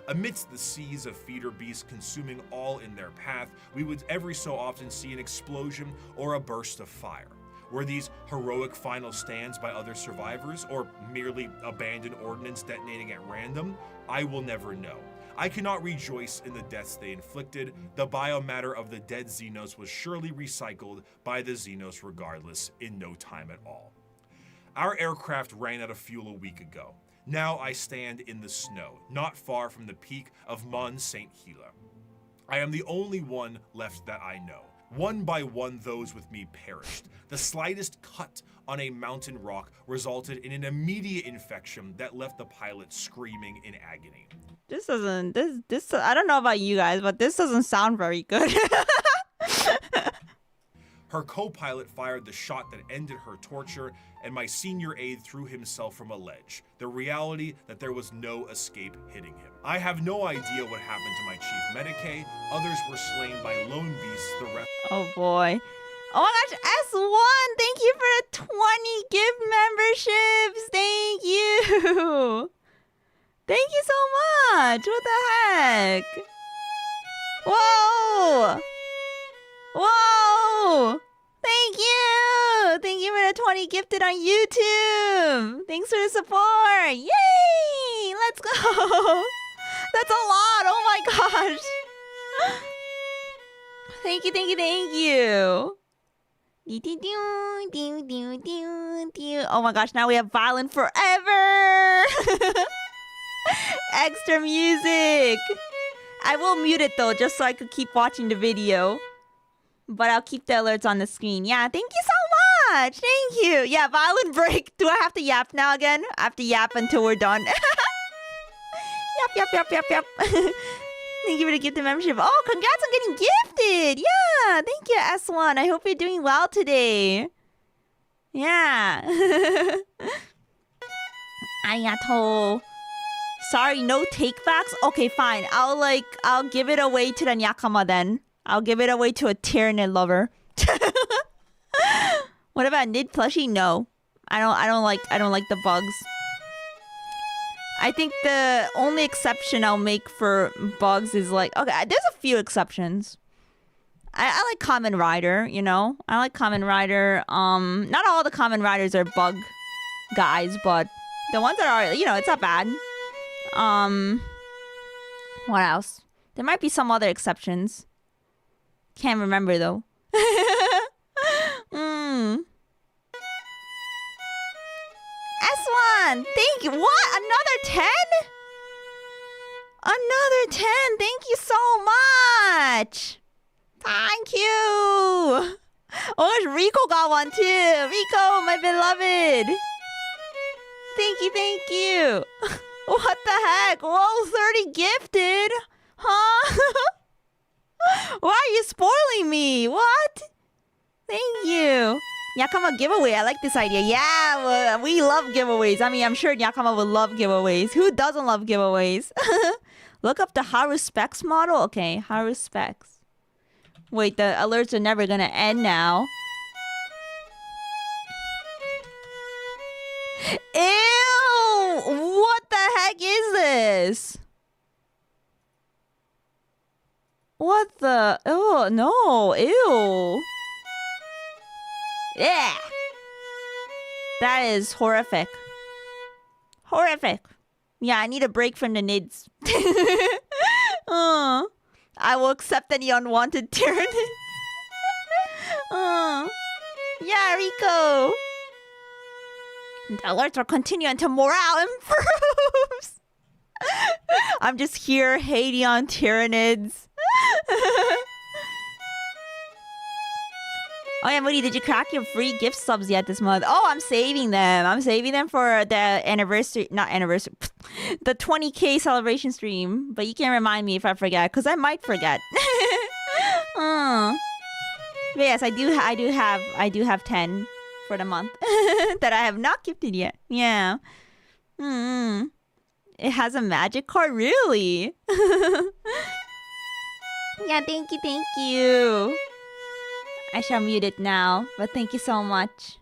Amidst the seas of feeder beasts consuming all in their path, we would every so often see an explosion or a burst of fire. Were these heroic final stands by other survivors, or merely abandoned ordnance detonating at random? I will never know. I cannot rejoice in the deaths they inflicted. The biomatter of the dead Xenos was surely recycled by the Xenos regardless in no time at all. Our aircraft ran out of fuel a week ago. Now I stand in the snow, not far from the peak of Mont Saint Hila. I am the only one left that I know. One by one, those with me perished. The slightest cut on a mountain rock resulted in an immediate infection that left the pilot screaming in agony. This I don't know about you guys, but this doesn't sound very good. Her co-pilot fired the shot that ended her torture, and my senior aide threw himself from a ledge. The reality that there was no escape hitting him. I have no idea what happened to my chief medicae. Others were slain by lone beasts. The rest. Oh boy. Oh my gosh, S1, thank you for the 20 gift memberships. Thank you. Thank you so much. What the heck? Whoa. Whoa. Thank you. Thank you for the 20 gifted on YouTube. Thanks for the support. Yay. Let's go. That's a lot. Oh my gosh. Thank you, thank you, thank you. Oh my gosh, now we have Violent Forever. Extra music. I will mute it though, just so I could keep watching the video. But I'll keep the alerts on the screen. Yeah, thank you so much. Thank you. Yeah, Violent Break. Do I have to yap now again? I have to yap until we're done. Yap. Thank you for the gifted membership. Oh, congrats on getting gifted. Yeah, thank you, S1. I hope you're doing well today. Yeah. Arigato. Sorry, no takebacks? Okay, fine. I'll give it away to the Nyakama then. I'll give it away to a Tyranid lover. What about Nid plushie? No. I don't like the bugs. I think the only exception I'll make for bugs is like, okay, there's a few exceptions. I like Kamen Rider, you know? I like Kamen Rider. Not all the Kamen Riders are bug guys, but the ones that are, you know, it's not bad. What else? There might be some other exceptions. Can't remember though. S1, thank you. What? Another 10? Another 10. Thank you so much. Thank you. Oh, Rico got one too. Rico, my beloved. Thank you. What the heck? Whoa, 30 gifted. Huh? Why are you spoiling me? What? Thank you. Nyakama giveaway. I like this idea. Yeah, well, we love giveaways. I mean, I'm sure Nyakama would love giveaways. Who doesn't love giveaways? Look up the Haru Specs model. Okay, Haru Specs. Wait, the alerts are never gonna end now. Ew! What the heck is this? What the? Oh, no. Ew. Yeah. That is horrific. Horrific. Yeah, I need a break from the nids. I will accept any unwanted tyranny. Yeah, Rico. The alerts will continue until morale improves. I'm just here hating on tyrannids. Oh yeah, Moody, did you crack your free gift subs yet this month? Oh, I'm saving them. I'm saving them for the anniversary, not anniversary, the 20K celebration stream. But you can remind me if I forget, because I might forget. But yes, I do have 10 for the month that I have not gifted yet. Yeah. It has a magic card, really? Yeah, thank you. I shall mute it now, but thank you so much.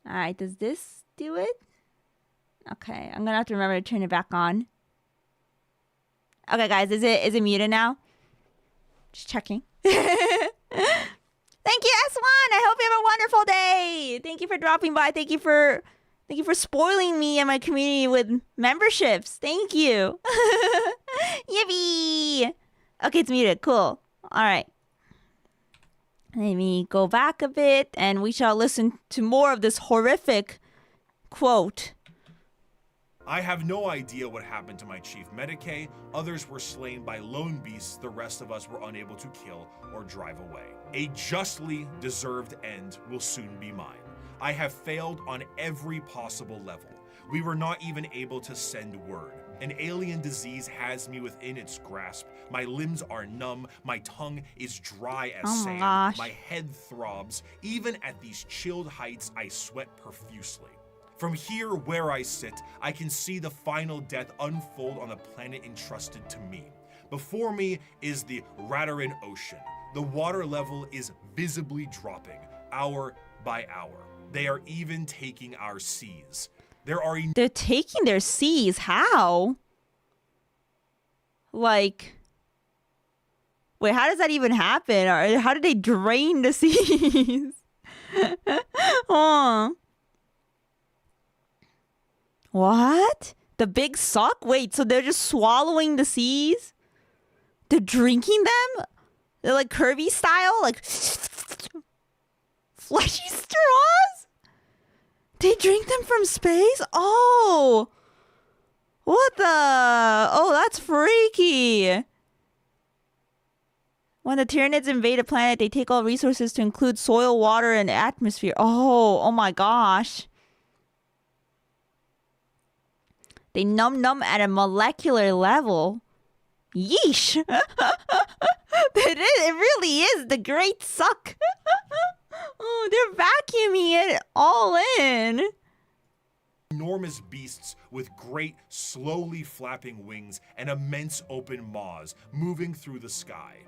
Alright, does this do it? Okay, I'm gonna have to remember to turn it back on. Okay, guys, is it muted now? Just checking. Thank you, S1! I hope you have a wonderful day! Thank you for dropping by. Thank you for spoiling me and my community with memberships. Thank you. Yippee! Okay, it's muted. Cool. Alright. Let me go back a bit and we shall listen to more of this horrific quote. I have no idea what happened to my chief Medicae. Others were slain by lone beasts the rest of us were unable to kill or drive away. A justly deserved end will soon be mine. I have failed on every possible level. We were not even able to send word. An alien disease has me within its grasp. My limbs are numb. My tongue is dry as sand. Gosh. My head throbs. Even at these chilled heights, I sweat profusely. From here where I sit, I can see the final death unfold on the planet entrusted to me. Before me is the Radarin Ocean. The water level is visibly dropping, hour by hour. They are even taking our seas. They're taking their seas. How? Like, wait, how does that even happen? Or how do they drain the seas? What? The big suck? Wait, so they're just swallowing the seas? They're drinking them? They're like Kirby style? Like fleshy straws? They drink them from space? Oh! What the? Oh, that's freaky. When the Tyranids invade a planet, they take all resources to include soil, water, and atmosphere. Oh my gosh. They numb at a molecular level. Yeesh. It really is the great suck. Oh, they're vacuuming it all in. Enormous beasts with great, slowly flapping wings and immense open maws moving through the sky.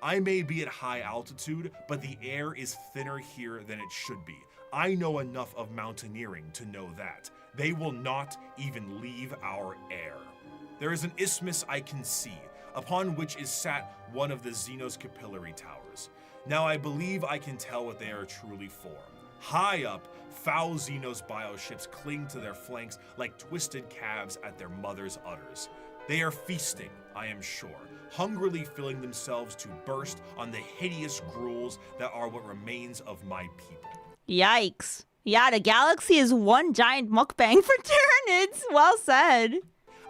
I may be at high altitude, but the air is thinner here than it should be. I know enough of mountaineering to know that. They will not even leave our air. There is an isthmus I can see, upon which is sat one of the Xenos capillary towers. Now I believe I can tell what they are truly for. High up, foul Xenos bioships cling to their flanks like twisted calves at their mother's udders. They are feasting, I am sure, hungrily filling themselves to burst on the hideous gruels that are what remains of my people. Yikes. Yeah, the galaxy is one giant mukbang for Tyranids. Well said.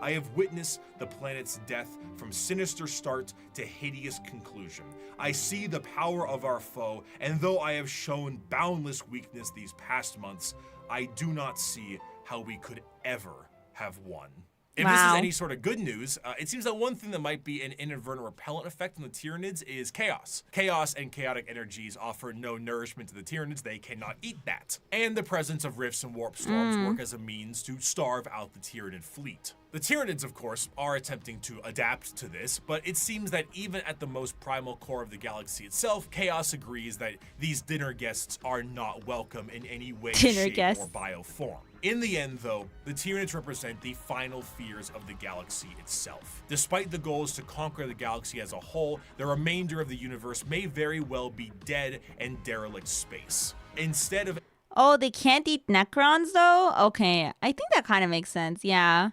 I have witnessed the planet's death from sinister start to hideous conclusion. I see the power of our foe, and though I have shown boundless weakness these past months, I do not see how we could ever have won. If this is any sort of good news, it seems that one thing that might be an inadvertent repellent effect on the Tyranids is chaos. Chaos and chaotic energies offer no nourishment to the Tyranids. They cannot eat that. And the presence of rifts and warp storms work as a means to starve out the Tyranid fleet. The Tyranids, of course, are attempting to adapt to this, but it seems that even at the most primal core of the galaxy itself, Chaos agrees that these dinner guests are not welcome in any way, shape, or bioform. In the end, though, the Tyranids represent the final fears of the galaxy itself. Despite the goals to conquer the galaxy as a whole, the remainder of the universe may very well be dead and derelict space. Instead of Oh, they can't eat Necrons though? Okay, I think that kind of makes sense, yeah.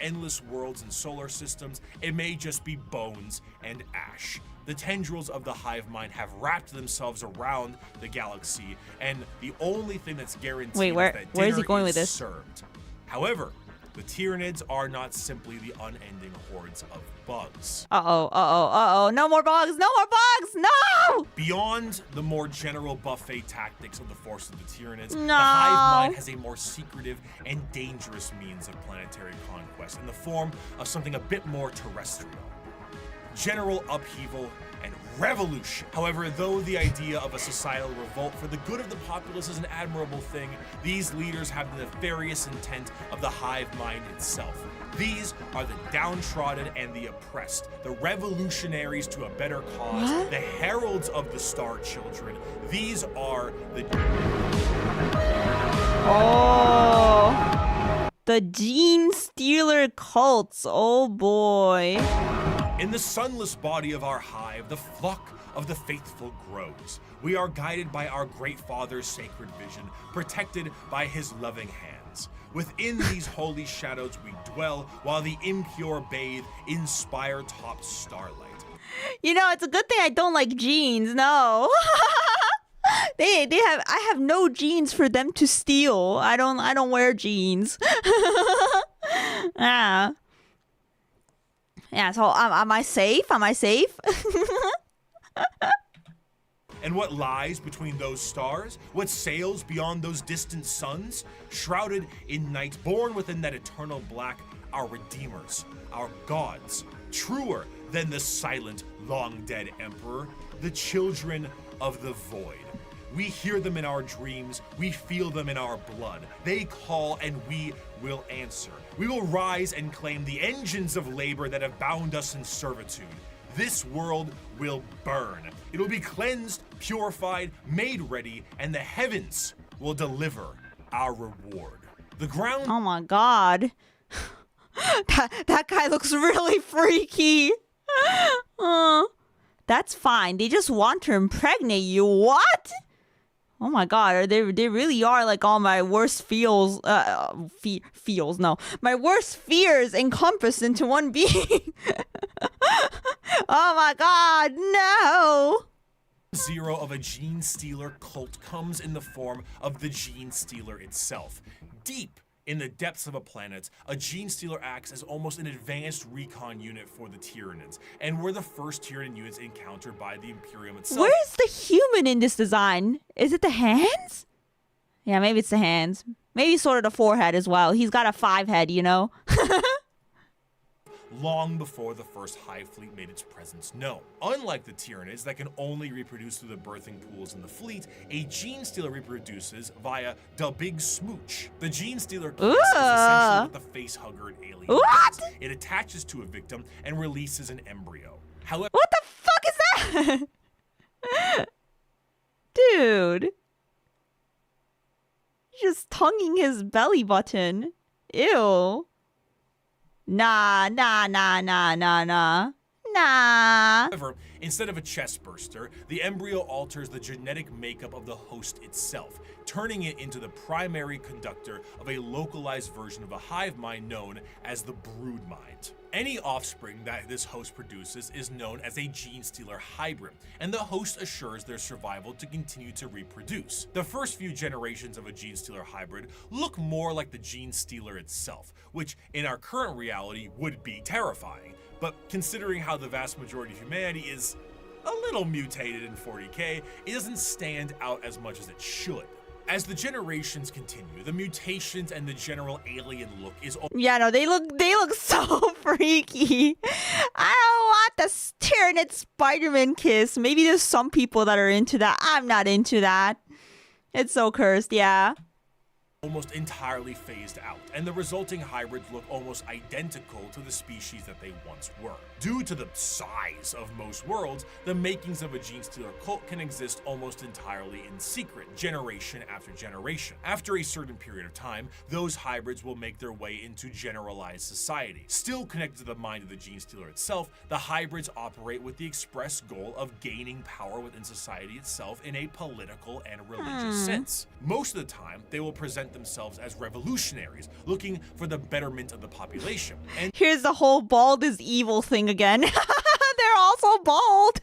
Endless worlds and solar systems, it may just be bones and ash. The tendrils of the hive mind have wrapped themselves around the galaxy, and the only thing that's guaranteed Wait, is that where is he dinner going with this? served. However, the Tyranids are not simply the unending hordes of bugs. No more bugs, no more bugs, no! Beyond the more general buffet tactics of the force of the Tyranids, No. the hive mind has a more secretive and dangerous means of planetary conquest in the form of something a bit more terrestrial. General upheaval and revolution. However, though the idea of a societal revolt for the good of the populace is an admirable thing, these leaders have the nefarious intent of the hive mind itself. These are the downtrodden and the oppressed, the revolutionaries to a better cause, the heralds of the Star Children. These are the... Oh, the Gene Stealer cults, oh boy. In the sunless body of our hive, the flock of the faithful grows. We are guided by our great Father's sacred vision, protected by his loving hands. Within these holy shadows we dwell, while the impure bathe in spire-topped starlight. You know, it's a good thing I don't like jeans, no. I have no jeans for them to steal. I don't wear jeans. Yeah. Yeah, so am I safe? Am I safe? And what lies between those stars? What sails beyond those distant suns? Shrouded in night, born within that eternal black, our redeemers, our gods, truer than the silent, long-dead emperor, the children of the void. We hear them in our dreams, we feel them in our blood. They call and we will answer. We will rise and claim the engines of labor that have bound us in servitude. This world will burn. It will be cleansed, purified, made ready, and the heavens will deliver our reward. The ground... Oh my god. That guy looks really freaky. That's fine. They just want to impregnate you. What? Oh my god, they really are like all my worst feels, my worst fears encompassed into one being. Oh my god, no! Zero of a Gene Stealer cult comes in the form of the Gene Stealer itself. Deep in the depths of a planet, a Gene Stealer acts as almost an advanced recon unit for the Tyranids, and were the first Tyranid units encountered by the Imperium itself. Where's the human in this design? Is it the hands? Yeah, maybe it's the hands. Maybe sort of the forehead as well. He's got a 5 head, you know? Long before the first Hive fleet made its presence known. Unlike the Tyranids that can only reproduce through the birthing pools in the fleet, a Gene Stealer reproduces via the Big Smooch. The Gene Stealer kiss is essentially what the face hugger in Alien does. It attaches to a victim and releases an embryo. However, What the fuck is that? Dude. Just tonguing his belly button. Ew. Nah. However, instead of a chest burster, the embryo alters the genetic makeup of the host itself, turning it into the primary conductor of a localized version of a hive mind known as the brood mind. Any offspring that this host produces is known as a Gene Stealer hybrid, and the host assures their survival to continue to reproduce. The first few generations of a Gene Stealer hybrid look more like the Gene Stealer itself, which in our current reality would be terrifying. But considering how the vast majority of humanity is a little mutated in 40K, it doesn't stand out as much as it should. As the generations continue, the mutations and the general alien look is... Yeah, no, they look so freaky. I don't want the Tyranid Spider-Man kiss. Maybe there's some people that are into that. I'm not into that. It's so cursed, yeah. almost entirely phased out, and the resulting hybrids look almost identical to the species that they once were. Due to the size of most worlds, the makings of a gene stealer cult can exist almost entirely in secret, generation after generation. After a certain period of time, those hybrids will make their way into generalized society. Still connected to the mind of the gene stealer itself, the hybrids operate with the express goal of gaining power within society itself in a political and religious sense. Most of the time, they will present themselves as revolutionaries, looking for the betterment of the population. And Here's the whole bald is evil thing again. They're also bald.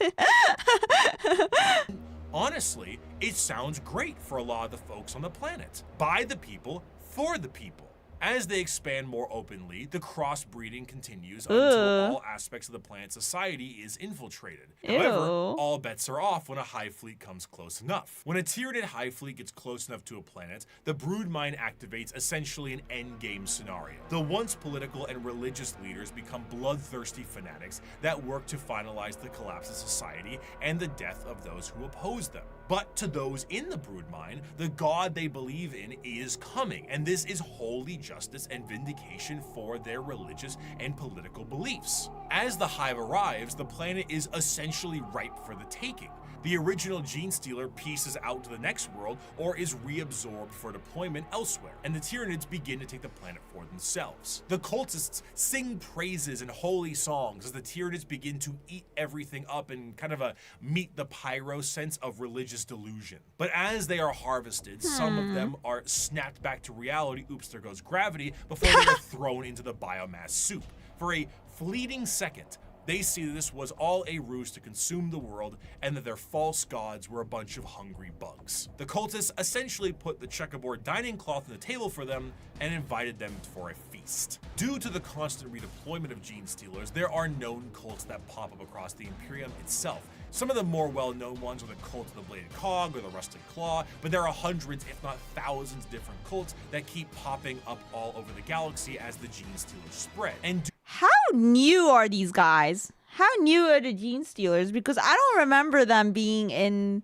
honestly, it sounds great for a lot of the folks on the planet. By the people, for the people. As they expand more openly, the crossbreeding continues until all aspects of the planet's society is infiltrated. However, all bets are off when a hive fleet comes close enough. When a Tyranid hive fleet gets close enough to a planet, the broodmine activates essentially an endgame scenario. The once political and religious leaders become bloodthirsty fanatics that work to finalize the collapse of society and the death of those who oppose them. But to those in the broodmine, the god they believe in is coming, and this is holy justice and vindication for their religious and political beliefs. As the hive arrives, the planet is essentially ripe for the taking. The original gene stealer pieces out to the next world or is reabsorbed for deployment elsewhere, and the Tyranids begin to take the planet for themselves. The cultists sing praises and holy songs as the Tyranids begin to eat everything up in kind of a meet the pyro sense of religious delusion. But as they are harvested, some of them are snapped back to reality, oops, there goes gravity, before they are thrown into the biomass soup. For a fleeting second, they see that this was all a ruse to consume the world and that their false gods were a bunch of hungry bugs. The cultists essentially put the checkerboard dining cloth on the table for them and invited them for a feast. Due to the constant redeployment of gene stealers, there are known cults that pop up across the Imperium itself. Some of the more well-known ones are the cult of the Bladed Cog or the Rusted Claw, but there are hundreds, if not thousands, of different cults that keep popping up all over the galaxy as the gene stealers spread. And How new are these guys? How new are the gene stealers? Because I don't remember them being in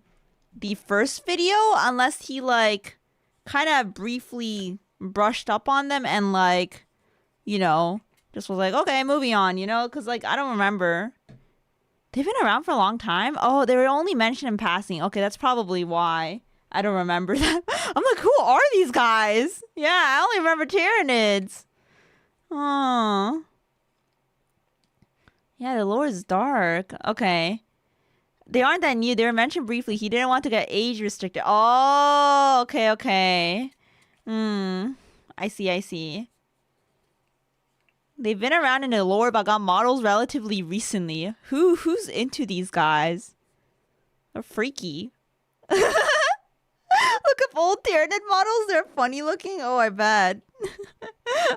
the first video unless he like kind of briefly brushed up on them and like, you know, just was like, okay, moving on, you know, because like I don't remember. They've been around for a long time. Oh, they were only mentioned in passing. Okay, that's probably why I don't remember them. I'm like, who are these guys? Yeah, I only remember Tyranids. Oh. Yeah, the lore is dark. Okay. They aren't that new. They were mentioned briefly. He didn't want to get age restricted. Oh, okay, okay. I see. They've been around in the lore but got models relatively recently. Who's into these guys? They're freaky. Look up old Tyranid models. They're funny looking. Oh, I bet.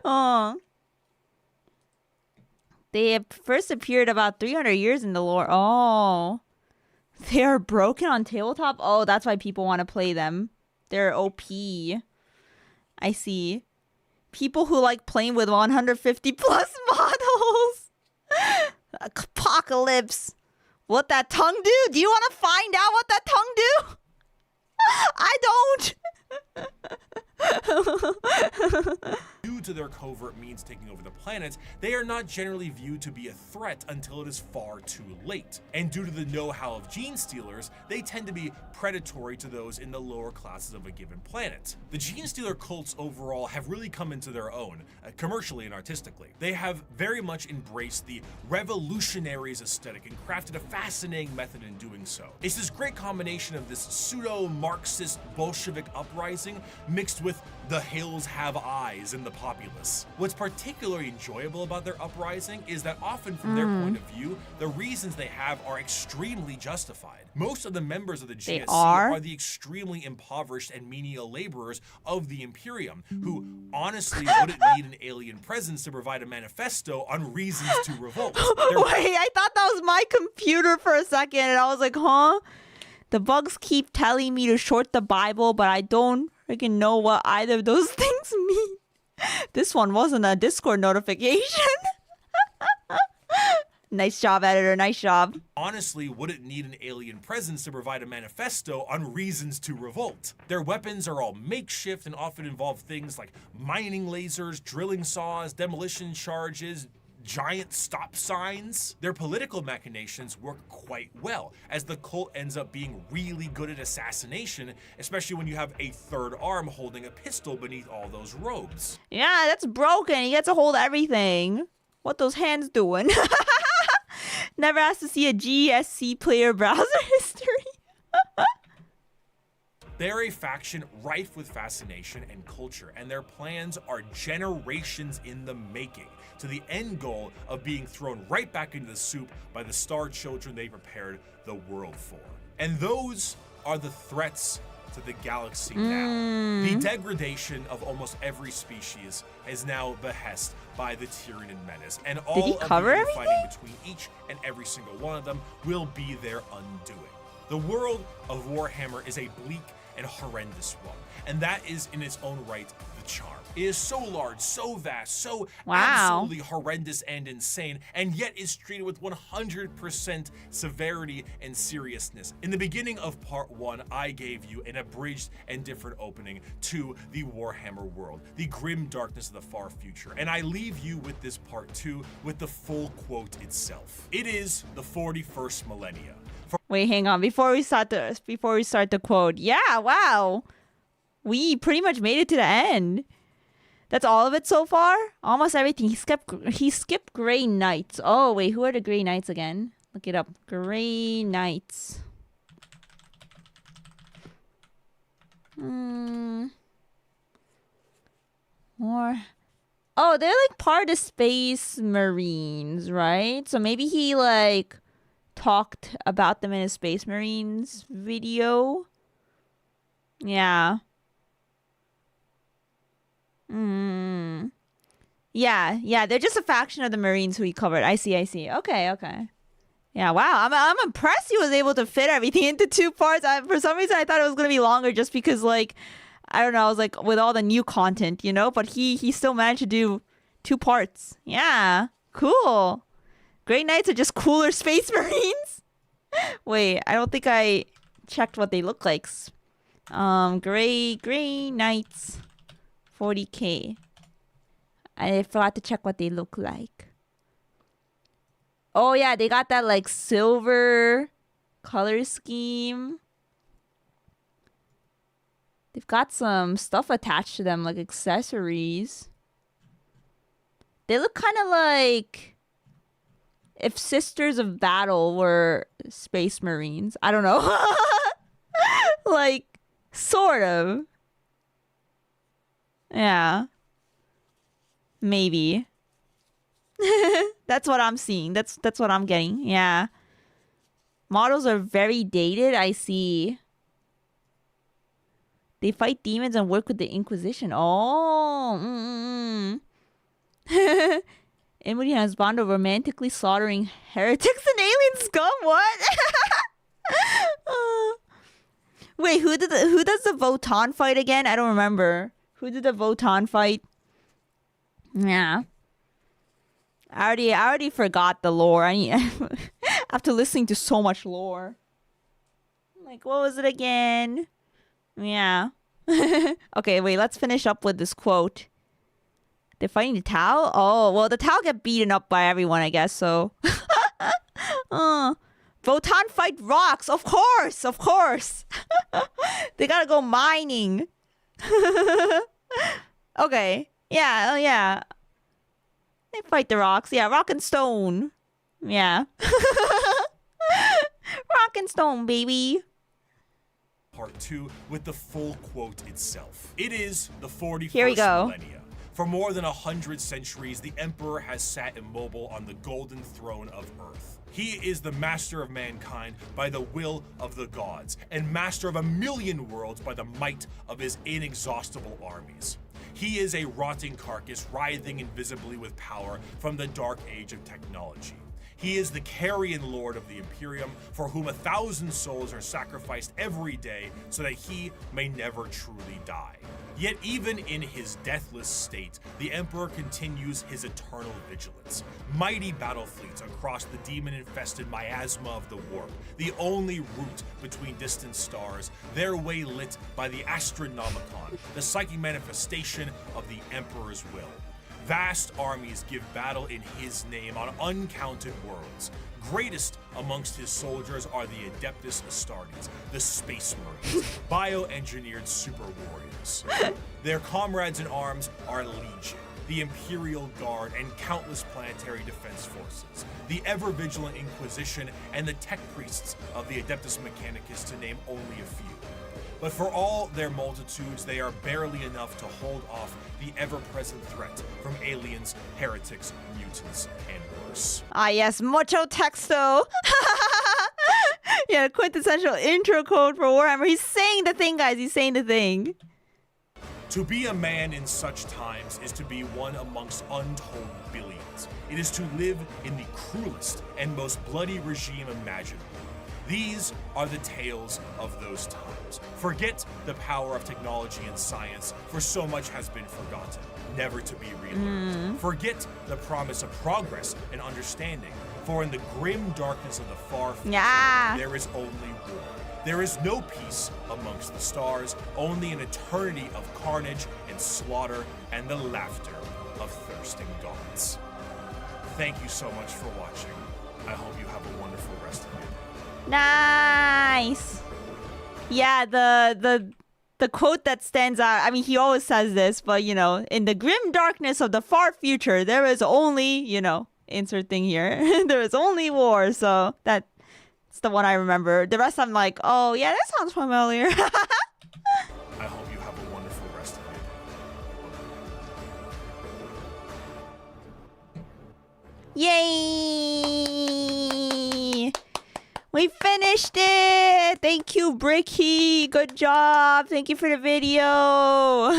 Oh. They have first appeared about 300 years in the lore. Oh. They are broken on tabletop? Oh, that's why people want to play them. They're OP. I see. People who like playing with 150 plus models. Apocalypse. What that tongue do? Do you want to find out what that tongue do? I don't. due to their covert means taking over the planet, they are not generally viewed to be a threat until it is far too late. And due to the know-how of gene stealers, they tend to be predatory to those in the lower classes of a given planet. The gene stealer cults overall have really come into their own, commercially and artistically. They have very much embraced the revolutionaries aesthetic and crafted a fascinating method in doing so. It's this great combination of this pseudo-Marxist Bolshevik uprising mixed with the hills have eyes in the populace. What's particularly enjoyable about their uprising is that often from their point of view, the reasons they have are extremely justified. Most of the members of the GSC are the extremely impoverished and menial laborers of the Imperium, who honestly wouldn't need an alien presence to provide a manifesto on reasons to revolt. Wait, I thought that was my computer for a second, and I was like, huh? The bugs keep telling me to short the Bible, but I don't freaking know what either of those things mean. This one wasn't a Discord notification. Nice job, editor. Nice job. Honestly wouldn't need an alien presence to provide a manifesto on reasons to revolt. Their weapons are all makeshift and often involve things like mining lasers, drilling saws, demolition charges, giant stop signs. Their political machinations work quite well, as the cult ends up being really good at assassination, especially when you have a third arm holding a pistol beneath all those robes. Yeah, that's broken. He gets to hold everything. What those hands doing? Never has to see a GSC player browser history. They're a faction rife with fascination and culture, and their plans are generations in the making, to the end goal of being thrown right back into the soup by the star children they prepared the world for. And those are the threats to the galaxy now. The degradation of almost every species is now behest by the Tyranid menace, and all of the fighting between each and every single one of them will be their undoing. The world of Warhammer is a bleak and horrendous one, and that is in its own right the charm. It is so large, so vast, so absolutely horrendous and insane, and yet is treated with 100% severity and seriousness. In the beginning of part 1, I gave you an abridged and different opening to the Warhammer world, the grim darkness of the far future, and I leave you with this part 2 with the full quote itself. It is the 41st millennia. Wait, hang on. Before we start the quote. Yeah, wow. We pretty much made it to the end. That's all of it so far? Almost everything. He skipped Grey Knights. Oh, wait, who are the Grey Knights again? Look it up. Grey Knights. More. Oh, they're like part of the Space Marines, right? So maybe he like talked about them in a Space Marines video. Yeah. Yeah, they're just a faction of the Marines who he covered. I see. Okay. Yeah, wow. I'm impressed he was able to fit everything into 2 parts. For some reason, I thought it was going to be longer just because, like, I don't know, I was like, with all the new content, you know? But he still managed to do 2 parts. Yeah, cool. Grey Knights are just cooler Space Marines? Wait, I don't think I checked what they look like. Grey Knights 40k. I forgot to check what they look like. Oh yeah, they got that like silver color scheme. They've got some stuff attached to them, like accessories. They look kind of like if Sisters of Battle were Space Marines. I don't know. Like, sort of. Yeah. Maybe. That's what I'm seeing. That's what I'm getting. Yeah. Models are very dated. I see. They fight demons and work with the Inquisition. Oh. Emuri has Bondo romantically slaughtering heretics and alien scum. What? Wait, who does the Votan fight again? I don't remember. Who did the Votan fight? Yeah. I already forgot the lore. After listening to so much lore. Like, what was it again? Yeah. Okay, wait, let's finish up with this quote. They're fighting the Tau? Oh, well, the Tau get beaten up by everyone, I guess, so. Votan fight rocks, of course. They gotta go mining. Okay, yeah. They fight the rocks, yeah, rock and stone. Yeah. Rock and stone, baby. Part 2 with the full quote itself. It is the 41st Here we go. millennia. For more than 100 centuries, the Emperor has sat immobile on the golden throne of Earth. He is the master of mankind by the will of the gods, and master of 1,000,000 worlds by the might of his inexhaustible armies. He is a rotting carcass writhing invisibly with power from the dark age of technology. He is the carrion lord of the Imperium, for whom 1,000 souls are sacrificed every day so that he may never truly die. Yet even in his deathless state, the Emperor continues his eternal vigilance. Mighty battle fleets across the demon-infested miasma of the warp, the only route between distant stars, their way lit by the Astronomicon, the psychic manifestation of the Emperor's will. Vast armies give battle in his name on uncounted worlds. Greatest amongst his soldiers are the Adeptus Astartes, the Space Marines, bioengineered super warriors. Their comrades in arms are Legion, the Imperial Guard, and countless planetary defense forces, the ever-vigilant Inquisition, and the tech priests of the Adeptus Mechanicus, to name only a few. But for all their multitudes, they are barely enough to hold off the ever-present threat from aliens, heretics, mutants, and worse. Ah, yes, mucho texto. Yeah, quintessential intro code for Warhammer. He's saying the thing, guys. He's saying the thing. To be a man in such times is to be one amongst untold billions. It is to live in the cruelest and most bloody regime imaginable. These are the tales of those times. Forget the power of technology and science, for so much has been forgotten, never to be relearned. Forget the promise of progress and understanding, for in the grim darkness of the far future, there is only war. There is no peace amongst the stars, only an eternity of carnage and slaughter and the laughter of thirsting gods. Thank you so much for watching. I hope you have a wonderful rest of your day. Nice. Yeah, the quote that stands out. I mean, he always says this, but you know, in the grim darkness of the far future, there is only, you know, insert thing here. There is only war. So that's the one I remember. The rest I'm like, oh yeah, that sounds familiar. I hope you have a wonderful rest of your day. Yay! We finished it! Thank you, Bricky. Good job. Thank you for the video.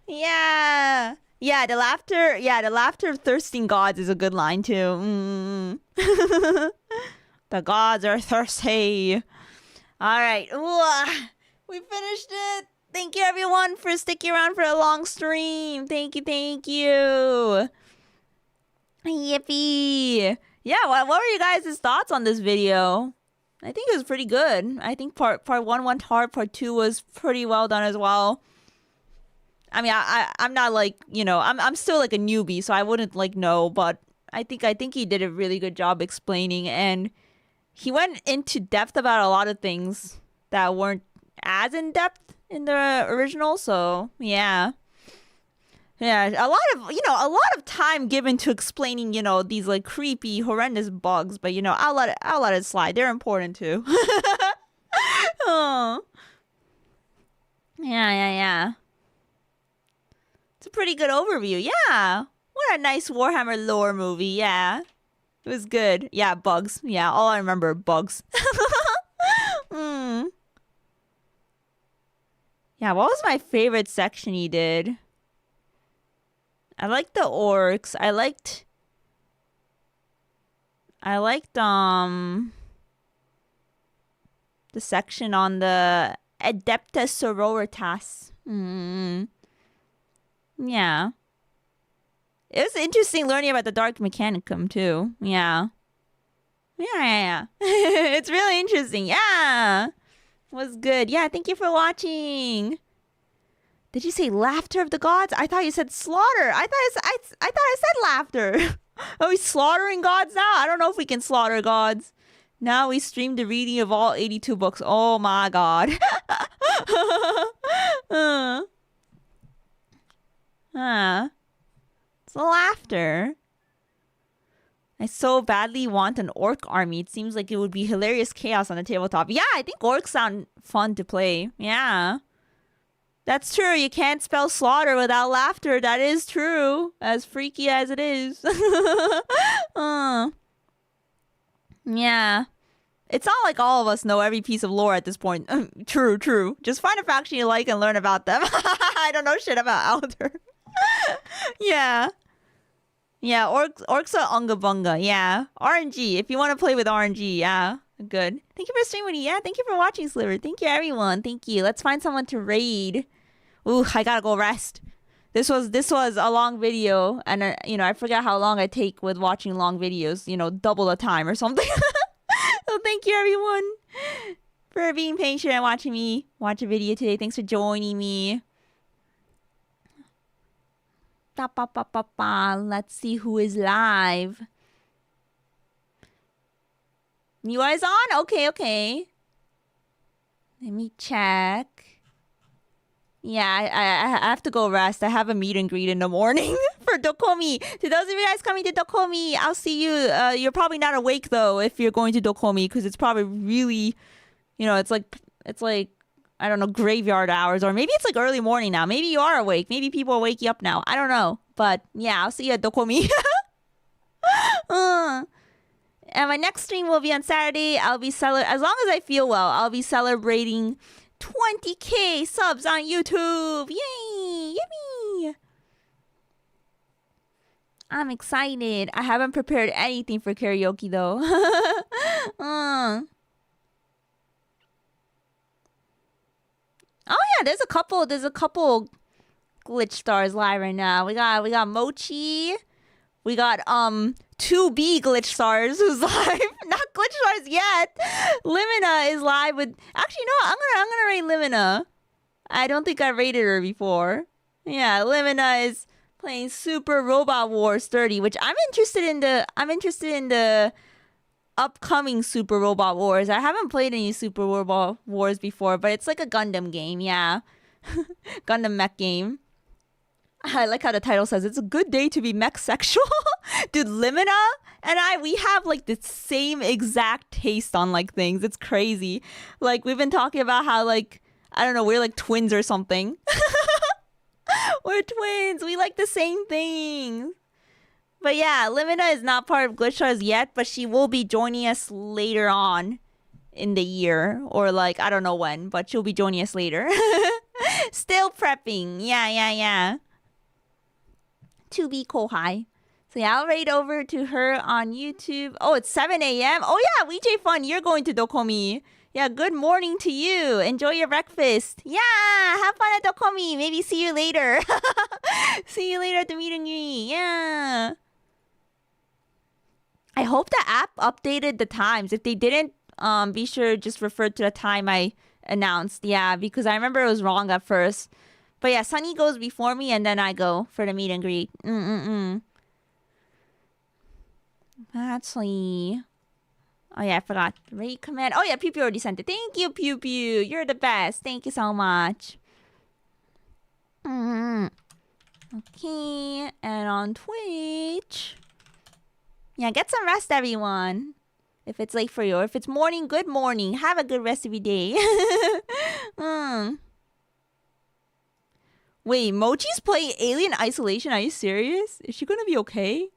Yeah. Yeah, the laughter of thirsting gods is a good line too. The gods are thirsty. All right. We finished it. Thank you everyone for sticking around for a long stream. Thank you. Yippee. Yeah, what were you guys' thoughts on this video? I think it was pretty good. I think part one went hard, part two was pretty well done as well. I mean, I'm not like, you know, I'm still like a newbie, so I wouldn't like know, but I think he did a really good job explaining, and he went into depth about a lot of things that weren't as in depth in the original, so yeah. Yeah, a lot of time given to explaining, you know, these like creepy, horrendous bugs, but you know, I'll let it slide. They're important too. Oh. Yeah. It's a pretty good overview. Yeah. What a nice Warhammer lore movie. Yeah. It was good. Yeah, bugs. Yeah, all I remember, bugs. Yeah, what was my favorite section he did? I liked the orcs. I liked the section on the Adeptus Sororitas. Yeah. It was interesting learning about the Dark Mechanicum too. Yeah. It's really interesting. Yeah. It was good. Yeah, thank you for watching. Did you say laughter of the gods? I thought you said slaughter. I thought I said laughter. Are we slaughtering gods now? I don't know if we can slaughter gods. Now we stream the reading of all 82 books. Oh my god. It's laughter. I so badly want an orc army. It seems like it would be hilarious chaos on the tabletop. Yeah, I think orcs sound fun to play. Yeah. That's true. You can't spell slaughter without laughter. That is true. As freaky as it is. Yeah. It's not like all of us know every piece of lore at this point. True. Just find a faction you like and learn about them. I don't know shit about Elder. Yeah. Yeah, orcs are unga bunga. Yeah, RNG. If you want to play with RNG, yeah, good. Thank you for streaming. Yeah, thank you for watching, Sliver. Thank you, everyone. Thank you. Let's find someone to raid. Ooh, I gotta go rest. This was a long video, and I forget how long I take with watching long videos. Double the time or something. So thank you, everyone, for being patient and watching me watch a video today. Thanks for joining me. Let's see who is live. You guys on? Okay. Let me check. Yeah, I have to go rest. I have a meet and greet in the morning for Dokomi. To those of you guys coming to Dokomi, I'll see you. You're probably not awake though if you're going to Dokomi, because it's probably really, it's like I don't know, graveyard hours, or maybe it's like early morning now. Maybe you are awake. Maybe people will wake you up now. I don't know, but yeah, I'll see you at Dokomi. And my next stream will be on Saturday. I'll be as long as I feel well, I'll be celebrating 20K subs on YouTube. Yay! Yippee! I'm excited. I haven't prepared anything for karaoke though. Oh yeah, there's a couple glitch stars live right now. We got Mochi. We got 2B glitch stars who's live. Not glitch stars yet. Limina is live with. Actually, no. I'm gonna rate Limina. I don't think I rated her before. Yeah, Limina is playing Super Robot Wars 30, which I'm interested in the upcoming Super Robot Wars. I haven't played any Super Robot Wars before, but it's like a Gundam game. Yeah, Gundam mech game. I like how the title says it's a good day to be mech sexual. Dude, Limina and we have like the same exact taste on like things. It's crazy. Like we've been talking about how like, I don't know, we're like twins or something. We're twins. We like the same things. But yeah, Limina is not part of Glitch Stars yet, but she will be joining us later on in the year, or like, I don't know when, but she'll be joining us later. Still prepping. Yeah. To be kohai. So yeah, I'll raid over to her on YouTube. Oh, it's 7 a.m. Oh yeah, WeJ Fun, you're going to Dokomi. Yeah, good morning to you. Enjoy your breakfast. Yeah, have fun at Dokomi. Maybe see you later. See you later at the meet and greet. Yeah. I hope the app updated the times. If they didn't, be sure to just refer to the time I announced. Yeah, because I remember it was wrong at first. But yeah, Sunny goes before me and then I go for the meet and greet. Actually, oh yeah, I forgot. Rate command. Oh yeah, Pew Pew already sent it. Thank you, Pew Pew. You're the best. Thank you so much. Okay, and on Twitch. Yeah, get some rest, everyone. If it's late for you, or if it's morning, good morning. Have a good rest of your day. Wait, Mochi's playing Alien Isolation? Are you serious? Is she gonna be okay?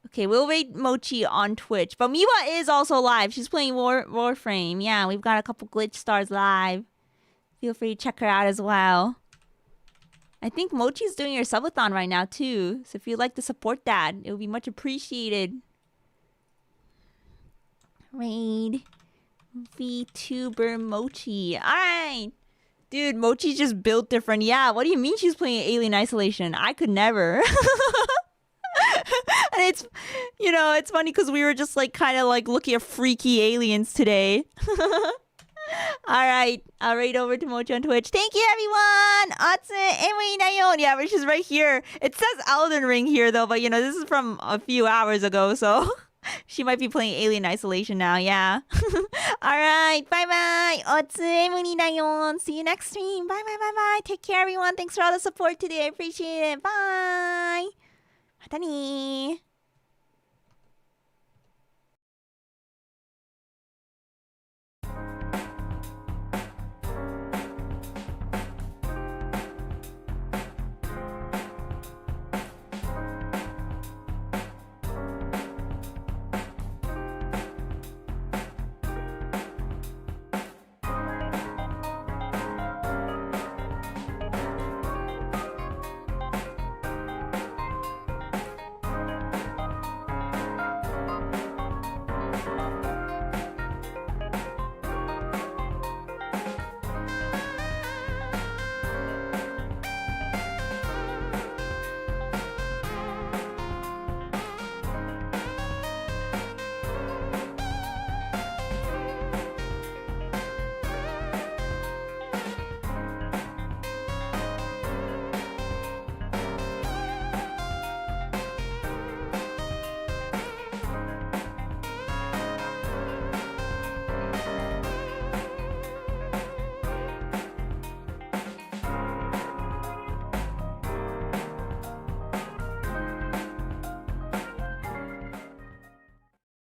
Okay, we'll rate Mochi on Twitch. But Miwa is also live. She's playing Warframe. Yeah, we've got a couple glitch stars live. Feel free to check her out as well. I think Mochi's doing her subathon right now too. So if you'd like to support that, it would be much appreciated. Raid VTuber Mochi. Alright. Dude, Mochi's just built different. Yeah, what do you mean she's playing Alien Isolation? I could never. And it's, it's funny because we were just like kind of like looking at freaky aliens today. Alright, I'll raid over to Mochi on Twitch. Thank you, everyone! Emuri dayon. Yeah, which is right here. It says Elden Ring here though, but this is from a few hours ago, so she might be playing Alien Isolation now, yeah. Alright, bye-bye. Emuri dayon. See you next stream. Bye. Take care, everyone. Thanks for all the support today. I appreciate it. Bye. またね